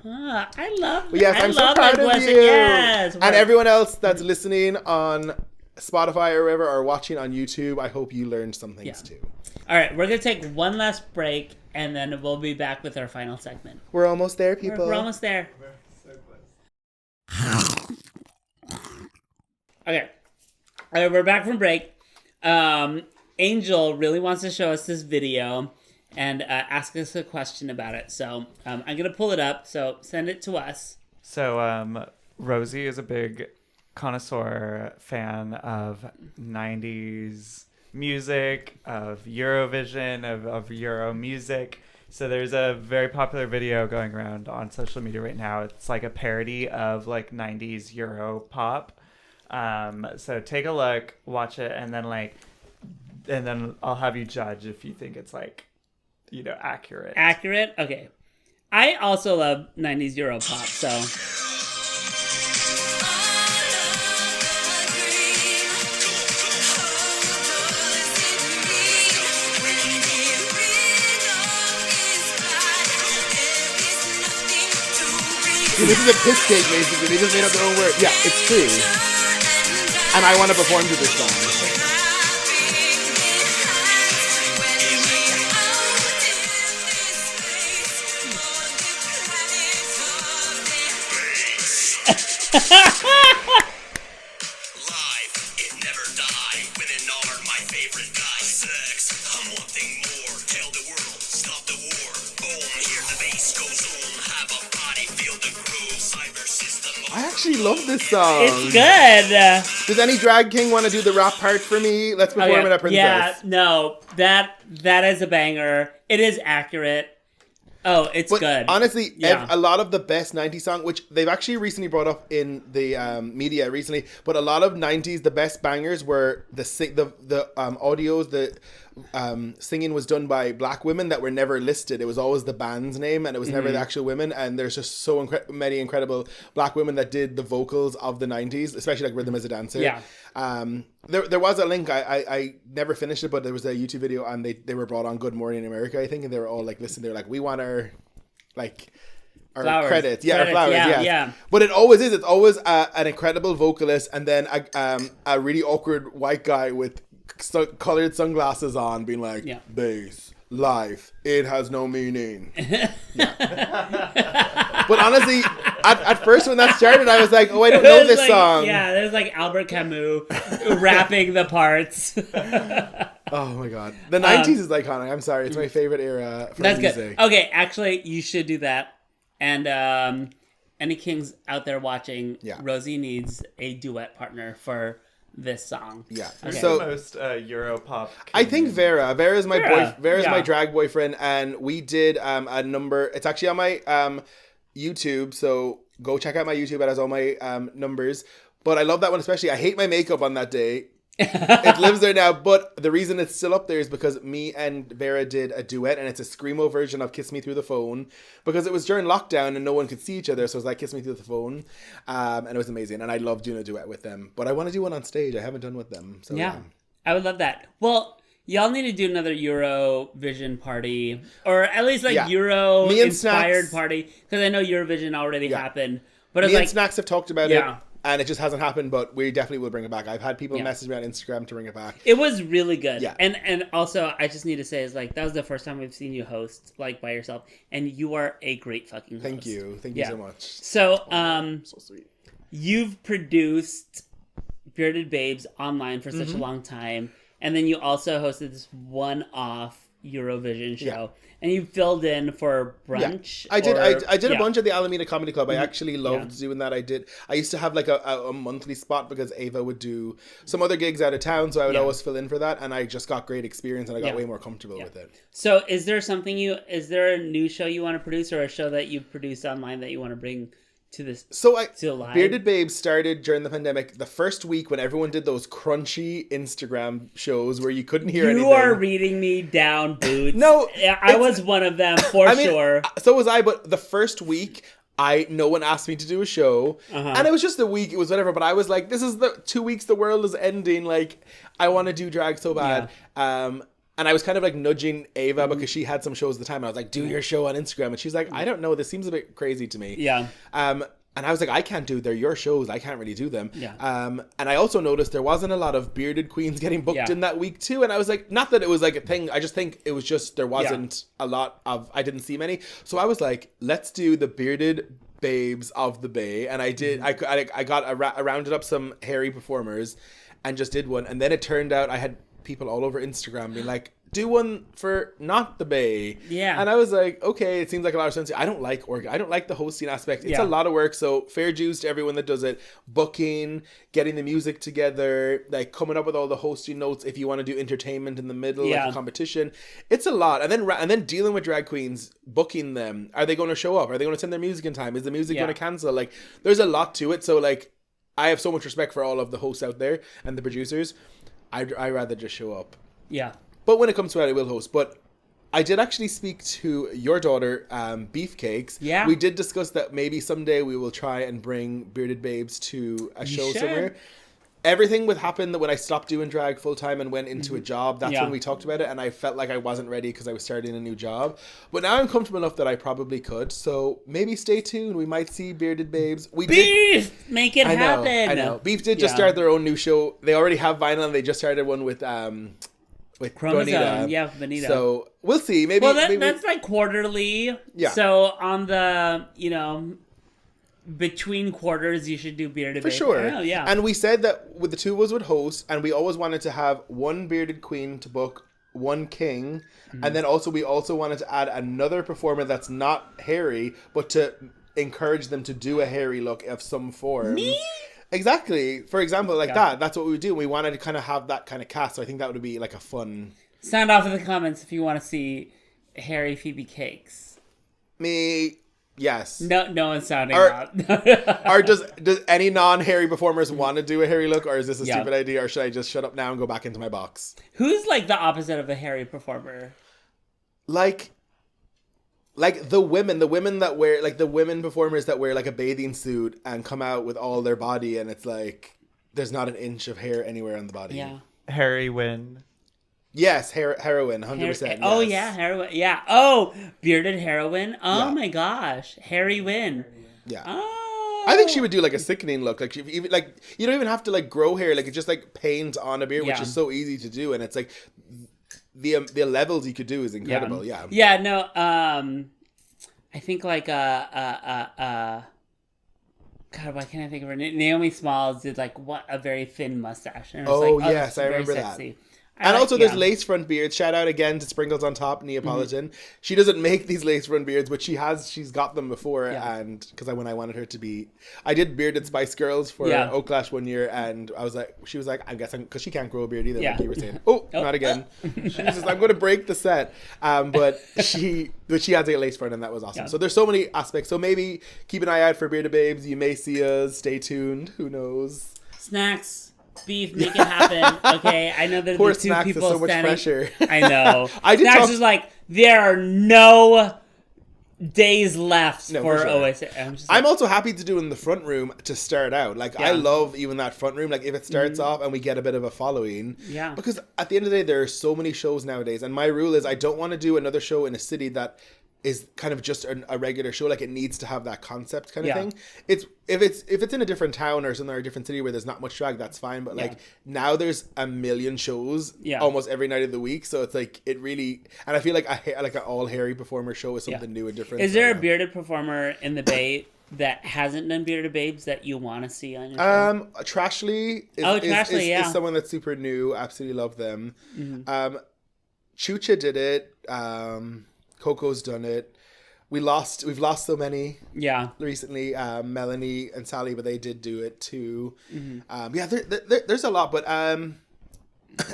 I love that. Yes, I'm so proud of you. Yes. And everyone else that's listening on Spotify or wherever, or watching on YouTube, I hope you learned some things too. All right, we're going to take one last break, and then we'll be back with our final segment. We're almost there, people. We're almost there. Okay. All right, we're back from break. Angel really wants to show us this video and ask us a question about it. So I'm going to pull it up. So send it to us. So Rosie is a big connoisseur fan of 90s music, of Eurovision, of Euro music. So there's a very popular video going around on social media right now. It's like a parody of like 90s Euro pop. So take a look, watch it, and then I'll have you judge if you think it's like, accurate. Accurate? Okay. I also love 90s Euro pop, so... Dude, this is a piss take, basically. They just made up their own word. Yeah, it's true. And I want to perform to this song. Life, it never die. Women are my favorite guy. Sex, I'm wanting more. Tell the world, stop the war. Boom, hear the bass goes on. Have a party, feel the groove. Cyber system. I actually love this song. It's good. Does any drag king want to do the rap part for me? Let's perform it at Princess. Yeah, no, that is a banger. It is accurate. Oh, it's good. Honestly, Yeah. a lot of the best 90s songs, which they've actually recently brought up in the media recently, but a lot of 90s, the best bangers were the audios, the singing was done by black women that were never listed. It was always the band's name and it was never the actual women. And there's just so many incredible black women that did the vocals of the 90s, especially like Rhythm as a Dancer. Yeah. There was a link. I never finished it, but there was a YouTube video and they were brought on Good Morning America, I think, and they were all like, listen, they're like, we want our Flowers. credits. Yeah, our flowers. Yeah, Yeah, yeah. But it always is. It's always an incredible vocalist and then a really awkward white guy with colored sunglasses on being like, bass, life, it has no meaning. But honestly, at first when that started, I was like, oh, I don't know this song. Yeah, there's like Albert Camus rapping the parts. Oh my god. The 90s is iconic. I'm sorry. It's my favorite era for music. Good. Okay, actually, you should do that. And any kings out there watching, Rosie needs a duet partner for this song. Yeah. Okay. So the most Euro pop. I think Vera. Vera's my Vera's yeah. my drag boyfriend, and we did a number. It's actually on my YouTube, so go check out my YouTube. It has all my numbers. But I love that one especially. I hate my makeup on that day. It lives there now, but the reason it's still up there is because me and Vera did a duet, and it's a screamo version of Kiss Me Through the Phone, because it was during lockdown and no one could see each other, so it was like Kiss Me Through the Phone, and it was amazing, and I love doing a duet with them, but I want to do one on stage. I haven't done with them. So yeah, I would love that. Well, y'all need to do another Eurovision party, or at least like Euro-inspired party, because I know Eurovision already happened. But me it's and Snacks have talked about it. And it just hasn't happened, but we definitely will bring it back. I've had people message me on Instagram to bring it back. It was really good. Yeah. And also, I just need to say, is like, that was the first time we've seen you host, like, by yourself. And you are a great fucking host. Thank you. Thank you so much. So, so sweet. You've produced Bearded Babes online for such a long time. And then you also hosted this one-off Eurovision show. Yeah. And you filled in for brunch. Yeah. I did a bunch at the Alameda Comedy Club. I actually loved doing that. I used to have like a monthly spot because Ava would do some other gigs out of town, so I would always fill in for that, and I just got great experience and I got way more comfortable with it. So is there a new show you want to produce, or a show that you've produced online that you want to bring to this? So live? Bearded Babes started during the pandemic, the first week when everyone did those crunchy Instagram shows where you couldn't hear anything. You are reading me down, Boots. No, I was one of them for sure. So was I, but the first week no one asked me to do a show, and it was just a week. It was whatever, but I was like, this is the 2 weeks the world is ending. Like, I want to do drag so bad. And I was kind of like nudging Ava because she had some shows at the time. And I was like, do your show on Instagram. And she's like, I don't know. This seems a bit crazy to me. Yeah. And I was like, I can't do, they're your shows. I can't really do them. Yeah. And I also noticed there wasn't a lot of bearded queens getting booked in that week too. And I was like, not that it was like a thing. I just think it was just, there wasn't a lot of, I didn't see many. So I was like, let's do the bearded babes of the Bay. And I did, I rounded up some hairy performers and just did one. And then it turned out I had people all over Instagram being like, do one for not the Bay. Yeah. And I was like, okay, it seems like a lot of sense. I don't like the hosting aspect. It's a lot of work. So fair dues to everyone that does it. Booking, getting the music together, like coming up with all the hosting notes if you want to do entertainment in the middle, like a competition. It's a lot. And then dealing with drag queens, booking them. Are they going to show up? Are they going to send their music in time? Is the music going to cancel? Like, there's a lot to it. So like, I have so much respect for all of the hosts out there and the producers. I'd rather just show up. Yeah. But when it comes to it, I will host. But I did actually speak to your daughter, Beefcakes. Yeah. We did discuss that maybe someday we will try and bring Bearded Babes to a show somewhere. Everything would happen that when I stopped doing drag full time and went into a job, that's when we talked about it. And I felt like I wasn't ready because I was starting a new job. But now I'm comfortable enough that I probably could. So maybe stay tuned. We might see Bearded Babes. Beef! Make it happen. I know. Beef did just start their own new show. They already have vinyl and they just started one with Chromosome, Bonita. So we'll see. Maybe. Well, maybe that's like quarterly. Yeah. So on the between quarters, you should do bearded for Babe. sure. Oh, yeah. And we said that with the two of us would host, and we always wanted to have one bearded queen to book, one king, and then we also wanted to add another performer that's not hairy, but to encourage them to do a hairy look of some form. Me? Exactly. For example, like that's what we would do. We wanted to kind of have that kind of cast. So I think that would be like a fun. Sound off in the comments if you want to see hairy Phoebe Cakes. Me, yes. No one's sounding out. Or does any non-hairy performers want to do a hairy look, or is this a stupid idea, or should I just shut up now and go back into my box? Who's like the opposite of a hairy performer? Like the women that wear, like the women performers that wear like a bathing suit and come out with all their body and it's like there's not an inch of hair anywhere on the body. Yeah. Harry Wynn. Yes, heroin, 100%. Yes. Oh yeah, heroin. Yeah. Oh, bearded heroin. Oh my gosh, Harry Wynn. Yeah. Oh. I think she would do like a sickening look. Like you don't even have to like grow hair. Like it just like paint on a beard, which is so easy to do, and it's like the levels you could do is incredible. Yeah. Yeah. No. I think like God, why can't I think of her? Naomi Smalls did like a very thin mustache. And it was yes, I remember sexy. that. And also there's lace front beards. Shout out again to Sprinkles on Top, Neapolitan. She doesn't make these lace front beards, but she's got them before. And because when I wanted her to be, I did Bearded Spice Girls for Oaklash one year, and she was like, I'm guessing, because she can't grow a beard either, like you were saying. Not again. She was just, I'm going to break the set. But she has a lace front, and that was awesome. So there's so many aspects. So maybe keep an eye out for Bearded Babes. You may see us. Stay tuned. Who knows? Snacks. Beef, make it happen. Okay, I know there's Poor the two Snacks people is so much standing. pressure. I know. Snacks is like, there are no days left for OSA. I'm also happy to do in the front room to start out. Like I love even that front room. Like if it starts off and we get a bit of a following. Yeah. Because at the end of the day, there are so many shows nowadays, and my rule is I don't want to do another show in a city that is kind of just a regular show. Like it needs to have that concept kind of thing. It's if it's in a different town or somewhere, a different city where there's not much drag, that's fine. But like now there's a million shows almost every night of the week, so it's like it really. And I feel like an all hairy performer show is something new and different. Is there a bearded performer in the Bay that hasn't done Bearded Babes that you want to see on your show? Trashly is someone that's super new. Absolutely love them. Chucha did it. Coco's done it. We've lost so many recently. Melanie and Sally, but they did do it too. There's a lot, but and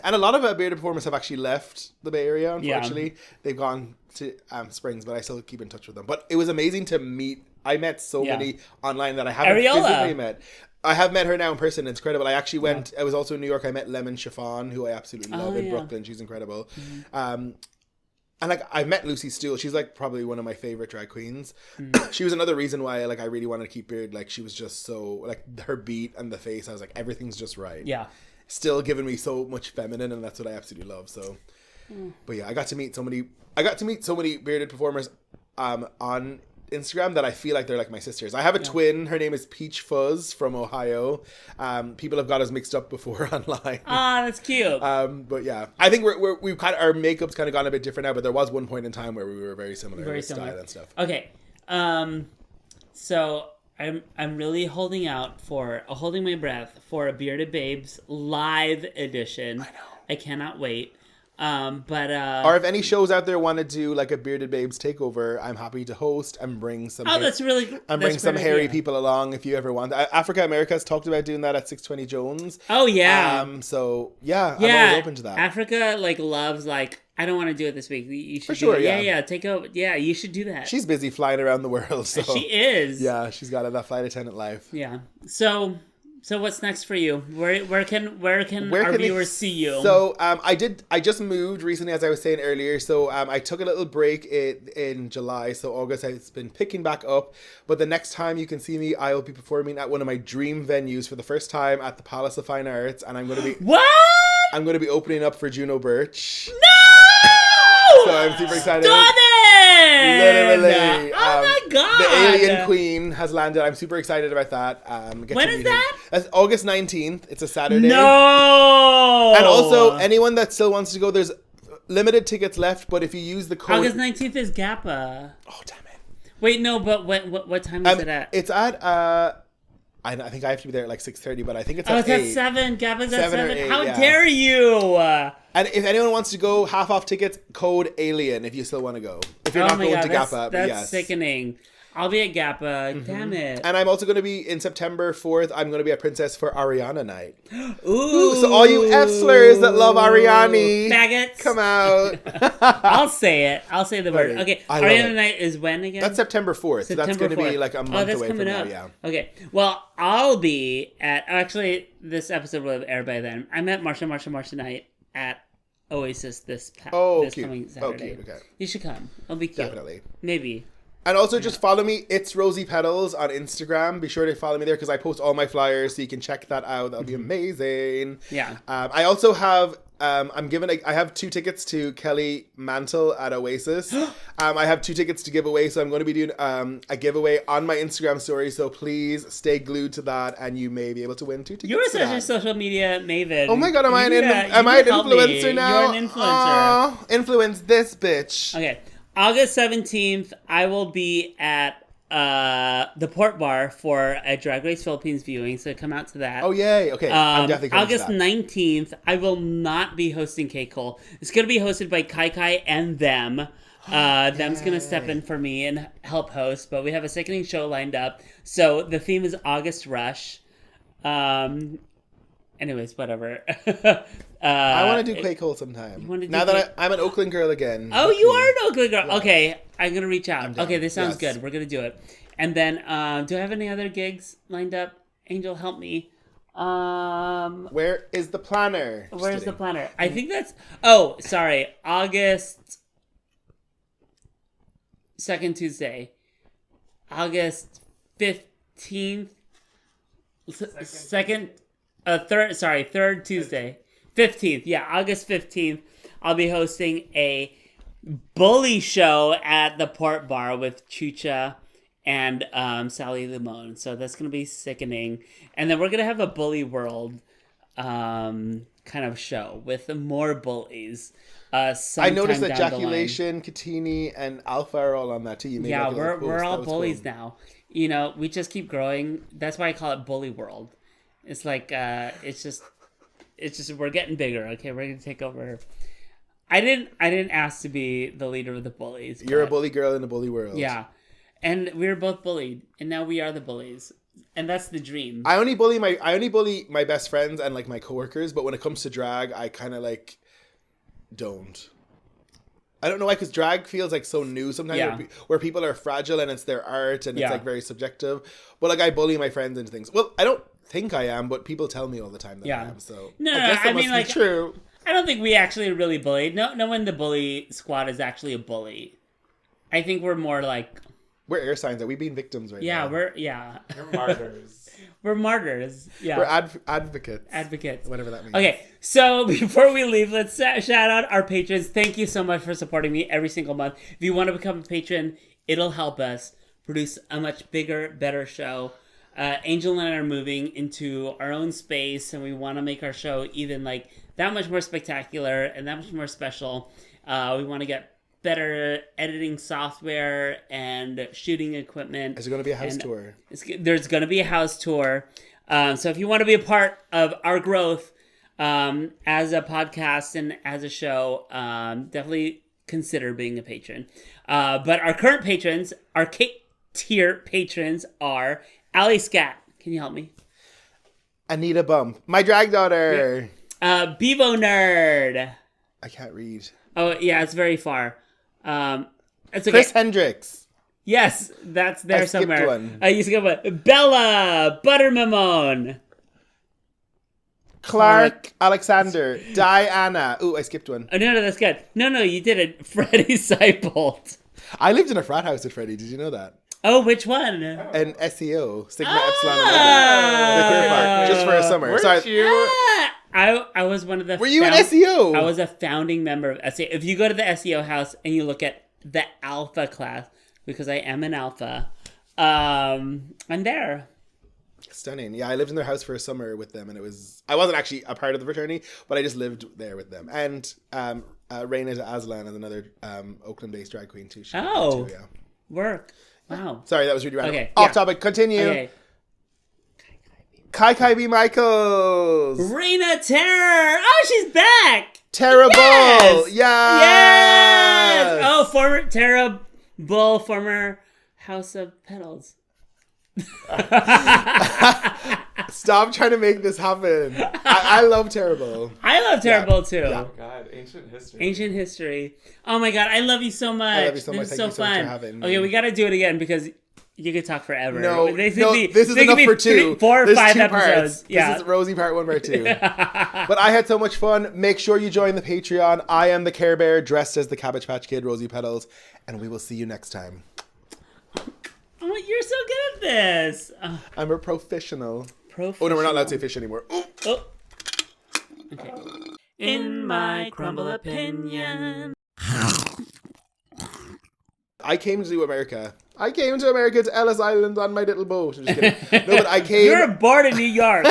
a lot of our bearded performers have actually left the Bay Area, unfortunately. They've gone to Springs, but I still keep in touch with them. But it was amazing to meet. I met so many online that I haven't physically met. I have met her now in person. It's incredible. I actually went, I was also in New York. I met Lemon Chiffon, who I absolutely love in Brooklyn. She's incredible. And like I met Lucy Steele. She's like probably one of my favorite drag queens. She was another reason why I really wanted to keep beard. Like she was just so like her beat and the face. I was like everything's just right. Yeah. Still giving me so much feminine, and that's what I absolutely love. So, but yeah, I got to meet so many bearded performers on Instagram that I feel like they're like my sisters. I have a twin. Her name is Peach Fuzz from Ohio. People have got us mixed up before online. Ah, that's cute. But yeah, I think we've kind of, our makeup's kind of gone a bit different now. But there was one point in time where we were very similar with style and stuff. Okay, so I'm really holding my breath for a Bearded Babes live edition. I know. I cannot wait. Or if any shows out there want to do like a Bearded Babes takeover, I'm happy to host and bring some. That's really good. And bring some hairy people along if you ever want. Africa America has talked about doing that at 620 Jones. Oh yeah. So yeah, I'm always open to that. Africa loves I don't want to do it this week. You should for sure. Yeah. Take over. Yeah, you should do that. She's busy flying around the world. So she is. Yeah, she's got that flight attendant life. Yeah. So what's next for you? Where can our viewers see you? So I just moved recently, as I was saying earlier. So I took a little break in July. So August it's been picking back up. But the next time you can see me, I will be performing at one of my dream venues for the first time at the Palace of Fine Arts, and I'm going to be I'm going to be opening up for Juno Birch. No! So I'm super excited. Literally. Oh my god. The Alien Queen has landed. I'm super excited about that. When is that? That's August 19th. It's a Saturday. No. And also, anyone that still wants to go, there's limited tickets left, but if you use the code... August 19th is GAPA. Oh, damn it. Wait, no, but what time is it at? It's at... I think I have to be there at 6:30, but I think it's at 8. It's at 7. GAPA's at 7. How yeah. dare you? And if anyone wants to go, half off tickets, code ALIEN if you still want to go. If you're not going to GAPA. That's sickening. I'll be at GAPA. Mm-hmm. Damn it. And I'm also going to be, in September 4th, I'm going to be at Princess for Ariana Night. Ooh. So all you F-slurs that love Ariani. Maggots. Come out. I'll say it. I'll say the word. Okay. Ariana Night is when again? That's September 4th. So that's going to be a month away from now. Yeah. Okay. Well, I'll be at, actually, this episode will have aired by then. I'm at Marsha Night at Oasis this coming Saturday. Oh, cute. Okay. You should come. It'll be cute. Definitely. Maybe. And also just follow me. It's Rosie Petals on Instagram. Be sure to follow me there because I post all my flyers, so you can check that out. That'll be amazing. Yeah. I also have I have 2 tickets to Kelly Mantle at Oasis. I have 2 tickets to give away, so I'm going to be doing a giveaway on my Instagram story. So please stay glued to that, and you may be able to win 2 tickets. You're such a social media maven. Oh my god, am I an influencer now? You're an influencer. Oh, influence this bitch. Okay. August 17th, I will be at the Port Bar for a Drag Race Philippines viewing, so come out to that. Oh, yay. Okay, I'm definitely coming August to that. 19th, I will not be hosting K-Cole. It's going to be hosted by Kai Kai and them. Them's going to step in for me and help host, but we have a sickening show lined up. So the theme is August Rush. Anyways, whatever. I want to do Clay Cole sometime. Now that I'm an Oakland girl again. Oh, you are an Oakland girl. Yeah. Okay, I'm going to reach out. Okay, this sounds good. We're going to do it. And then, do I have any other gigs lined up? Angel, help me. Where is the planner? Where's the planner? I think that's... Oh, sorry. August 2nd Tuesday. August 15th. Third Tuesday. 15th. Yeah, August 15th. I'll be hosting a bully show at the Port Bar with Chucha and Sally Limon. So that's going to be sickening. And then we're going to have a Bully World kind of show with more bullies. I noticed that Jaculation, Katini, and Alpha are all on that too. Yeah, we're all bullies now. You know, we just keep growing. That's why I call it Bully World. It's like, it's just we're getting bigger. Okay, we're gonna take over. I didn't ask to be the leader of the bullies. You're a bully girl in a bully world. Yeah, and we were both bullied, and now we are the bullies, and that's the dream. I only bully my best friends and like my coworkers, but when it comes to drag, I kind of like don't. I don't know why, because drag feels like so new sometimes, where people are fragile and it's their art and it's like very subjective. But like I bully my friends into things. Well, I don't think I am, but people tell me all the time that I am. So I guess that must be true. I don't think we actually really bullied. No one in the bully squad is actually a bully. I think we're more like... We're air signs. Are we being victims right now? We're martyrs. We're martyrs. Yeah. We're advocates. Advocates. Whatever that means. Okay, so before we leave, let's shout out our patrons. Thank you so much for supporting me every single month. If you want to become a patron, it'll help us produce a much bigger, better show. Angel and I are moving into our own space, and we want to make our show even like that much more spectacular and that much more special. We want to get better editing software and shooting equipment. Is there going to be a house tour? There's going to be a house tour. So if you want to be a part of our growth as a podcast and as a show, definitely consider being a patron. But our current patrons, our tier patrons are Ali Scat. Can you help me? Anita Bump. My drag daughter. Bevo Nerd. I can't read. Oh, yeah, it's very far. It's okay. Chris Hendricks. Yes, that's there I skipped somewhere. one. You skipped one. Bella Buttermamone. Clark Alexander. Diana. Ooh, I skipped one. Oh, no, that's good. No, you did it. Freddie Seibold. I lived in a frat house with Freddie. Did you know that? Oh, which one? An SEO. Sigma Epsilon Omega. The queer part. Just for a summer. Weren't Sorry. you? I was one of the... Were you an SEO? I was a founding member of SEO. If you go to the SEO house and you look at the alpha class, because I am an alpha, I'm there. Stunning. Yeah, I lived in their house for a summer with them, and it was... I wasn't actually a part of the fraternity, but I just lived there with them. And Raina Aslan is another Oakland-based drag queen, too. She Oh. too, yeah. Work. Wow. Sorry, that was really random. Okay, Off yeah. topic. Continue. Okay. Kai B. Michaels. Raina Terror. Oh, she's back. Terrible. Yes. Yes. Oh, former Terrible, former House of Petals. Stop trying to make this happen. I love Terrible. I love Terrible too. Yeah. God, ancient history. Ancient history. Oh my god, I love you so much. I love you so much. This is Thank so you so much fun. for having me. Okay, we got to do it again because you could talk forever. No, this is enough for two. 4 or There's 5 two episodes. parts. Yeah. This is Rosie part 1, part 2. But I had so much fun. Make sure you join the Patreon. I am the Care Bear dressed as the Cabbage Patch Kid, Rosie Petals, and we will see you next time. Oh, you're so good at this. I'm a professional. Oh no, we're not allowed to say fish anymore. Ooh. Oh. Okay. In my crumble opinion. I came to America. I came to America to Ellis Island on my little boat. I'm just kidding. No, but I came. You're born in New York.